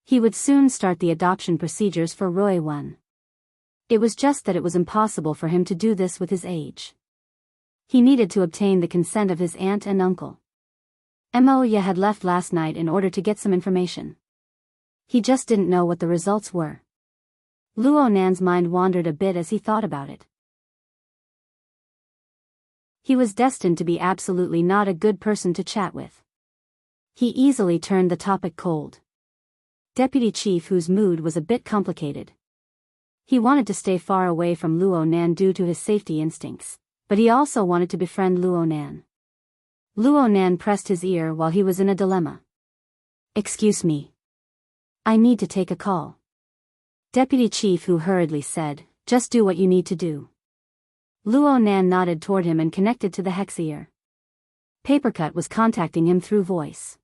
He would soon start the adoption procedures for Roy Wen. It was just that it was impossible for him to do this with his age. He needed to obtain the consent of his aunt and uncle. Moya had left last night in order to get some information. He just didn't know what the results were. Luo Nan's mind wandered a bit as he thought about it. He was destined to be absolutely not a good person to chat with. He easily turned the topic cold. Deputy Chief Hu's mood was a bit complicated. He wanted to stay far away from Luo Nan due to his safety instincts, but he also wanted to befriend Luo Nan. Luo Nan pressed his ear while he was in a dilemma. "Excuse me. I need to take a call." Deputy Chief Hu hurriedly said, "Just do what you need to do." Luo Nan nodded toward him and connected to the hex-ear. Papercut was contacting him through voice.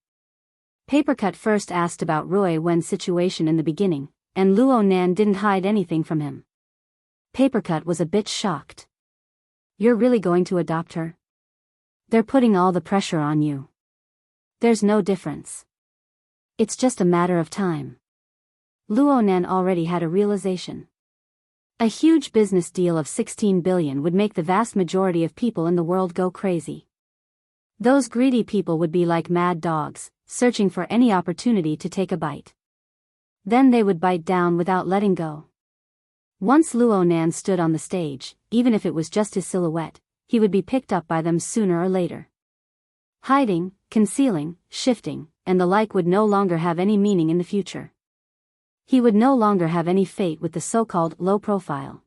Papercut first asked about Roy Wen's situation in the beginning, and Luo Nan didn't hide anything from him. Papercut was a bit shocked. "You're really going to adopt her? They're putting all the pressure on you. There's no difference. It's just a matter of time." Luo Nan already had a realization. A huge business deal of 16 billion would make the vast majority of people in the world go crazy. Those greedy people would be like mad dogs, searching for any opportunity to take a bite. Then they would bite down without letting go. Once Luo Nan stood on the stage, even if it was just his silhouette, he would be picked up by them sooner or later. Hiding, concealing, shifting, and the like would no longer have any meaning in the future. He would no longer have any fate with the so-called low profile.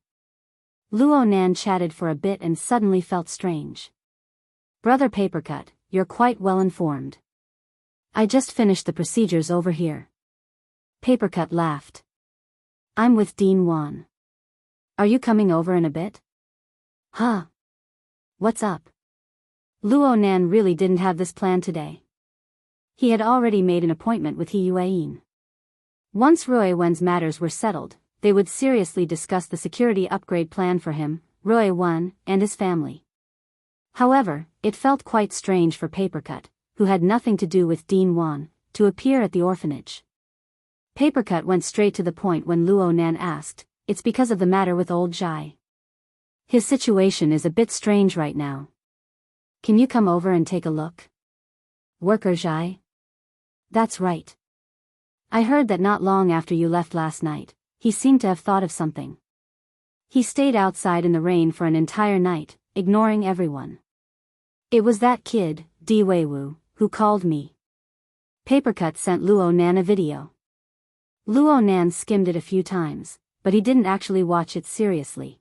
Luo Nan chatted for a bit and suddenly felt strange. "Brother Papercut, you're quite well informed. I just finished the procedures over here." Papercut laughed. "I'm with Dean Wan. Are you coming over in a bit?" "Huh? What's up?" Luo Nan really didn't have this plan today. He had already made an appointment with He Yueyin. Once Roy Wen's matters were settled, they would seriously discuss the security upgrade plan for him, Roy Wen, and his family. However, it felt quite strange for Papercut, who had nothing to do with Dean Wan, to appear at the orphanage. Papercut went straight to the point when Luo Nan asked, "It's because of the matter with old Jai." His situation is a bit strange right now. Can you come over and take a look? Worker Jai? That's right. I heard that not long after you left last night, he seemed to have thought of something. He stayed outside in the rain for an entire night, ignoring everyone. It was that kid, Di Weiwu, who called me. Papercut sent Luo Nan a video. Luo Nan skimmed it a few times, but he didn't actually watch it seriously.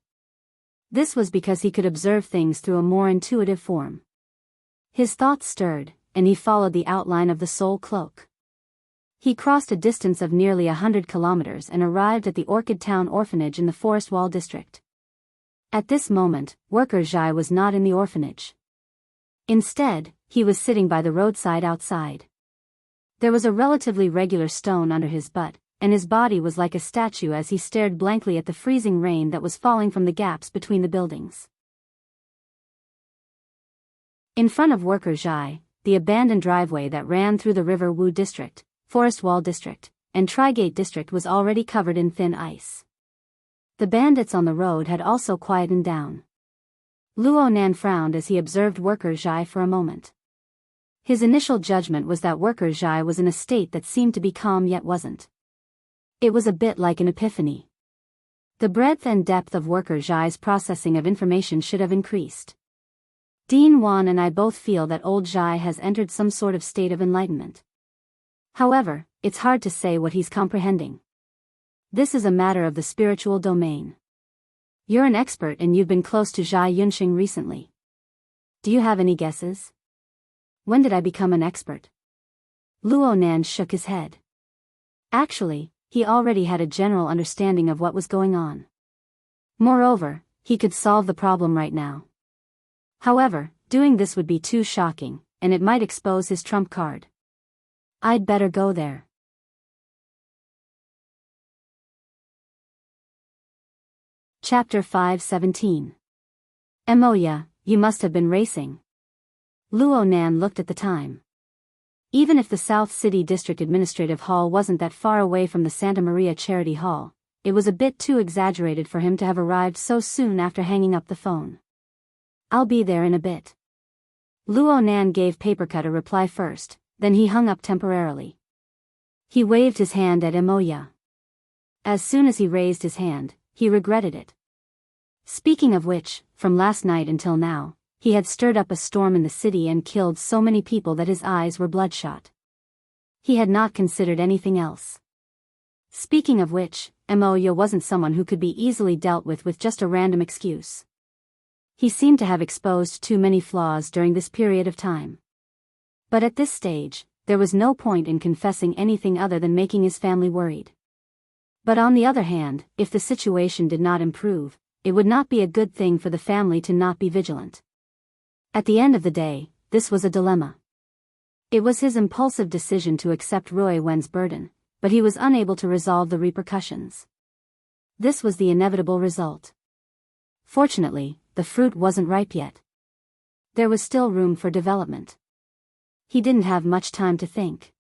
This was because he could observe things through a more intuitive form. His thoughts stirred, and he followed the outline of the soul cloak. He crossed a distance of nearly 100 kilometers and arrived at the Orchid Town orphanage in the Forest Wall district. At this moment, Worker Jai was not in the orphanage. Instead, he was sitting by the roadside outside. There was a relatively regular stone under his butt, and his body was like a statue as he stared blankly at the freezing rain that was falling from the gaps between the buildings. In front of Worker Jai, the abandoned driveway that ran through the River Wu district, Forest Wall district, and Trigate district was already covered in thin ice. The bandits on the road had also quietened down. Luo Nan frowned as he observed Worker Jai for a moment. His initial judgment was that Worker Jai was in a state that seemed to be calm yet wasn't. It was a bit like an epiphany. The breadth and depth of Worker Jai's processing of information should have increased. Dean Wan and I both feel that old Jai has entered some sort of state of enlightenment. However, it's hard to say what he's comprehending. This is a matter of the spiritual domain. You're an expert and you've been close to Jai Yunxing recently. Do you have any guesses? When did I become an expert? Luo Nan shook his head. Actually, he already had a general understanding of what was going on. Moreover, he could solve the problem right now. However, doing this would be too shocking, and it might expose his trump card. I'd better go there. Chapter 5:17. Emoya, you must have been racing. Luo Nan looked at the time. Even if the South City District Administrative Hall wasn't that far away from the Santa Maria Charity Hall, it was a bit too exaggerated for him to have arrived so soon after hanging up the phone. I'll be there in a bit. Luo Nan gave Papercut a reply first, then he hung up temporarily. He waved his hand at Emoya. As soon as he raised his hand, he regretted it. Speaking of which, from last night until now, he had stirred up a storm in the city and killed so many people that his eyes were bloodshot. He had not considered anything else. Speaking of which, Emoya wasn't someone who could be easily dealt with just a random excuse. He seemed to have exposed too many flaws during this period of time. But at this stage, there was no point in confessing anything other than making his family worried. But on the other hand, if the situation did not improve, it would not be a good thing for the family to not be vigilant. At the end of the day, this was a dilemma. It was his impulsive decision to accept Rui Wen's burden, but he was unable to resolve the repercussions. This was the inevitable result. Fortunately, the fruit wasn't ripe yet. There was still room for development. He didn't have much time to think.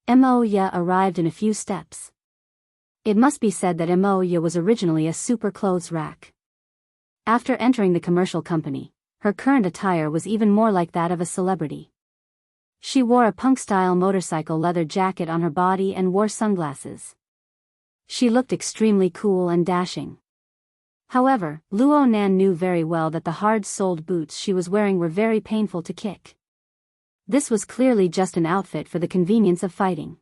Emoya arrived in a few steps. It must be said that Emoya was originally a super clothes rack. After entering the commercial company, her current attire was even more like that of a celebrity. She wore a punk-style motorcycle leather jacket on her body and wore sunglasses. She looked extremely cool and dashing. However, Luo Nan knew very well that the hard-soled boots she was wearing were very painful to kick. This was clearly just an outfit for the convenience of fighting.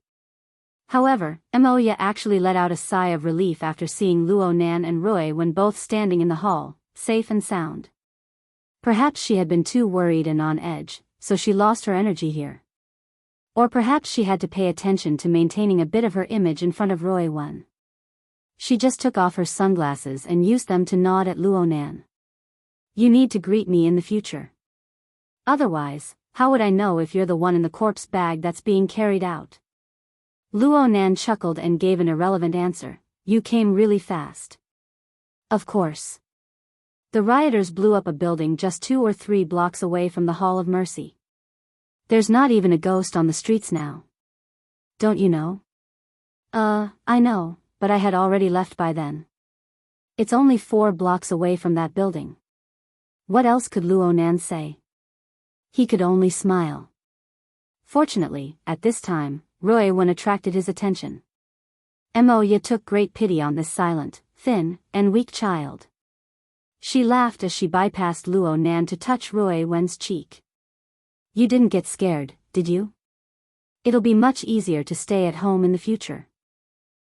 However, Emoya actually let out a sigh of relief after seeing Luo Nan and Rui when both standing in the hall, safe and sound. Perhaps she had been too worried and on edge, so she lost her energy here. Or perhaps she had to pay attention to maintaining a bit of her image in front of Rui Wen. She just took off her sunglasses and used them to nod at Luo Nan. You need to greet me in the future. Otherwise, how would I know if you're the one in the corpse bag that's being carried out? Luo Nan chuckled and gave an irrelevant answer. You came really fast. Of course. The rioters blew up a building just 2 or 3 blocks away from the Hall of Mercy. There's not even a ghost on the streets now. Don't you know? I know, but I had already left by then. It's only 4 blocks away from that building. What else could Luo Nan say? He could only smile. Fortunately, at this time, Roy Wen attracted his attention. Moya took great pity on this silent, thin, and weak child. She laughed as she bypassed Luo Nan to touch Roy Wen's cheek. You didn't get scared, did you? It'll be much easier to stay at home in the future.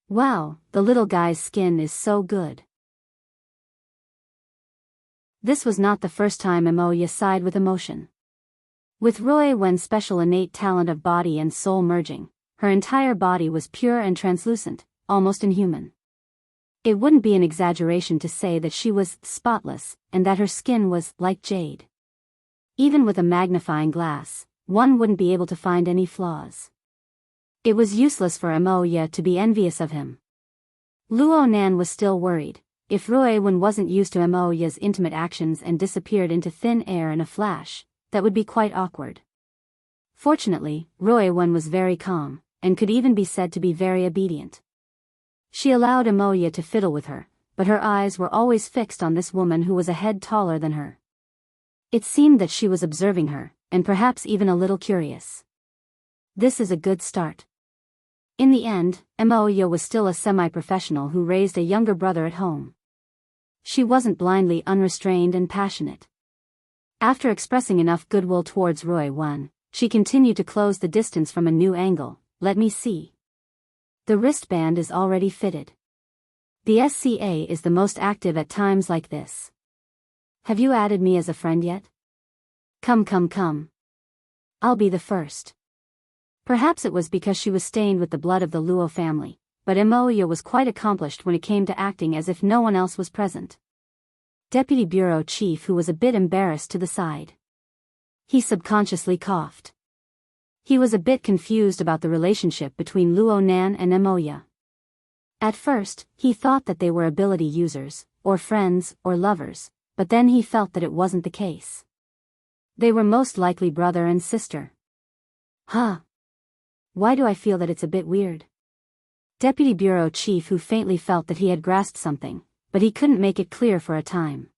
Wow, the little guy's skin is so good. This was not the first time Moya sighed with emotion. With Roy Wen's special innate talent of body and soul merging, her entire body was pure and translucent, almost inhuman. It wouldn't be an exaggeration to say that she was spotless, and that her skin was like jade. Even with a magnifying glass, one wouldn't be able to find any flaws. It was useless for Moya to be envious of him. Luo Nan was still worried. If Roy Wen wasn't used to Moya's intimate actions and disappeared into thin air in a flash, that would be quite awkward. Fortunately, Roy Wen was very calm, and could even be said to be very obedient. She allowed Moya to fiddle with her, but her eyes were always fixed on this woman who was a head taller than her. It seemed that she was observing her, and perhaps even a little curious. This is a good start. In the end, Moya was still a semi-professional who raised a younger brother at home. She wasn't blindly unrestrained and passionate. After expressing enough goodwill towards Roy Wen, she continued to close the distance from a new angle. Let me see. The wristband is already fitted. The SCA is the most active at times like this. Have you added me as a friend yet? Come. I'll be the first. Perhaps it was because she was stained with the blood of the Luo family, but Moya was quite accomplished when it came to acting as if no one else was present. Deputy Bureau Chief, who was a bit embarrassed, to the side. He subconsciously coughed. He was a bit confused about the relationship between Luo Nan and Moya. At first, he thought that they were ability users, or friends, or lovers, but then he felt that it wasn't the case. They were most likely brother and sister. Huh. Why do I feel that it's a bit weird? Deputy Bureau Chief, who faintly felt that he had grasped something, but he couldn't make it clear for a time.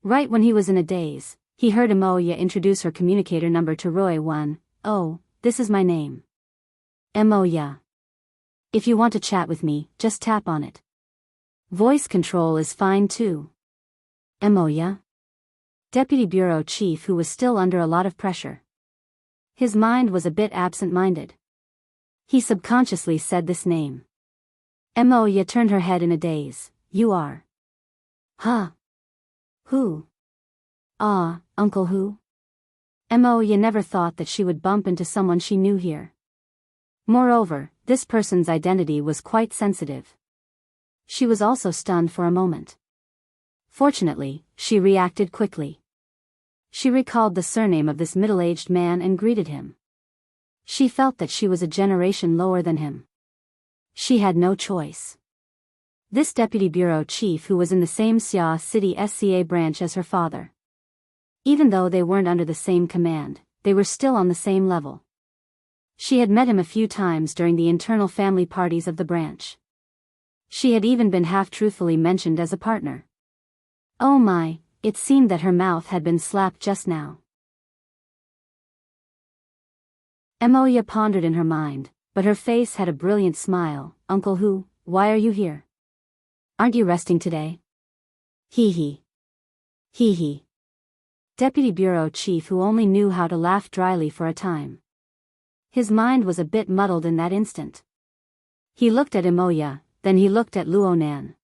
Right when he was in a daze, he heard Moya introduce her communicator number to Roy Wen. Oh, this is my name. Moya. If you want to chat with me, just tap on it. Voice control is fine too. Moya. Deputy Bureau Chief, who was still under a lot of pressure. His mind was a bit absent-minded. He subconsciously said this name. Moya turned her head in a daze. You are. Huh? Who? Ah, Uncle who? Moya never thought that she would bump into someone she knew here. Moreover, this person's identity was quite sensitive. She was also stunned for a moment. Fortunately, she reacted quickly. She recalled the surname of this middle-aged man and greeted him. She felt that she was a generation lower than him. She had no choice. This deputy bureau chief, who was in the same Xia City SCA branch as her father. Even though they weren't under the same command, they were still on the same level. She had met him a few times during the internal family parties of the branch. She had even been half-truthfully mentioned as a partner. Oh my, it seemed that her mouth had been slapped just now. Moya pondered in her mind, but her face had a brilliant smile. Uncle who, why are you here? Aren't you resting today? Hee hee. Deputy Bureau Chief, who only knew how to laugh dryly for a time. His mind was a bit muddled in that instant. He looked at Moya, then he looked at Luo Nan.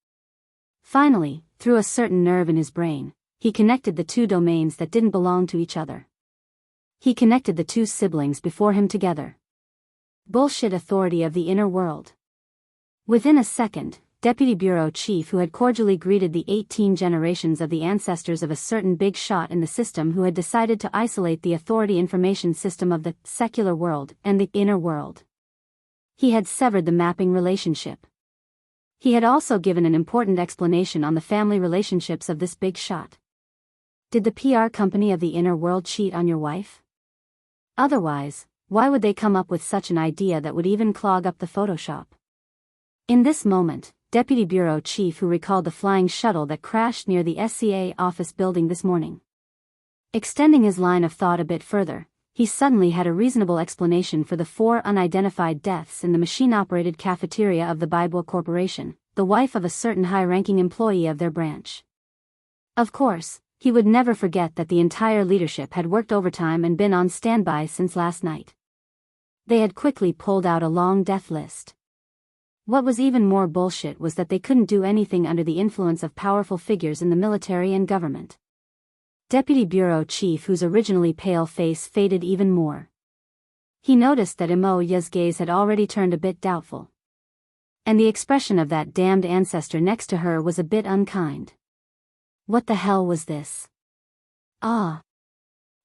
Finally, through a certain nerve in his brain, he connected the two domains that didn't belong to each other. He connected the two siblings before him together. Bullshit authority of the inner world. Within a second, Deputy Bureau Chief, who had cordially greeted the 18 generations of the ancestors of a certain big shot in the system who had decided to isolate the authority information system of the secular world and the inner world. He had severed the mapping relationship. He had also given an important explanation on the family relationships of this big shot. Did the PR company of the inner world cheat on your wife? Otherwise, why would they come up with such an idea that would even clog up the Photoshop? In this moment, deputy bureau chief who recalled the flying shuttle that crashed near the SCA office building this morning. Extending his line of thought a bit further, he suddenly had a reasonable explanation for the 4 unidentified deaths in the machine-operated cafeteria of the Baibo Corporation, the wife of a certain high-ranking employee of their branch. Of course, he would never forget that the entire leadership had worked overtime and been on standby since last night. They had quickly pulled out a long death list. What was even more bullshit was that they couldn't do anything under the influence of powerful figures in the military and government. Deputy Bureau Chief, whose originally pale face faded even more. He noticed that Imoya's gaze had already turned a bit doubtful. And the expression of that damned ancestor next to her was a bit unkind. What the hell was this? Ah.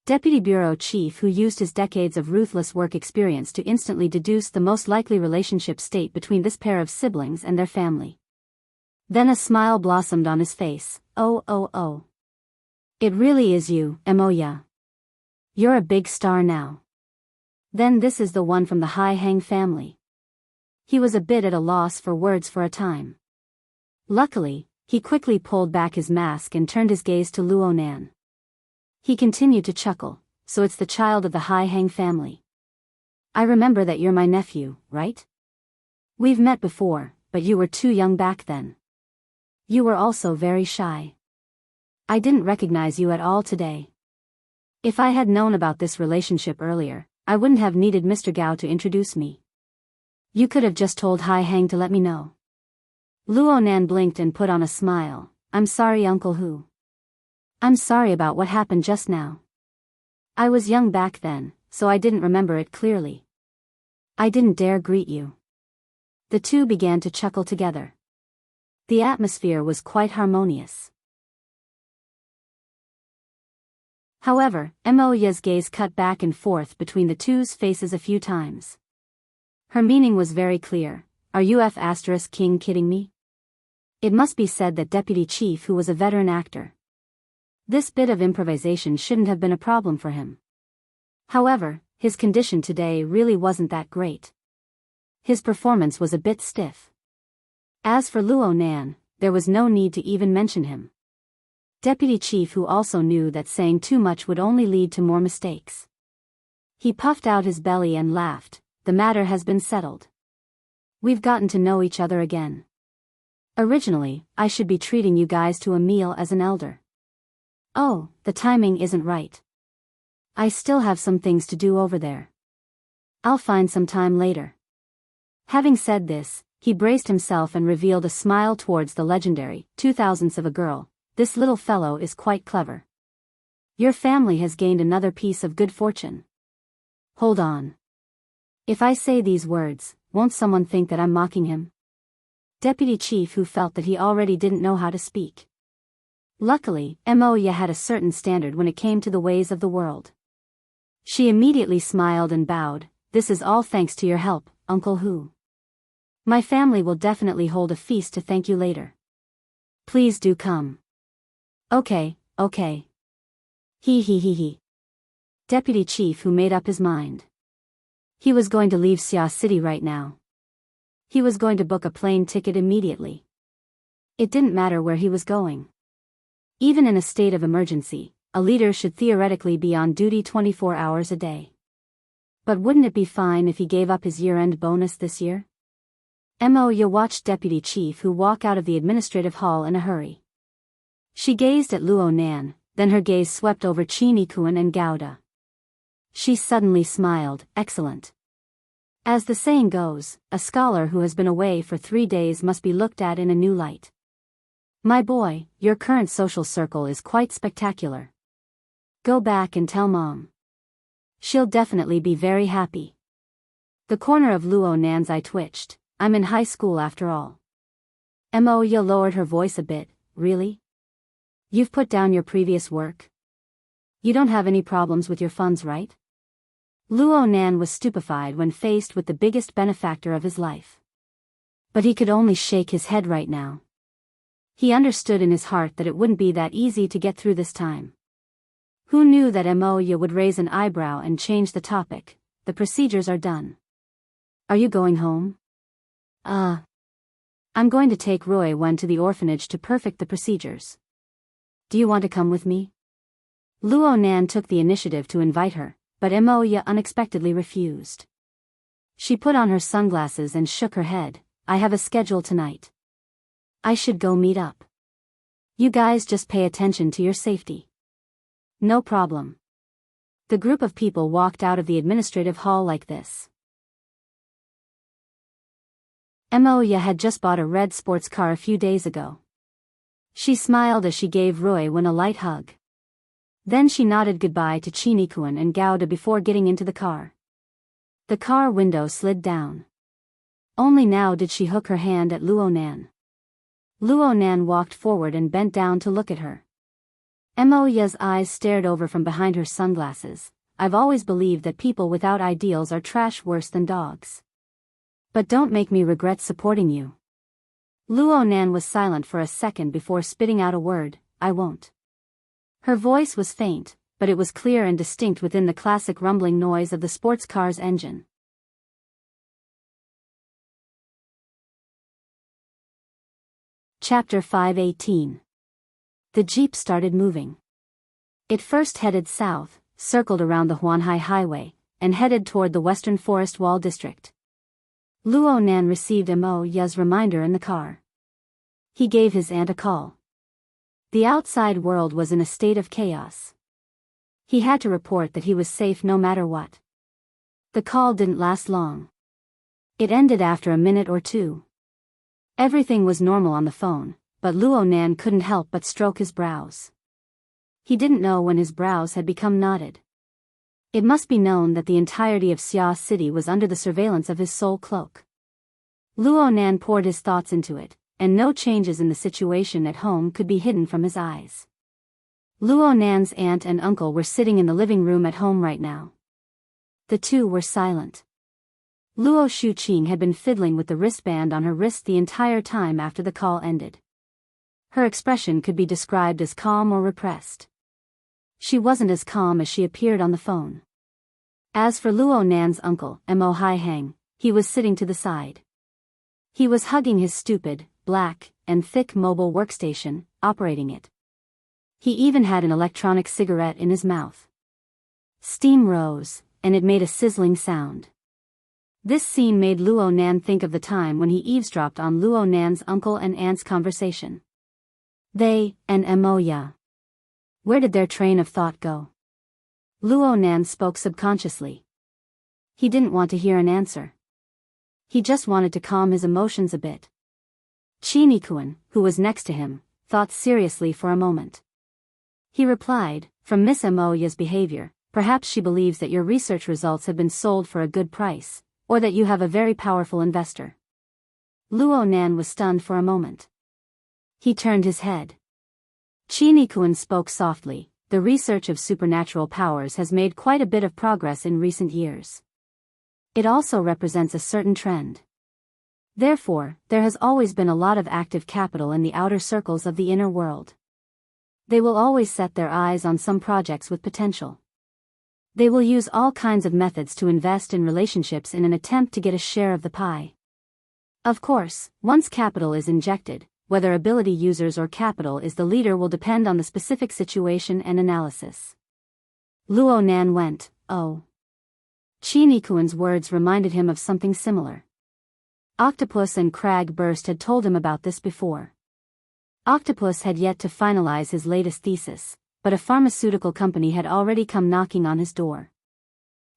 Deputy Bureau Chief, who used his decades of ruthless work experience to instantly deduce the most likely relationship state between this pair of siblings and their family. Then a smile blossomed on his face. Oh. It really is you, Imoya. You're a big star now. Then this is the one from the Hai Hang family. He was a bit at a loss for words for a time. Luckily, he quickly pulled back his mask and turned his gaze to Luo Nan. He continued to chuckle. So it's the child of the Hai Hang family. I remember that you're my nephew, right? We've met before, but you were too young back then. You were also very shy. I didn't recognize you at all today. If I had known about this relationship earlier, I wouldn't have needed Mr. Gao to introduce me. You could have just told Hai Hang to let me know. Luo Nan blinked and put on a smile. I'm sorry, Uncle Hu. I'm sorry about what happened just now. I was young back then, so I didn't remember it clearly. I didn't dare greet you. The two began to chuckle together. The atmosphere was quite harmonious. However, Imoya's gaze cut back and forth between the two's faces a few times. Her meaning was very clear. Are you King kidding me? It must be said that Deputy Chief, who was a veteran actor. This bit of improvisation shouldn't have been a problem for him. However, his condition today really wasn't that great. His performance was a bit stiff. As for Luo Nan, there was no need to even mention him. Deputy Chief, who also knew that saying too much would only lead to more mistakes. He puffed out his belly and laughed. The matter has been settled. We've gotten to know each other again. Originally, I should be treating you guys to a meal as an elder. Oh, the timing isn't right. I still have some things to do over there. I'll find some time later. Having said this, he braced himself and revealed a smile towards the legendary 2000s of a girl. This little fellow is quite clever. Your family has gained another piece of good fortune. Hold on. If I say these words, won't someone think that I'm mocking him? Deputy Chief, who felt that he already didn't know how to speak. Luckily, Imoya had a certain standard when it came to the ways of the world. She immediately smiled and bowed. This is all thanks to your help, Uncle Hu. My family will definitely hold a feast to thank you later. Please do come. Okay. He. Deputy Chief, who made up his mind. He was going to leave Xia City right now. He was going to book a plane ticket immediately. It didn't matter where he was going. Even in a state of emergency, a leader should theoretically be on duty 24 hours a day. But wouldn't it be fine if he gave up his year-end bonus this year? Imoya watched Deputy Chief Hu walk out of the administrative hall in a hurry. She gazed at Luo Nan, then her gaze swept over Qin Ikuan and Gouda. She suddenly smiled. Excellent. As the saying goes, a scholar who has been away for 3 days must be looked at in a new light. My boy, your current social circle is quite spectacular. Go back and tell Mom. She'll definitely be very happy. The corner of Luo Nan's eye twitched. I'm in high school after all. Imoya lowered her voice a bit. Really? You've put down your previous work? You don't have any problems with your funds, right? Luo Nan was stupefied when faced with the biggest benefactor of his life. But he could only shake his head right now. He understood in his heart that it wouldn't be that easy to get through this time. Who knew that Imoya would raise an eyebrow and change the topic? The procedures are done. Are you going home? I'm going to take Roy Wen to the orphanage to perfect the procedures. Do you want to come with me? Luo Nan took the initiative to invite her, but Moya unexpectedly refused. She put on her sunglasses and shook her head. I have a schedule tonight. I should go meet up. You guys just pay attention to your safety. No problem. The group of people walked out of the administrative hall like this. Moya had just bought a red sports car a few days ago. She smiled as she gave Roy Wen a light hug. Then she nodded goodbye to Chinikuan and Gouda before getting into the car. The car window slid down. Only now did she hook her hand at Luo Nan. Luo Nan walked forward and bent down to look at her. Moya's eyes stared over from behind her sunglasses. I've always believed that people without ideals are trash worse than dogs. But don't make me regret supporting you. Luo Nan was silent for a second before spitting out a word, I won't. Her voice was faint, but it was clear and distinct within the classic rumbling noise of the sports car's engine. Chapter 5:18. The jeep started moving. It first headed south, circled around the Huanhai Highway, and headed toward the Western Forest Wall District. Luo Nan received Moya's reminder in the car. He gave his aunt a call. The outside world was in a state of chaos. He had to report that he was safe no matter what. The call didn't last long. It ended after a minute or two. Everything was normal on the phone, but Luo Nan couldn't help but stroke his brows. He didn't know when his brows had become knotted. It must be known that the entirety of Xia City was under the surveillance of his soul cloak. Luo Nan poured his thoughts into it, and no changes in the situation at home could be hidden from his eyes. Luo Nan's aunt and uncle were sitting in the living room at home right now. The two were silent. Luo Shuqing had been fiddling with the wristband on her wrist the entire time after the call ended. Her expression could be described as calm or repressed. She wasn't as calm as she appeared on the phone. As for Luo Nan's uncle, Mo Hai Hang, he was sitting to the side. He was hugging his stupid, black, and thick mobile workstation, operating it. He even had an electronic cigarette in his mouth. Steam rose, and it made a sizzling sound. This scene made Luo Nan think of the time when he eavesdropped on Luo Nan's uncle and aunt's conversation. They, and Moya. Where did their train of thought go? Luo Nan spoke subconsciously. He didn't want to hear an answer. He just wanted to calm his emotions a bit. Chinikuan, who was next to him, thought seriously for a moment. He replied, from Miss Moya's behavior, perhaps she believes that your research results have been sold for a good price, or that you have a very powerful investor. Luo Nan was stunned for a moment. He turned his head. Chinikuan spoke softly, the research of supernatural powers has made quite a bit of progress in recent years. It also represents a certain trend. Therefore, there has always been a lot of active capital in the outer circles of the inner world. They will always set their eyes on some projects with potential. They will use all kinds of methods to invest in relationships in an attempt to get a share of the pie. Of course, once capital is injected, whether ability users or capital is the leader will depend on the specific situation and analysis. Luo Nan went, oh. Chinikuan's words reminded him of something similar. Octopus and Crag Burst had told him about this before. Octopus had yet to finalize his latest thesis, but a pharmaceutical company had already come knocking on his door.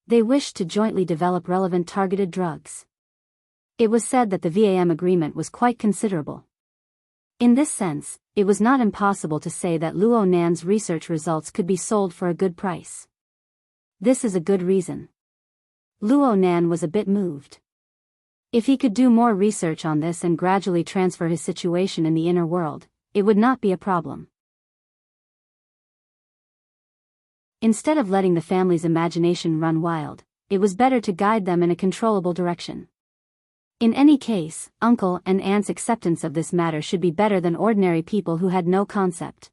They wished to jointly develop relevant targeted drugs. It was said that the VAM agreement was quite considerable. In this sense, it was not impossible to say that Luo Nan's research results could be sold for a good price. This is a good reason. Luo Nan was a bit moved. If he could do more research on this and gradually transfer his situation in the inner world, it would not be a problem. Instead of letting the family's imagination run wild, it was better to guide them in a controllable direction. In any case, uncle and aunt's acceptance of this matter should be better than ordinary people who had no concept.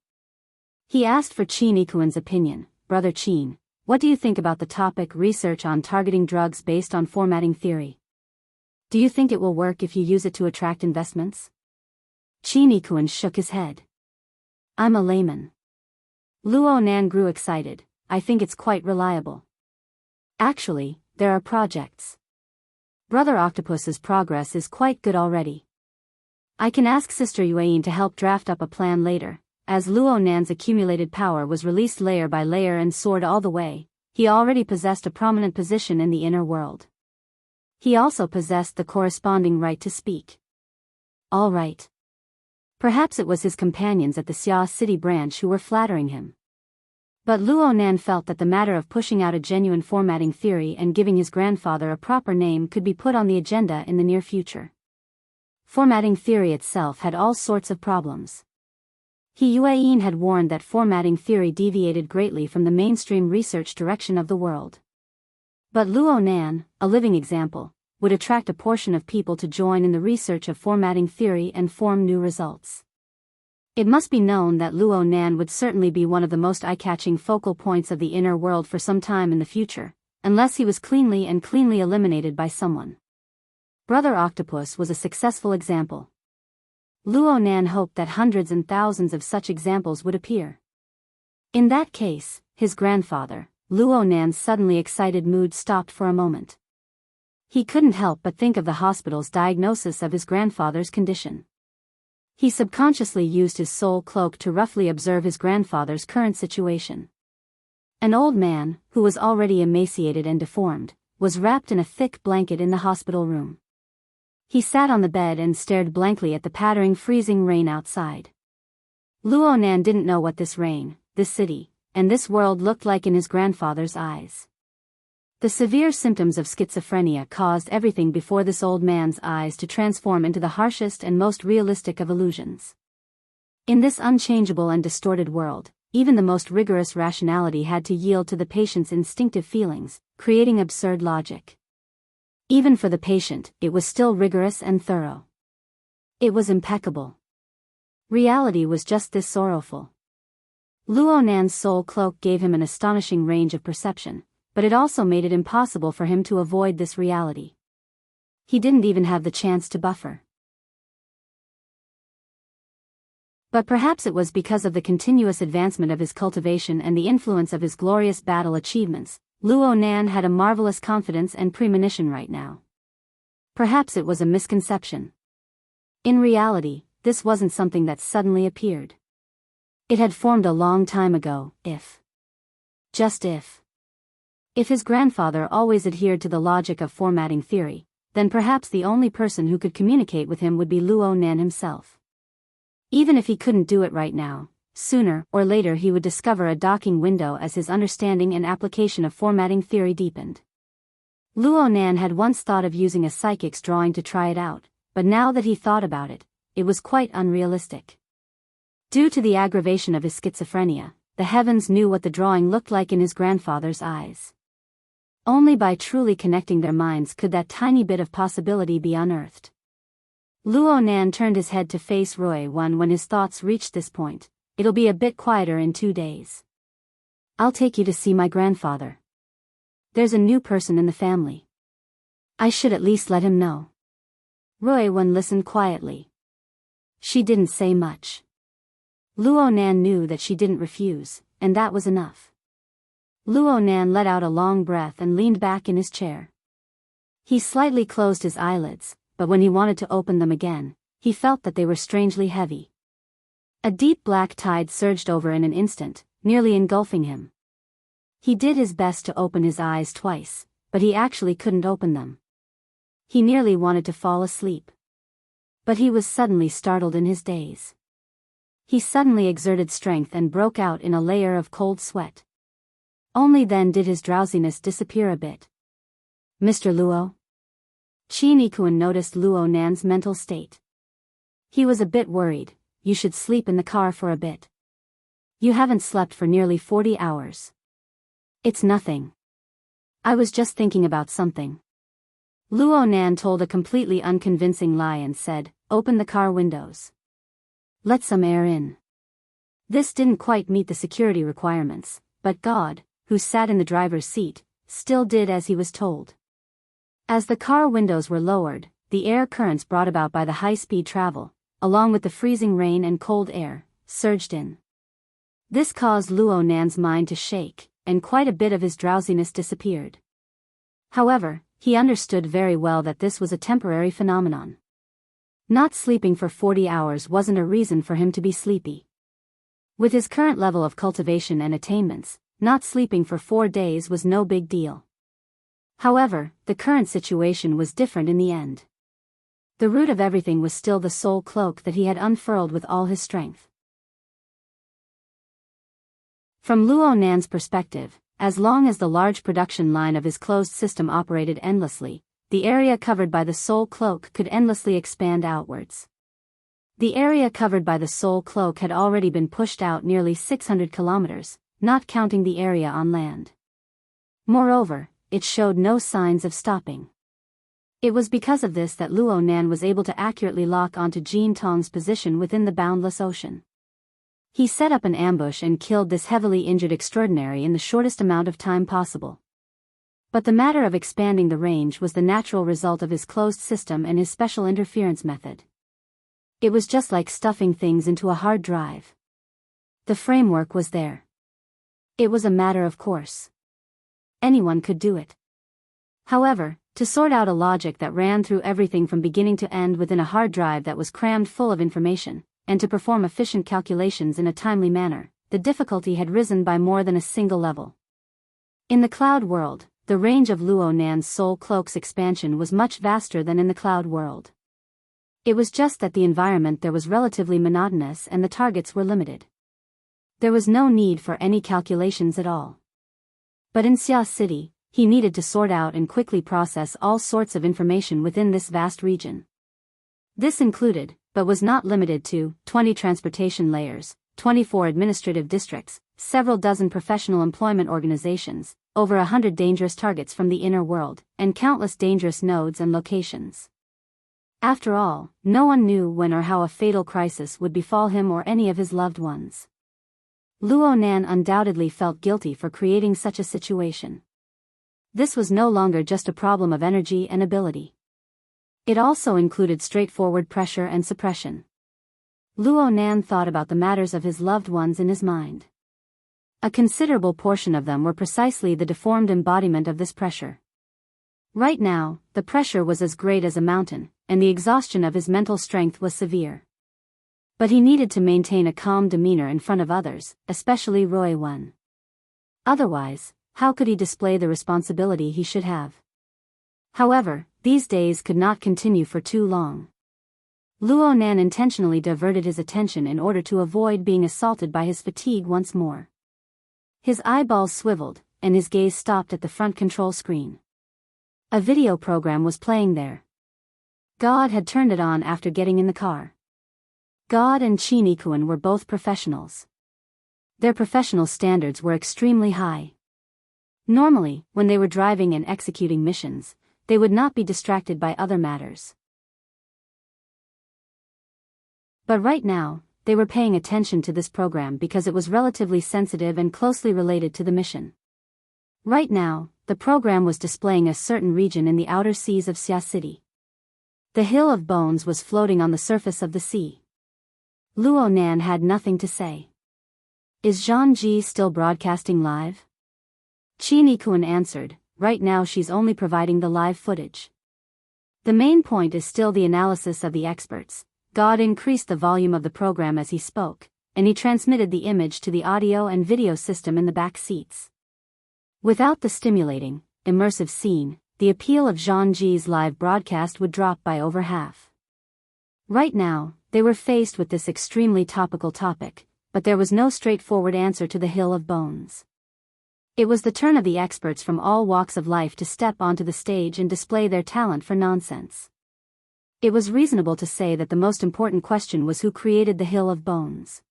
He asked for Chinikuan's opinion. Brother Chin, what do you think about the topic research on targeting drugs based on formatting theory? Do you think it will work if you use it to attract investments? Chinikuan shook his head. I'm a layman. Luo Nan grew excited. I think it's quite reliable. Actually, there are projects. Brother Octopus's progress is quite good already. I can ask Sister Yuan to help draft up a plan later. As Luo Nan's accumulated power was released layer by layer and soared all the way, he already possessed a prominent position in the inner world. He also possessed the corresponding right to speak. All right. Perhaps it was his companions at the Xia City branch who were flattering him. But Luo Nan felt that the matter of pushing out a genuine formatting theory and giving his grandfather a proper name could be put on the agenda in the near future. Formatting theory itself had all sorts of problems. Yuan had warned that formatting theory deviated greatly from the mainstream research direction of the world. But Luo Nan, a living example, would attract a portion of people to join in the research of formatting theory and form new results. It must be known that Luo Nan would certainly be one of the most eye-catching focal points of the inner world for some time in the future, unless he was cleanly eliminated by someone. Brother Octopus was a successful example. Luo Nan hoped that hundreds and thousands of such examples would appear. In that case, his grandfather, Luo Nan's suddenly excited mood stopped for a moment. He couldn't help but think of the hospital's diagnosis of his grandfather's condition. He subconsciously used his soul cloak to roughly observe his grandfather's current situation. An old man, who was already emaciated and deformed, was wrapped in a thick blanket in the hospital room. He sat on the bed and stared blankly at the pattering freezing rain outside. Luo Nan didn't know what this rain, this city, and this world looked like in his grandfather's eyes. The severe symptoms of schizophrenia caused everything before this old man's eyes to transform into the harshest and most realistic of illusions. In this unchangeable and distorted world, even the most rigorous rationality had to yield to the patient's instinctive feelings, creating absurd logic. Even for the patient, it was still rigorous and thorough. It was impeccable. Reality was just this sorrowful. Luo Nan's soul cloak gave him an astonishing range of perception, but it also made it impossible for him to avoid this reality. He didn't even have the chance to buffer. But perhaps it was because of the continuous advancement of his cultivation and the influence of his glorious battle achievements, Luo Nan had a marvelous confidence and premonition right now. Perhaps it was a misconception. In reality, this wasn't something that suddenly appeared. It had formed a long time ago, just if his grandfather always adhered to the logic of formatting theory, then perhaps the only person who could communicate with him would be Luo Nan himself. Even if he couldn't do it right now, sooner or later he would discover a docking window as his understanding and application of formatting theory deepened. Luo Nan had once thought of using a psychic's drawing to try it out, but now that he thought about it, it was quite unrealistic. Due to the aggravation of his schizophrenia, the heavens knew what the drawing looked like in his grandfather's eyes. Only by truly connecting their minds could that tiny bit of possibility be unearthed. Luo Nan turned his head to face Roy when his thoughts reached this point. It'll be a bit quieter in 2 days. I'll take you to see my grandfather. There's a new person in the family. I should at least let him know. Roy listened quietly. She didn't say much. Luo Nan knew that she didn't refuse, and that was enough. Luo Nan let out a long breath and leaned back in his chair. He slightly closed his eyelids, but when he wanted to open them again, he felt that they were strangely heavy. A deep black tide surged over in an instant, nearly engulfing him. He did his best to open his eyes twice, but he actually couldn't open them. He nearly wanted to fall asleep. But he was suddenly startled in his daze. He suddenly exerted strength and broke out in a layer of cold sweat. Only then did his drowsiness disappear a bit. Mr. Luo? Chinikuan noticed Luo Nan's mental state. He was a bit worried. You should sleep in the car for a bit. You haven't slept for nearly 40 hours. It's nothing. I was just thinking about something. Luo Nan told a completely unconvincing lie and said, open the car windows. Let some air in. This didn't quite meet the security requirements, but God, who sat in the driver's seat, still did as he was told. As the car windows were lowered, the air currents brought about by the high-speed travel, along with the freezing rain and cold air, surged in. This caused Luo Nan's mind to shake, and quite a bit of his drowsiness disappeared. However, he understood very well that this was a temporary phenomenon. Not sleeping for 40 hours wasn't a reason for him to be sleepy. With his current level of cultivation and attainments, not sleeping for 4 days was no big deal. However, the current situation was different in the end. The root of everything was still the soul cloak that he had unfurled with all his strength. From Luo Nan's perspective, as long as the large production line of his closed system operated endlessly, the area covered by the soul cloak could endlessly expand outwards. The area covered by the soul cloak had already been pushed out nearly 600 kilometers, not counting the area on land. Moreover, it showed no signs of stopping. It was because of this that Luo Nan was able to accurately lock onto Jin Tong's position within the boundless ocean. He set up an ambush and killed this heavily injured extraordinary in the shortest amount of time possible. But the matter of expanding the range was the natural result of his closed system and his special interference method. It was just like stuffing things into a hard drive. The framework was there. It was a matter of course. Anyone could do it. However, to sort out a logic that ran through everything from beginning to end within a hard drive that was crammed full of information, and to perform efficient calculations in a timely manner, the difficulty had risen by more than a single level. In the cloud world, the range of Luo Nan's soul cloak's expansion was much vaster than in the cloud world. It was just that the environment there was relatively monotonous and the targets were limited. There was no need for any calculations at all. But in Xia City, he needed to sort out and quickly process all sorts of information within this vast region. This included, but was not limited to, 20 transportation layers, 24 administrative districts, several dozen professional employment organizations, over 100 dangerous targets from the inner world, and countless dangerous nodes and locations. After all, no one knew when or how a fatal crisis would befall him or any of his loved ones. Luo Nan undoubtedly felt guilty for creating such a situation. This was no longer just a problem of energy and ability. It also included straightforward pressure and suppression. Luo Nan thought about the matters of his loved ones in his mind. A considerable portion of them were precisely the deformed embodiment of this pressure. Right now, the pressure was as great as a mountain, and the exhaustion of his mental strength was severe. But he needed to maintain a calm demeanor in front of others, especially Roy Wen. Otherwise, how could he display the responsibility he should have? However, these days could not continue for too long. Luo Nan intentionally diverted his attention in order to avoid being assaulted by his fatigue once more. His eyeballs swiveled, and his gaze stopped at the front control screen. A video program was playing there. God had turned it on after getting in the car. God and Qin Yikuan were both professionals. Their professional standards were extremely high. Normally, when they were driving and executing missions, they would not be distracted by other matters. But right now, they were paying attention to this program because it was relatively sensitive and closely related to the mission. Right now, the program was displaying a certain region in the outer seas of Xia City. The Hill of Bones was floating on the surface of the sea. Luo Nan had nothing to say. Is Zhang Ji still broadcasting live? Qin Yikuan answered, right now she's only providing the live footage. The main point is still the analysis of the experts. God increased the volume of the program as he spoke, and he transmitted the image to the audio and video system in the back seats. Without the stimulating, immersive scene, the appeal of Zhang Ji's live broadcast would drop by over half. Right now, they were faced with this extremely topical topic, but there was no straightforward answer to the Hill of Bones. It was the turn of the experts from all walks of life to step onto the stage and display their talent for nonsense. It was reasonable to say that the most important question was who created the Hill of Bones.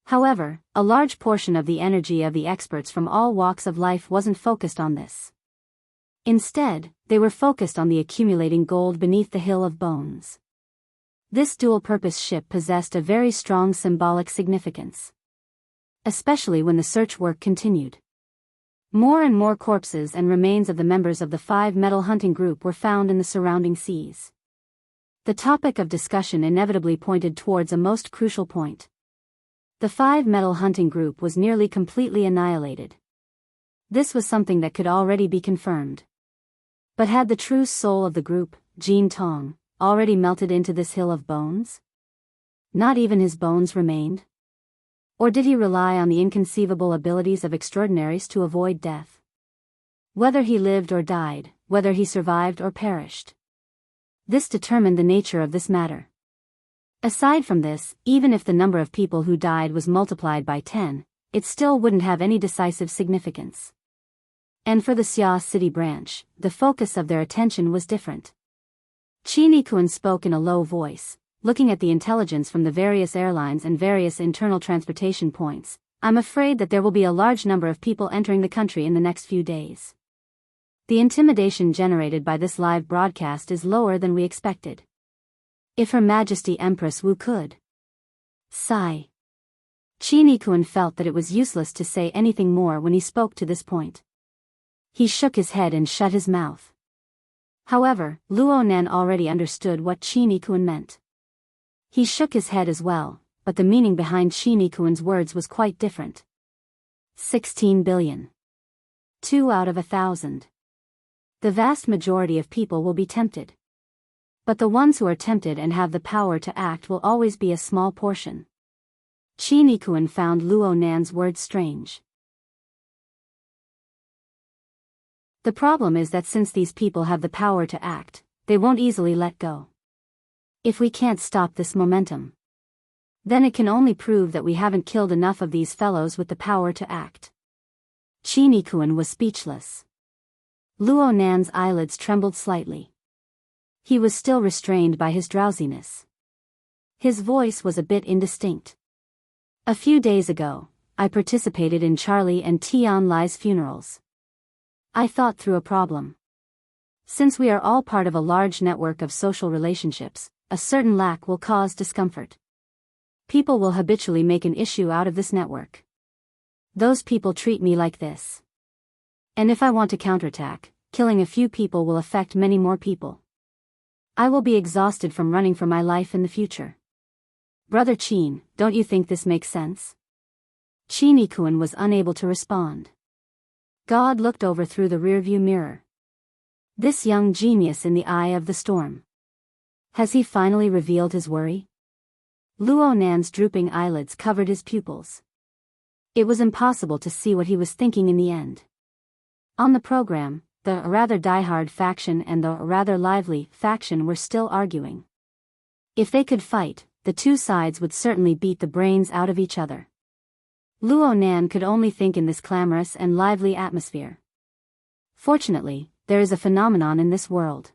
However, a large portion of the energy of the experts from all walks of life wasn't focused on this. Instead, they were focused on the accumulating gold beneath the Hill of Bones. This dual-purpose ship possessed a very strong symbolic significance. Especially when the search work continued. More and more corpses and remains of the members of the 5 metal hunting group were found in the surrounding seas. The topic of discussion inevitably pointed towards a most crucial point. The 5-metal hunting group was nearly completely annihilated. This was something that could already be confirmed. But had the true soul of the group, Jin Tong, already melted into this hill of bones? Not even his bones remained? Or did he rely on the inconceivable abilities of extraordinaries to avoid death? Whether he lived or died, whether he survived or perished. This determined the nature of this matter. Aside from this, even if the number of people who died was multiplied by 10, it still wouldn't have any decisive significance. And for the Xia City branch, the focus of their attention was different. Qi Nikuan spoke in a low voice, looking at the intelligence from the various airlines and various internal transportation points. I'm afraid that there will be a large number of people entering the country in the next few days. The intimidation generated by this live broadcast is lower than we expected. If Her Majesty Empress Wu could. Sigh. Qi Nikuan felt that it was useless to say anything more when he spoke to this point. He shook his head and shut his mouth. However, Luo Nan already understood what Qi Nikuan meant. He shook his head as well, but the meaning behind Qi Nikuan's words was quite different. 16 billion. 2 out of 1,000. The vast majority of people will be tempted. But the ones who are tempted and have the power to act will always be a small portion. Qi Nikuan found Luo Nan's words strange. The problem is that since these people have the power to act, they won't easily let go. If we can't stop this momentum, then it can only prove that we haven't killed enough of these fellows with the power to act. Qi Nikuan was speechless. Luo Nan's eyelids trembled slightly. He was still restrained by his drowsiness. His voice was a bit indistinct. A few days ago, I participated in Charlie and Tian Lai's funerals. I thought through a problem. Since we are all part of a large network of social relationships, a certain lack will cause discomfort. People will habitually make an issue out of this network. Those people treat me like this. And if I want to counterattack, killing a few people will affect many more people. I will be exhausted from running for my life in the future. Brother Qin, don't you think this makes sense? Qi Nikuan was unable to respond. God looked over through the rearview mirror. This young genius in the eye of the storm. Has he finally revealed his worry? Luo Nan's drooping eyelids covered his pupils. It was impossible to see what he was thinking in the end. On the program, the rather diehard faction and the rather lively faction were still arguing. If they could fight, the two sides would certainly beat the brains out of each other. Luo Nan could only think in this clamorous and lively atmosphere. Fortunately, there is a phenomenon in this world.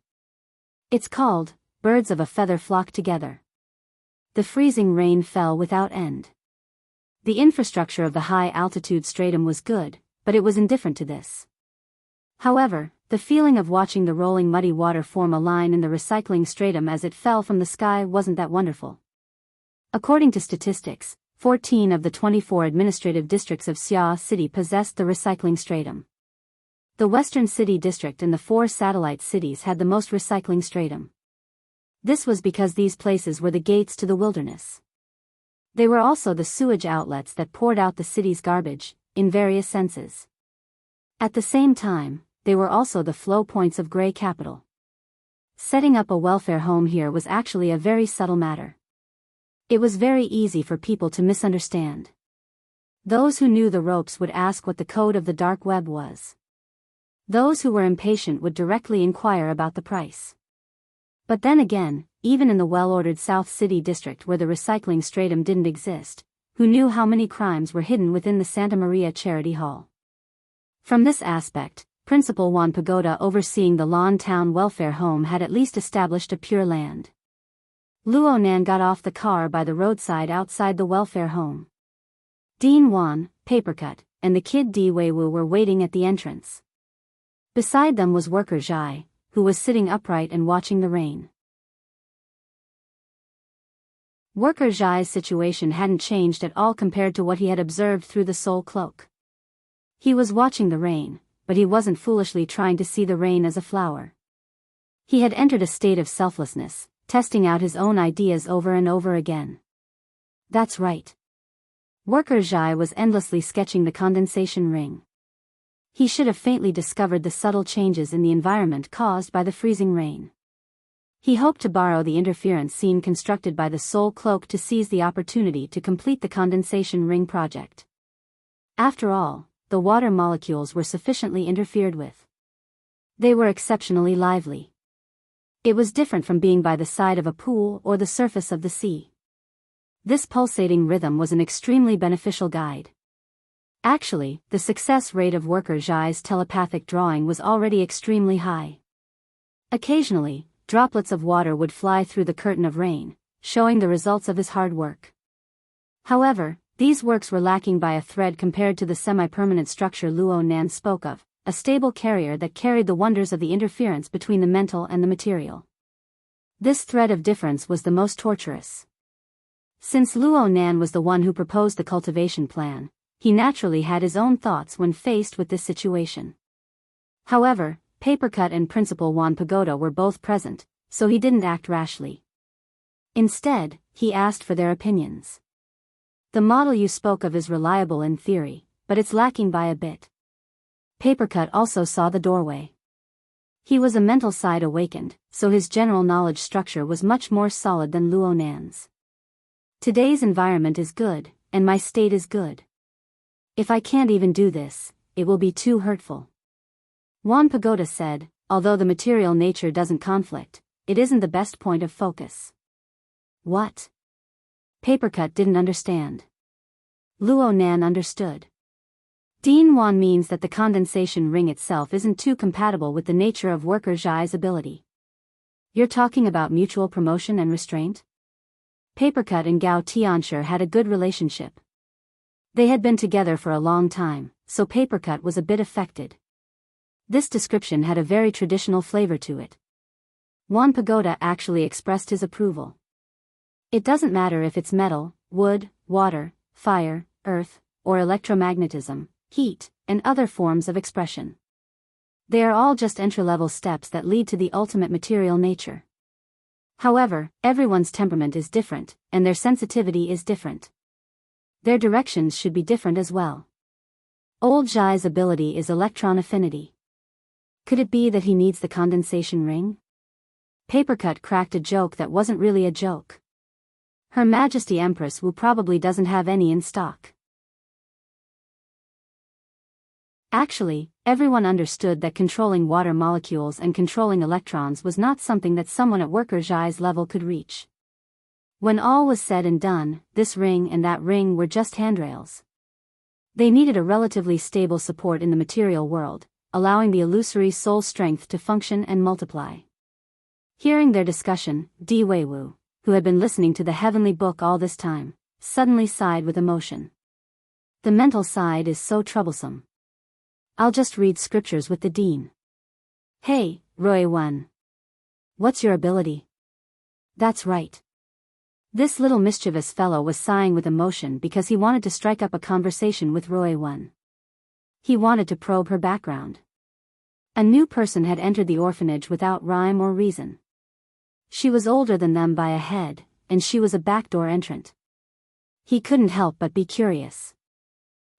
It's called, birds of a feather flock together. The freezing rain fell without end. The infrastructure of the high-altitude stratum was good, but it was indifferent to this. However, the feeling of watching the rolling muddy water form a line in the recycling stratum as it fell from the sky wasn't that wonderful. According to statistics, 14 of the 24 administrative districts of Xia City possessed the recycling stratum. The Western City District and the 4 satellite cities had the most recycling stratum. This was because these places were the gates to the wilderness. They were also the sewage outlets that poured out the city's garbage, in various senses. At the same time, they were also the flow points of Grey Capital. Setting up a welfare home here was actually a very subtle matter. It was very easy for people to misunderstand. Those who knew the ropes would ask what the code of the dark web was. Those who were impatient would directly inquire about the price. But then again, even in the well-ordered South City district where the recycling stratum didn't exist, who knew how many crimes were hidden within the Santa Maria Charity Hall? From this aspect, Principal Juan Pagoda overseeing the Lawn Town Welfare Home had at least established a Pure Land. Luo Nan got off the car by the roadside outside the welfare home. Dean Wan, Papercut, and the kid Di Weiwu were waiting at the entrance. Beside them was worker Zhai, who was sitting upright and watching the rain. Worker Zhai's situation hadn't changed at all compared to what he had observed through the soul cloak. He was watching the rain, but he wasn't foolishly trying to see the rain as a flower. He had entered a state of selflessness, testing out his own ideas over and over again. That's right. Worker Zhai was endlessly sketching the condensation ring. He should have faintly discovered the subtle changes in the environment caused by the freezing rain. He hoped to borrow the interference scene constructed by the Soul Cloak to seize the opportunity to complete the condensation ring project. After all, the water molecules were sufficiently interfered with. They were exceptionally lively. It was different from being by the side of a pool or the surface of the sea. This pulsating rhythm was an extremely beneficial guide. Actually, the success rate of Worker Zhai's telepathic drawing was already extremely high. Occasionally, droplets of water would fly through the curtain of rain, showing the results of his hard work. However, these works were lacking by a thread compared to the semi-permanent structure Luo Nan spoke of, a stable carrier that carried the wonders of the interference between the mental and the material. This thread of difference was the most torturous. Since Luo Nan was the one who proposed the cultivation plan, he naturally had his own thoughts when faced with this situation. However, Papercut and Principal Juan Pagoda were both present, so he didn't act rashly. Instead, he asked for their opinions. The model you spoke of is reliable in theory, but it's lacking by a bit. Papercut also saw the doorway. He was a mental side awakened, so his general knowledge structure was much more solid than Luo Nan's. Today's environment is good, and my state is good. If I can't even do this, it will be too hurtful. Juan Pagoda said, although the material nature doesn't conflict, it isn't the best point of focus. What? Papercut didn't understand. Luo Nan understood. Dean Juan means that the condensation ring itself isn't too compatible with the nature of Worker Zhai's ability. You're talking about mutual promotion and restraint? Papercut and Gao Tianshi had a good relationship. They had been together for a long time, so Papercut was a bit affected. This description had a very traditional flavor to it. Juan Pagoda actually expressed his approval. It doesn't matter if it's metal, wood, water, fire, earth, or electromagnetism, heat, and other forms of expression. They are all just entry-level steps that lead to the ultimate material nature. However, everyone's temperament is different, and their sensitivity is different. Their directions should be different as well. Old Zhai's ability is electron affinity. Could it be that he needs the condensation ring? Papercut cracked a joke that wasn't really a joke. Her Majesty Empress Wu probably doesn't have any in stock. Actually, everyone understood that controlling water molecules and controlling electrons was not something that someone at Worker Zhai's level could reach. When all was said and done, this ring and that ring were just handrails. They needed a relatively stable support in the material world, allowing the illusory soul strength to function and multiply. Hearing their discussion, Di Weiwu, who had been listening to the heavenly book all this time, suddenly sighed with emotion. The mental side is so troublesome. I'll just read scriptures with the dean. Hey, Roy Wen. What's your ability? That's right. This little mischievous fellow was sighing with emotion because he wanted to strike up a conversation with Roy Wen. He wanted to probe her background. A new person had entered the orphanage without rhyme or reason. She was older than them by a head, and she was a backdoor entrant. He couldn't help but be curious.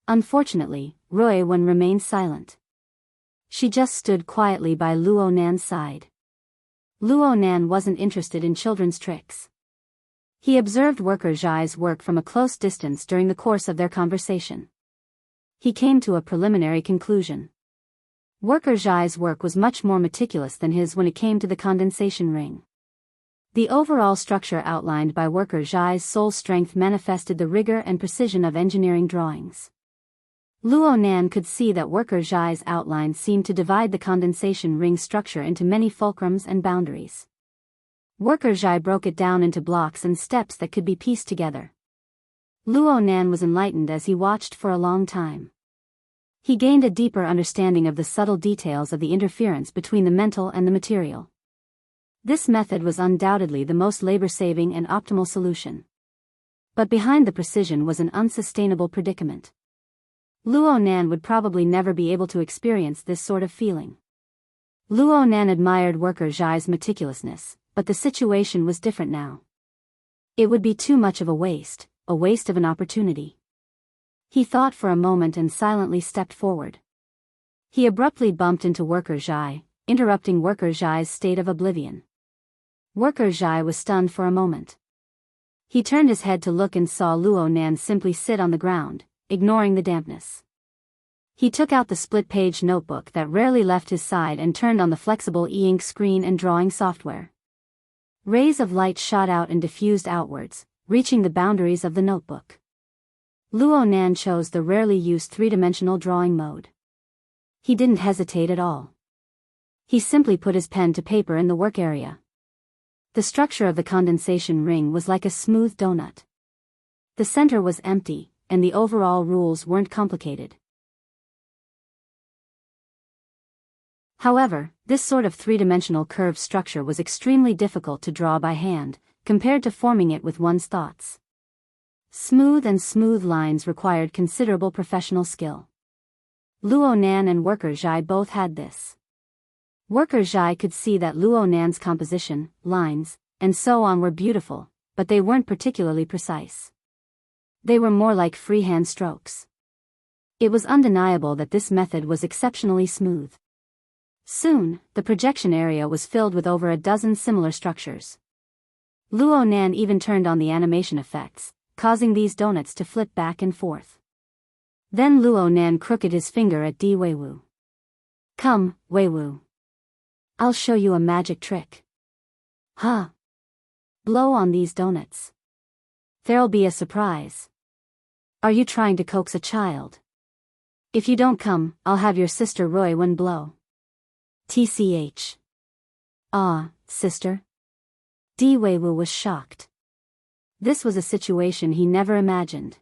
Unfortunately, Roy Wen remained silent. She just stood quietly by Luo Nan's side. Luo Nan wasn't interested in children's tricks. He observed Worker Zhai's work from a close distance during the course of their conversation. He came to a preliminary conclusion. Worker Zhai's work was much more meticulous than his when it came to the condensation ring. The overall structure outlined by Worker Zhai's soul strength manifested the rigor and precision of engineering drawings. Luo Nan could see that Worker Zhai's outline seemed to divide the condensation ring structure into many fulcrums and boundaries. Worker Zhai broke it down into blocks and steps that could be pieced together. Luo Nan was enlightened as he watched for a long time. He gained a deeper understanding of the subtle details of the interference between the mental and the material. This method was undoubtedly the most labor-saving and optimal solution. But behind the precision was an unsustainable predicament. Luo Nan would probably never be able to experience this sort of feeling. Luo Nan admired Worker Zhai's meticulousness, but the situation was different now. It would be too much of a waste of an opportunity. He thought for a moment and silently stepped forward. He abruptly bumped into Worker Zhai, interrupting Worker Zhai's state of oblivion. Worker Zhai was stunned for a moment. He turned his head to look and saw Luo Nan simply sit on the ground, ignoring the dampness. He took out the split-page notebook that rarely left his side and turned on the flexible e-ink screen and drawing software. Rays of light shot out and diffused outwards, reaching the boundaries of the notebook. Luo Nan chose the rarely used three-dimensional drawing mode. He didn't hesitate at all. He simply put his pen to paper in the work area. The structure of the condensation ring was like a smooth donut. The center was empty, and the overall rules weren't complicated. However, this sort of three-dimensional curved structure was extremely difficult to draw by hand, compared to forming it with one's thoughts. Smooth lines required considerable professional skill. Luo Nan and Worker Zhai both had this. Worker Zhai could see that Luo Nan's composition, lines, and so on were beautiful, but they weren't particularly precise. They were more like freehand strokes. It was undeniable that this method was exceptionally smooth. Soon, the projection area was filled with over a dozen similar structures. Luo Nan even turned on the animation effects, causing these donuts to flip back and forth. Then Luo Nan crooked his finger at Di Weiwu. "Come, Weiwu. I'll show you a magic trick." "Huh? Blow on these donuts. There'll be a surprise." "Are you trying to coax a child? If you don't come, I'll have your sister Rui Wen blow." "TCH. Ah, sister?" Di Weiwu was shocked. This was a situation he never imagined.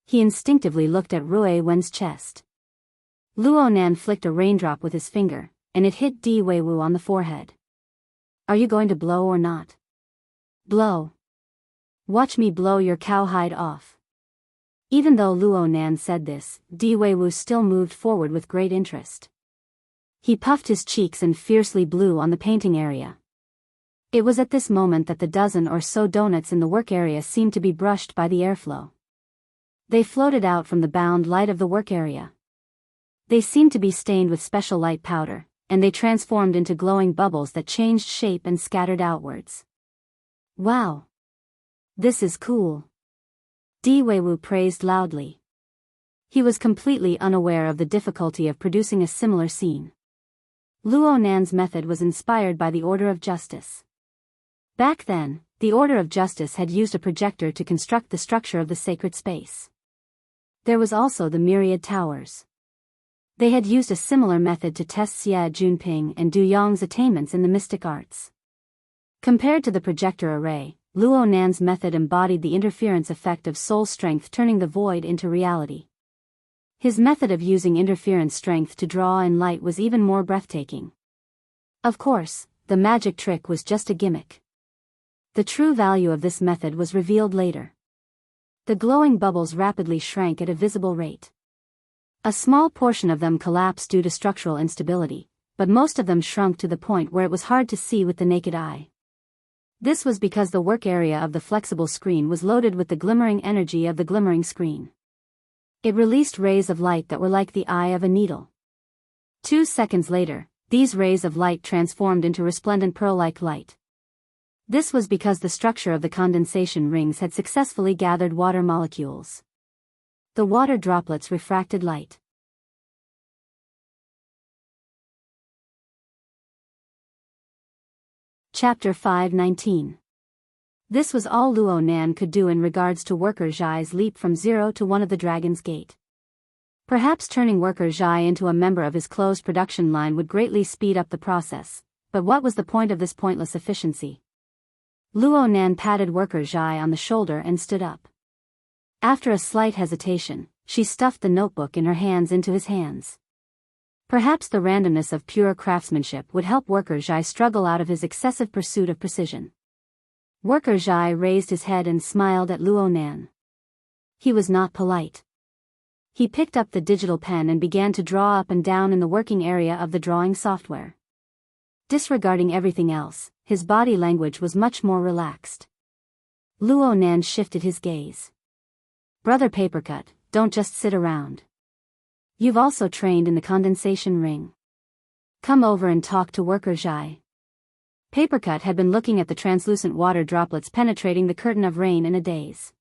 He instinctively looked at Rui Wen's chest. Luo Nan flicked a raindrop with his finger, and it hit Di Weiwu on the forehead. "Are you going to blow or not?" "Blow. Watch me blow your cowhide off." Even though Luo Nan said this, Di Weiwu still moved forward with great interest. He puffed his cheeks and fiercely blew on the painting area. It was at this moment that the dozen or so donuts in the work area seemed to be brushed by the airflow. They floated out from the bound light of the work area. They seemed to be stained with special light powder, and they transformed into glowing bubbles that changed shape and scattered outwards. "Wow! This is cool," Di Weiwu praised loudly. He was completely unaware of the difficulty of producing a similar scene. Luo Nan's method was inspired by the Order of Justice. Back then, the Order of Justice had used a projector to construct the structure of the sacred space. There was also the Myriad Towers. They had used a similar method to test Xie Junping and Du Yong's attainments in the mystic arts. Compared to the projector array, Luo Nan's method embodied the interference effect of soul strength turning the void into reality. His method of using interference strength to draw in light was even more breathtaking. Of course, the magic trick was just a gimmick. The true value of this method was revealed later. The glowing bubbles rapidly shrank at a visible rate. A small portion of them collapsed due to structural instability, but most of them shrunk to the point where it was hard to see with the naked eye. This was because the work area of the flexible screen was loaded with the glimmering energy of the glimmering screen. It released rays of light that were like the eye of a needle. 2 seconds later, these rays of light transformed into resplendent pearl-like light. This was because the structure of the condensation rings had successfully gathered water molecules. The water droplets refracted light. Chapter 5:19. This was all Luo Nan could do in regards to Worker Zhai's leap from 0 to 1 of the Dragon's Gate. Perhaps turning Worker Zhai into a member of his closed production line would greatly speed up the process, but what was the point of this pointless efficiency? Luo Nan patted Worker Zhai on the shoulder and stood up. After a slight hesitation, she stuffed the notebook in her hands into his hands. Perhaps the randomness of pure craftsmanship would help Worker Zhai struggle out of his excessive pursuit of precision. Worker Zhai raised his head and smiled at Luo Nan. He was not polite. He picked up the digital pen and began to draw up and down in the working area of the drawing software. Disregarding everything else, his body language was much more relaxed. Luo Nan shifted his gaze. Brother Papercut, don't just sit around. You've also trained in the condensation ring. Come over and talk to Worker Zhai. Papercut had been looking at the translucent water droplets penetrating the curtain of rain in a daze.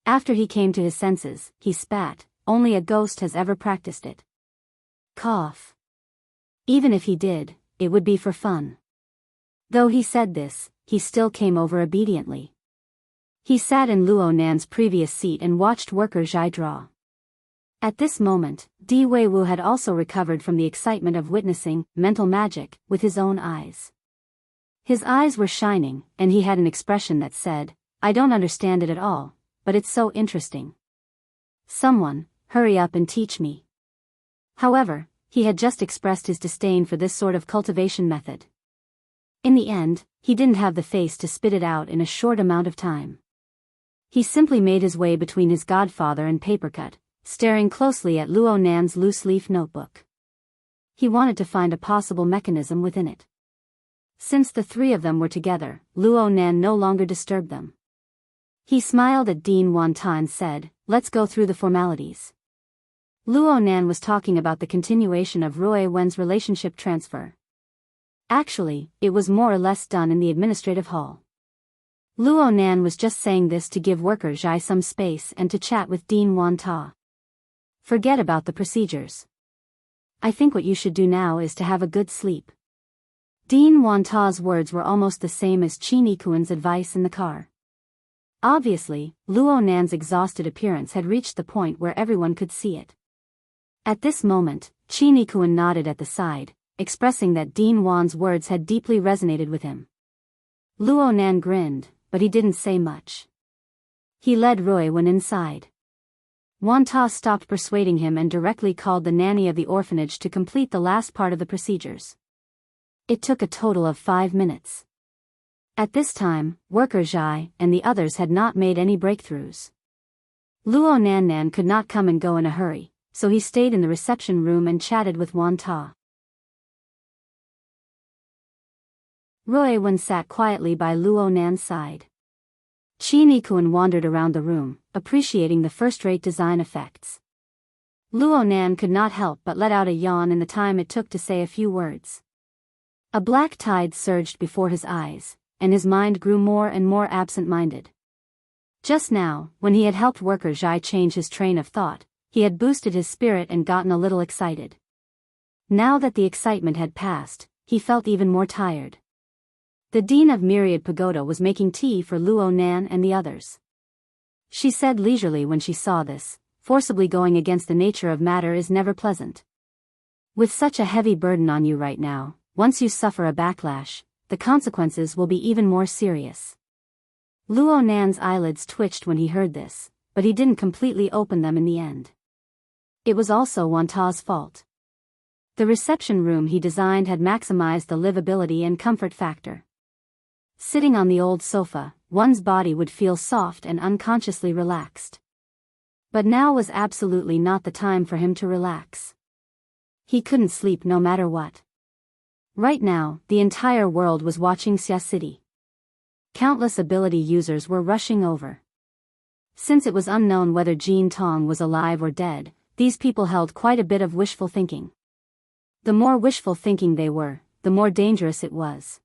After he came to his senses, he spat. Only a ghost has ever practiced it. Cough. Even if he did, it would be for fun. Though he said this, he still came over obediently. He sat in Luo Nan's previous seat and watched Worker Zhai draw. At this moment, Di Weiwu had also recovered from the excitement of witnessing mental magic with his own eyes. His eyes were shining, and he had an expression that said, I don't understand it at all, but it's so interesting. Someone, hurry up and teach me. However, he had just expressed his disdain for this sort of cultivation method. In the end, he didn't have the face to spit it out in a short amount of time. He simply made his way between his godfather and Papercut, staring closely at Luo Nan's loose-leaf notebook. He wanted to find a possible mechanism within it. Since the three of them were together, Luo Nan no longer disturbed them. He smiled at Dean Wanta and said, let's go through the formalities. Luo Nan was talking about the continuation of Rui Wen's relationship transfer. Actually, it was more or less done in the administrative hall. Luo Nan was just saying this to give Worker Zhai some space and to chat with Dean Wanta. Forget about the procedures. I think what you should do now is to have a good sleep. Dean Wanta's words were almost the same as Chi Kuan's advice in the car. Obviously, Luo Nan's exhausted appearance had reached the point where everyone could see it. At this moment, Chi Kuan nodded at the side, expressing that Dean Wan's words had deeply resonated with him. Luo Nan grinned, but he didn't say much. He led Rui Wen inside. Wanta stopped persuading him and directly called the nanny of the orphanage to complete the last part of the procedures. It took a total of 5 minutes. At this time, Worker Zhai and the others had not made any breakthroughs. Luo Nan could not come and go in a hurry, so he stayed in the reception room and chatted with Wanta. Rui Wen sat quietly by Luo Nan's side. Chi Kuan wandered around the room, appreciating the first-rate design effects. Luo Nan could not help but let out a yawn in the time it took to say a few words. A black tide surged before his eyes, and his mind grew more and more absent-minded. Just now, when he had helped Worker Zhai change his train of thought, he had boosted his spirit and gotten a little excited. Now that the excitement had passed, he felt even more tired. The Dean of Myriad Pagoda was making tea for Luo Nan and the others. She said leisurely when she saw this, forcibly going against the nature of matter is never pleasant. With such a heavy burden on you right now, once you suffer a backlash, the consequences will be even more serious. Luo Nan's eyelids twitched when he heard this, but he didn't completely open them in the end. It was also Wanta's fault. The reception room he designed had maximized the livability and comfort factor. Sitting on the old sofa, one's body would feel soft and unconsciously relaxed. But now was absolutely not the time for him to relax. He couldn't sleep no matter what. Right now, the entire world was watching Xia City. Countless ability users were rushing over. Since it was unknown whether Jin Tong was alive or dead, these people held quite a bit of wishful thinking. The more wishful thinking they were, the more dangerous it was.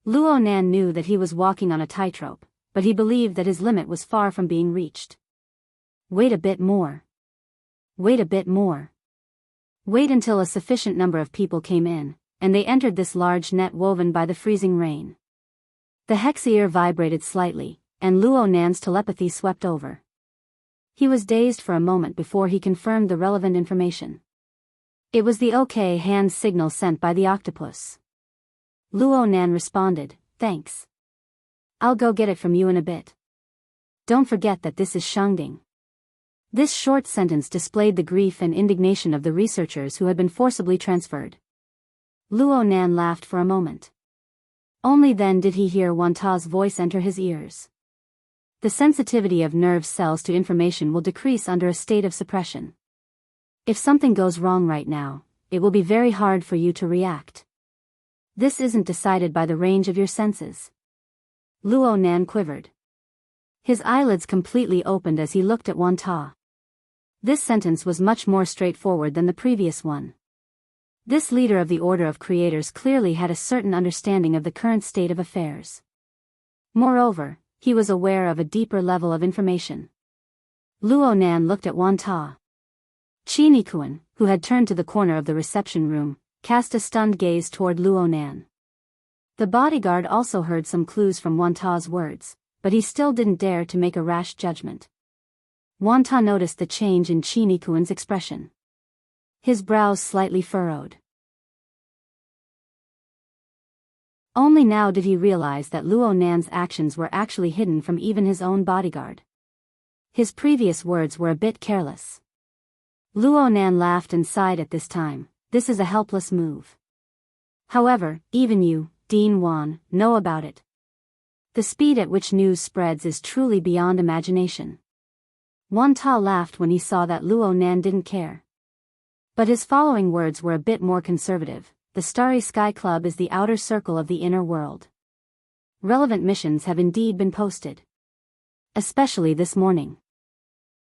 Luo Nan knew that he was walking on a tightrope, but he believed that his limit was far from being reached. Wait a bit more. Wait a bit more. Wait until a sufficient number of people came in, and they entered this large net woven by the freezing rain. The hexier vibrated slightly, and Luo Nan's telepathy swept over. He was dazed for a moment before he confirmed the relevant information. It was the OK hand signal sent by the octopus. Luo Nan responded, thanks. I'll go get it from you in a bit. Don't forget that this is Shangding. This short sentence displayed the grief and indignation of the researchers who had been forcibly transferred. Luo Nan laughed for a moment. Only then did he hear Wanta's voice enter his ears. The sensitivity of nerve cells to information will decrease under a state of suppression. If something goes wrong right now, it will be very hard for you to react. This isn't decided by the range of your senses. Luo Nan quivered. His eyelids completely opened as he looked at Wan Ta. This sentence was much more straightforward than the previous one. This leader of the Order of Creators clearly had a certain understanding of the current state of affairs. Moreover, he was aware of a deeper level of information. Luo Nan looked at Wan Ta. Chi Nikuan, who had turned to the corner of the reception room, cast a stunned gaze toward Luo Nan. The bodyguard also heard some clues from Wan Ta's words, but he still didn't dare to make a rash judgment. Wan Ta noticed the change in Chi Nikuan's expression. His brows slightly furrowed. Only now did he realize that Luo Nan's actions were actually hidden from even his own bodyguard. His previous words were a bit careless. Luo Nan laughed and sighed at this time. This is a helpless move. However, even you, Dean Wan, know about it. The speed at which news spreads is truly beyond imagination. Wan Ta laughed when he saw that Luo Nan didn't care. But his following words were a bit more conservative. The Starry Sky Club is the outer circle of the inner world. Relevant missions have indeed been posted. Especially this morning.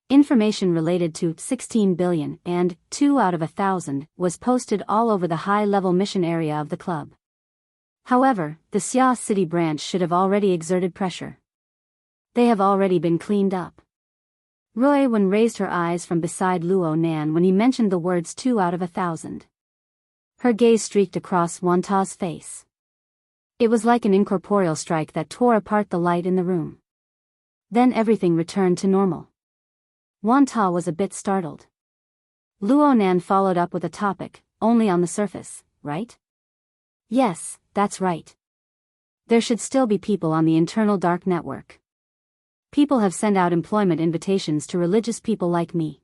Information related to 16 billion and 2 out of 1,000 was posted all over the high-level mission area of the club. However, the Xia City branch should have already exerted pressure. They have already been cleaned up. Rui Wen raised her eyes from beside Luo Nan when he mentioned the words 2 out of 1,000. Her gaze streaked across Wan Ta's face. It was like an incorporeal strike that tore apart the light in the room. Then everything returned to normal. Wan Ta was a bit startled. Luo Nan followed up with a topic, only on the surface, right? Yes, that's right. There should still be people on the internal dark network. People have sent out employment invitations to religious people like me.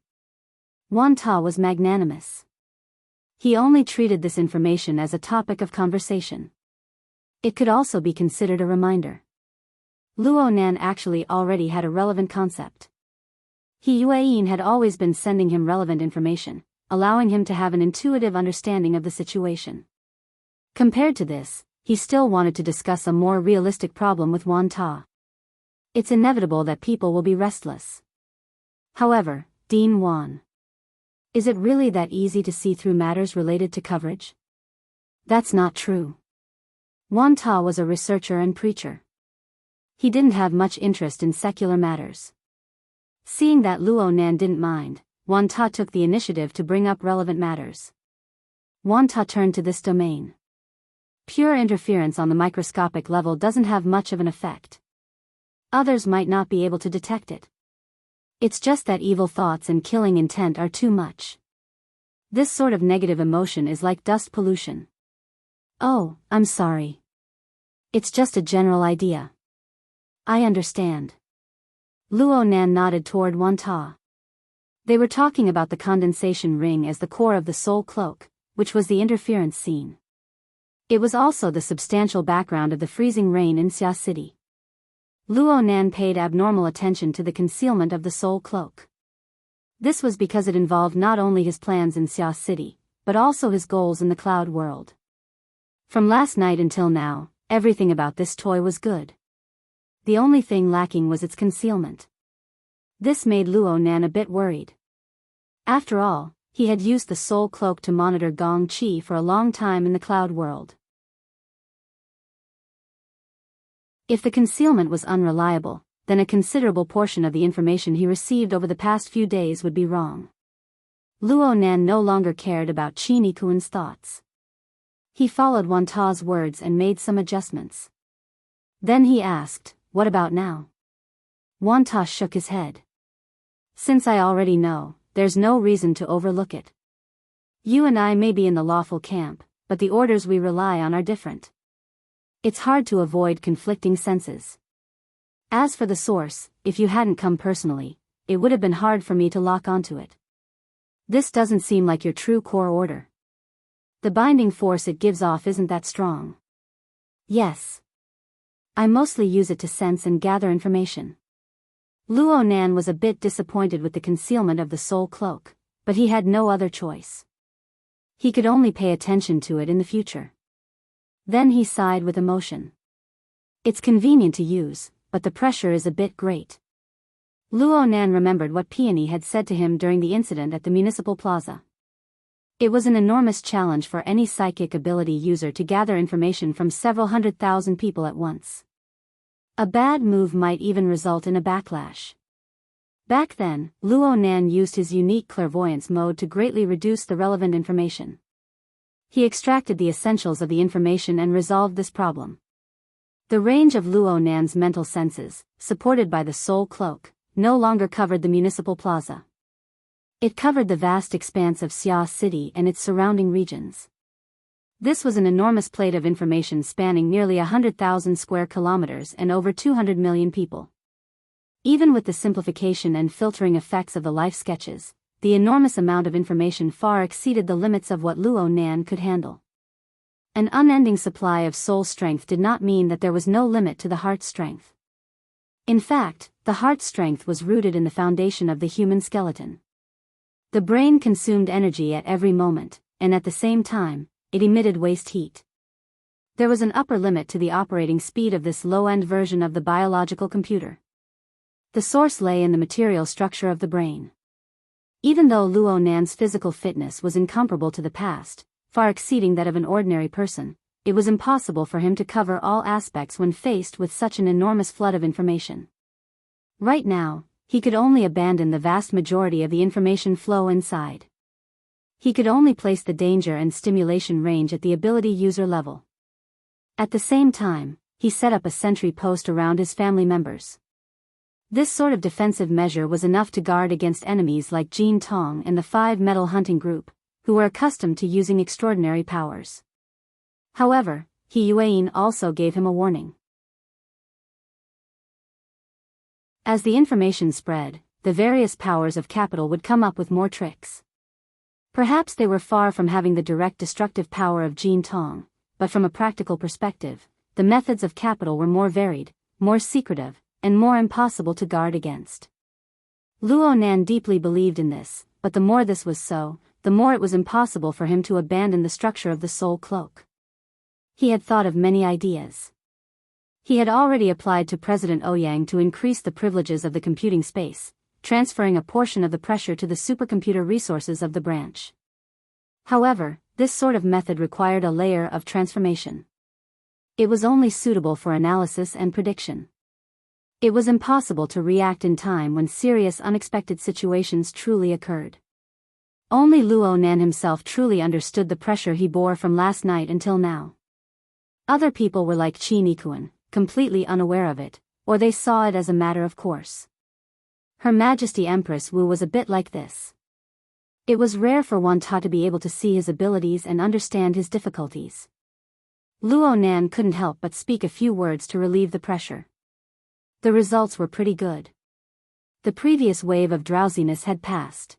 Wan Ta was magnanimous. He only treated this information as a topic of conversation. It could also be considered a reminder. Luo Nan actually already had a relevant concept. Yuan had always been sending him relevant information, allowing him to have an intuitive understanding of the situation. Compared to this, he still wanted to discuss a more realistic problem with Wan Ta. It's inevitable that people will be restless. However, Dean Wan. Is it really that easy to see through matters related to coverage? That's not true. Wan Ta was a researcher and preacher. He didn't have much interest in secular matters. Seeing that Luo Nan didn't mind, Wan Ta took the initiative to bring up relevant matters. Wan Ta turned to this domain. Pure interference on the microscopic level doesn't have much of an effect. Others might not be able to detect it. It's just that evil thoughts and killing intent are too much. This sort of negative emotion is like dust pollution. Oh, I'm sorry. It's just a general idea. I understand. Luo Nan nodded toward Wan Ta. They were talking about the condensation ring as the core of the soul cloak, which was the interference scene. It was also the substantial background of the freezing rain in Xia City. Luo Nan paid abnormal attention to the concealment of the soul cloak. This was because it involved not only his plans in Xia City, but also his goals in the cloud world. From last night until now, everything about this toy was good. The only thing lacking was its concealment. This made Luo Nan a bit worried. After all, he had used the soul cloak to monitor Gong Qi for a long time in the cloud world. If the concealment was unreliable, then a considerable portion of the information he received over the past few days would be wrong. Luo Nan no longer cared about Chi Nikuan's thoughts. He followed Wan Ta's words and made some adjustments. Then he asked, "What about now?" Wan Ta shook his head. "Since I already know, there's no reason to overlook it. You and I may be in the lawful camp, but the orders we rely on are different. It's hard to avoid conflicting senses. As for the source, if you hadn't come personally, it would have been hard for me to lock onto it. This doesn't seem like your true core order. The binding force it gives off isn't that strong." "Yes. I mostly use it to sense and gather information." Luo Nan was a bit disappointed with the concealment of the soul cloak, but he had no other choice. He could only pay attention to it in the future. Then he sighed with emotion. It's convenient to use, but the pressure is a bit great. Luo Nan remembered what Peony had said to him during the incident at the municipal plaza. It was an enormous challenge for any psychic ability user to gather information from several 100,000 people at once. A bad move might even result in a backlash. Back then, Luo Nan used his unique clairvoyance mode to greatly reduce the relevant information. He extracted the essentials of the information and resolved this problem. The range of Luo Nan's mental senses, supported by the soul cloak, no longer covered the municipal plaza. It covered the vast expanse of Xia City and its surrounding regions. This was an enormous plate of information spanning nearly 100,000 square kilometers and over 200 million people. Even with the simplification and filtering effects of the life sketches, the enormous amount of information far exceeded the limits of what Luo Nan could handle. An unending supply of soul strength did not mean that there was no limit to the heart strength. In fact, the heart strength was rooted in the foundation of the human skeleton. The brain consumed energy at every moment, and at the same time, it emitted waste heat. There was an upper limit to the operating speed of this low-end version of the biological computer. The source lay in the material structure of the brain. Even though Luo Nan's physical fitness was incomparable to the past, far exceeding that of an ordinary person, it was impossible for him to cover all aspects when faced with such an enormous flood of information. Right now, he could only abandon the vast majority of the information flow inside. He could only place the danger and stimulation range at the ability user level. At the same time, he set up a sentry post around his family members. This sort of defensive measure was enough to guard against enemies like Jin Tong and the 5 Metal Hunting Group, who were accustomed to using extraordinary powers. However, He Yuan also gave him a warning. As the information spread, the various powers of capital would come up with more tricks. Perhaps they were far from having the direct destructive power of Jin Tong, but from a practical perspective, the methods of capital were more varied, more secretive, and more impossible to guard against. Luo Nan deeply believed in this, but the more this was so, the more it was impossible for him to abandon the structure of the soul cloak. He had thought of many ideas. He had already applied to President Ouyang to increase the privileges of the computing space, transferring a portion of the pressure to the supercomputer resources of the branch. However, this sort of method required a layer of transformation. It was only suitable for analysis and prediction. It was impossible to react in time when serious unexpected situations truly occurred. Only Luo Nan himself truly understood the pressure he bore from last night until now. Other people were like Qi Nikuan, completely unaware of it, or they saw it as a matter of course. Her Majesty Empress Wu was a bit like this. It was rare for Wan Ta to be able to see his abilities and understand his difficulties. Luo Nan couldn't help but speak a few words to relieve the pressure. The results were pretty good. The previous wave of drowsiness had passed.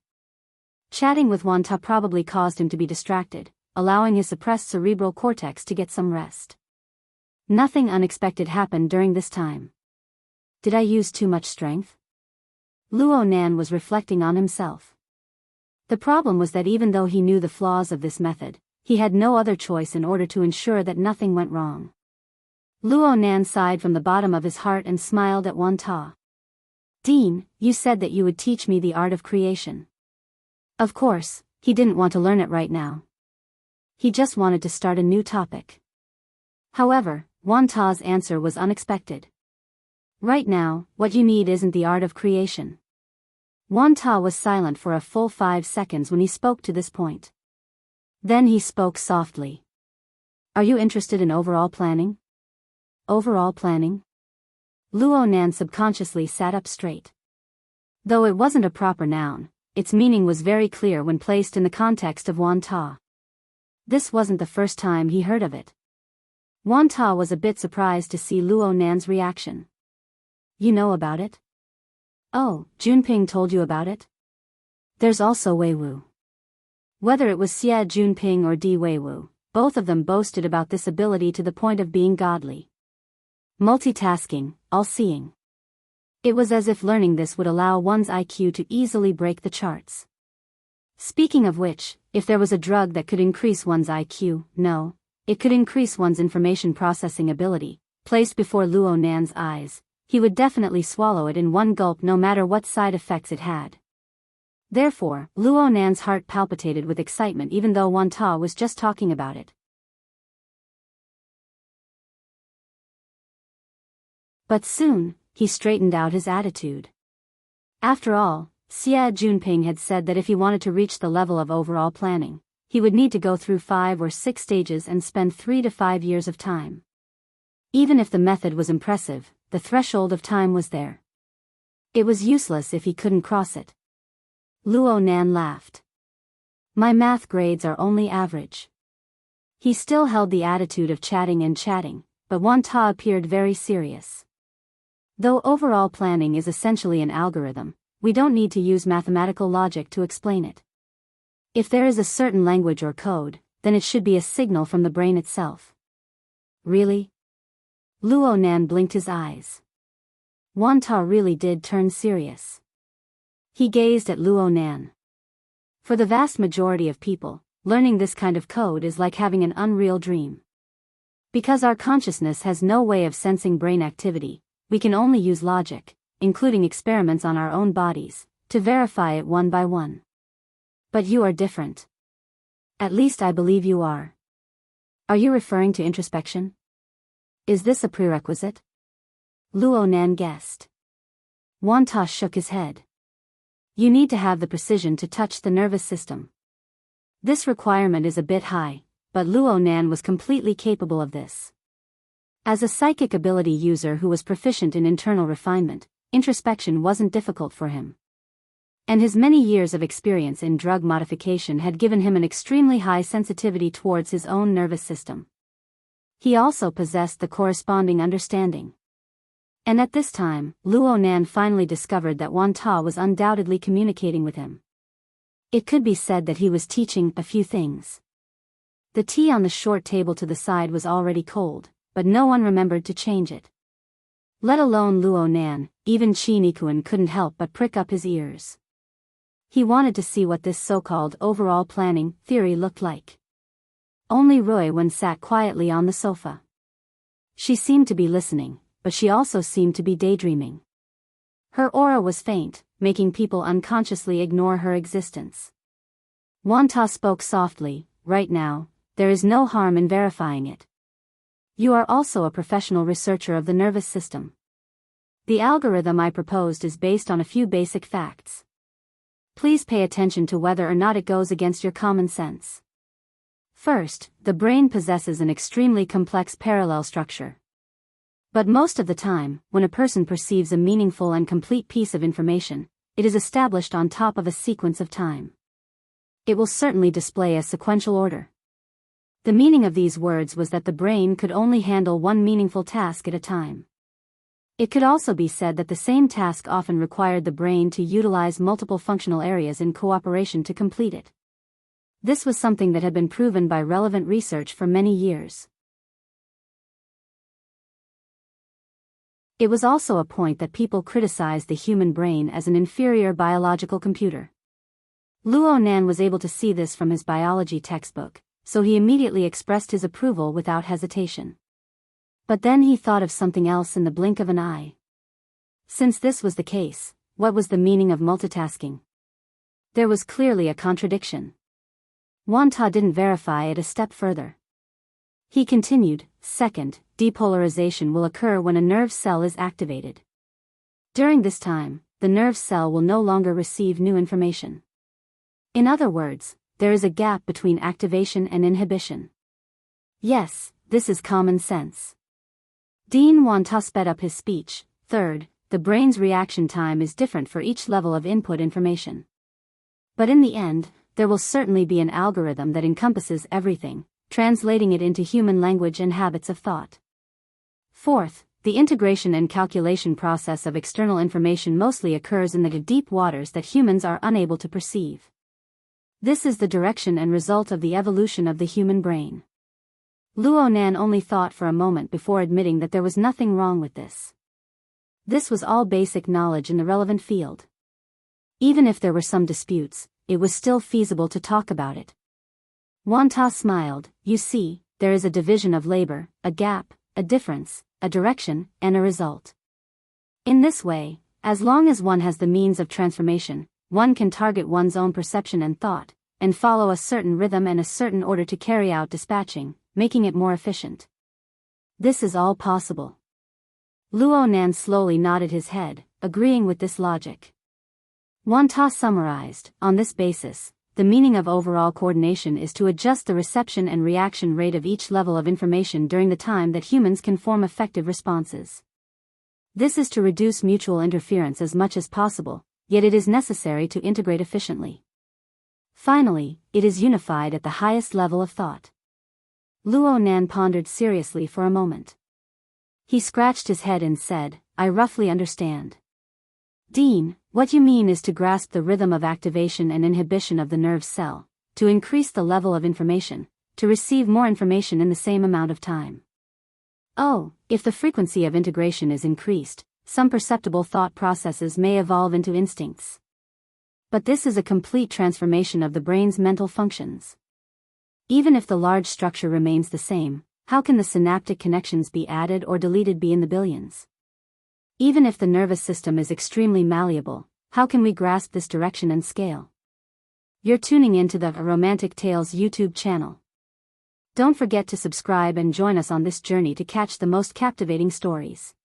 Chatting with Wan Ta probably caused him to be distracted, allowing his suppressed cerebral cortex to get some rest. Nothing unexpected happened during this time. Did I use too much strength? Luo Nan was reflecting on himself. The problem was that even though he knew the flaws of this method, he had no other choice in order to ensure that nothing went wrong. Luo Nan sighed from the bottom of his heart and smiled at Wan Ta. Dean, you said that you would teach me the art of creation. Of course, he didn't want to learn it right now. He just wanted to start a new topic. However, Wan Ta's answer was unexpected. Right now, what you need isn't the art of creation. Wan Ta was silent for a full 5 seconds when he spoke to this point. Then he spoke softly. Are you interested in overall planning? Overall planning? Luo Nan subconsciously sat up straight. Though it wasn't a proper noun, its meaning was very clear when placed in the context of Wan Ta. This wasn't the first time he heard of it. Wan Ta was a bit surprised to see Luo Nan's reaction. You know about it? Oh, Junping told you about it? There's also Wei Wu. Whether it was Xie Junping or Di Wei Wu, both of them boasted about this ability to the point of being godly. Multitasking, all-seeing. It was as if learning this would allow one's IQ to easily break the charts. Speaking of which, if there was a drug that could increase one's IQ, no, it could increase one's information processing ability. Placed before Luo Nan's eyes, he would definitely swallow it in one gulp no matter what side effects it had. Therefore, Luo Nan's heart palpitated with excitement even though Wan Ta was just talking about it. But soon, he straightened out his attitude. After all, Xie Junping had said that if he wanted to reach the level of overall planning, he would need to go through 5 or 6 stages and spend 3 to 5 years of time. Even if the method was impressive, the threshold of time was there. It was useless if he couldn't cross it. Luo Nan laughed. My math grades are only average. He still held the attitude of chatting, but Wan Ta appeared very serious. Though overall planning is essentially an algorithm, we don't need to use mathematical logic to explain it. If there is a certain language or code, then it should be a signal from the brain itself. Really? Luo Nan blinked his eyes. Wan Ta really did turn serious. He gazed at Luo Nan. For the vast majority of people, learning this kind of code is like having an unreal dream. Because our consciousness has no way of sensing brain activity, we can only use logic, including experiments on our own bodies, to verify it one by one. But you are different. At least I believe you are. Are you referring to introspection? Is this a prerequisite? Luo Nan guessed. Wan Ta shook his head. You need to have the precision to touch the nervous system. This requirement is a bit high, but Luo Nan was completely capable of this. As a psychic ability user who was proficient in internal refinement, introspection wasn't difficult for him. And his many years of experience in drug modification had given him an extremely high sensitivity towards his own nervous system. He also possessed the corresponding understanding. And at this time, Luo Nan finally discovered that Wan Ta was undoubtedly communicating with him. It could be said that he was teaching a few things. The tea on the short table to the side was already cold, but no one remembered to change it. Let alone Luo Nan, even Qi Nikuan couldn't help but prick up his ears. He wanted to see what this so-called overall planning theory looked like. Only Rui Wen sat quietly on the sofa. She seemed to be listening, but she also seemed to be daydreaming. Her aura was faint, making people unconsciously ignore her existence. Wan Ta spoke softly, right now, there is no harm in verifying it. You are also a professional researcher of the nervous system. The algorithm I proposed is based on a few basic facts. Please pay attention to whether or not it goes against your common sense. First, the brain possesses an extremely complex parallel structure. But most of the time, when a person perceives a meaningful and complete piece of information, it is established on top of a sequence of time. It will certainly display a sequential order. The meaning of these words was that the brain could only handle one meaningful task at a time. It could also be said that the same task often required the brain to utilize multiple functional areas in cooperation to complete it. This was something that had been proven by relevant research for many years. It was also a point that people criticized the human brain as an inferior biological computer. Luo Nan was able to see this from his biology textbook, so he immediately expressed his approval without hesitation. But then he thought of something else in the blink of an eye. Since this was the case, what was the meaning of multitasking? There was clearly a contradiction. Wan Ta didn't verify it a step further. He continued, second, depolarization will occur when a nerve cell is activated. During this time, the nerve cell will no longer receive new information. In other words, there is a gap between activation and inhibition. Yes, this is common sense. Dean Wan Ta sped up his speech. Third, the brain's reaction time is different for each level of input information. But in the end, there will certainly be an algorithm that encompasses everything, translating it into human language and habits of thought. Fourth, the integration and calculation process of external information mostly occurs in the deep waters that humans are unable to perceive. This is the direction and result of the evolution of the human brain. Luo Nan only thought for a moment before admitting that there was nothing wrong with this. This was all basic knowledge in the relevant field. Even if there were some disputes, it was still feasible to talk about it. Wan Ta smiled. You see, there is a division of labor, a gap, a difference, a direction, and a result. In this way, as long as one has the means of transformation, one can target one's own perception and thought, and follow a certain rhythm and a certain order to carry out dispatching, making it more efficient. This is all possible. Luo Nan slowly nodded his head, agreeing with this logic. Wan Ta summarized, on this basis, the meaning of overall coordination is to adjust the reception and reaction rate of each level of information during the time that humans can form effective responses. This is to reduce mutual interference as much as possible, yet it is necessary to integrate efficiently. Finally, it is unified at the highest level of thought. Luo Nan pondered seriously for a moment. He scratched his head and said, I roughly understand. Dean, what you mean is to grasp the rhythm of activation and inhibition of the nerve cell, to increase the level of information, to receive more information in the same amount of time. Oh, if the frequency of integration is increased, some perceptible thought processes may evolve into instincts. But this is a complete transformation of the brain's mental functions. Even if the large structure remains the same, how can the synaptic connections be added or deleted be in the billions? Even if the nervous system is extremely malleable, how can we grasp this direction and scale? You're tuning into the Romantic Tales YouTube channel. Don't forget to subscribe and join us on this journey to catch the most captivating stories.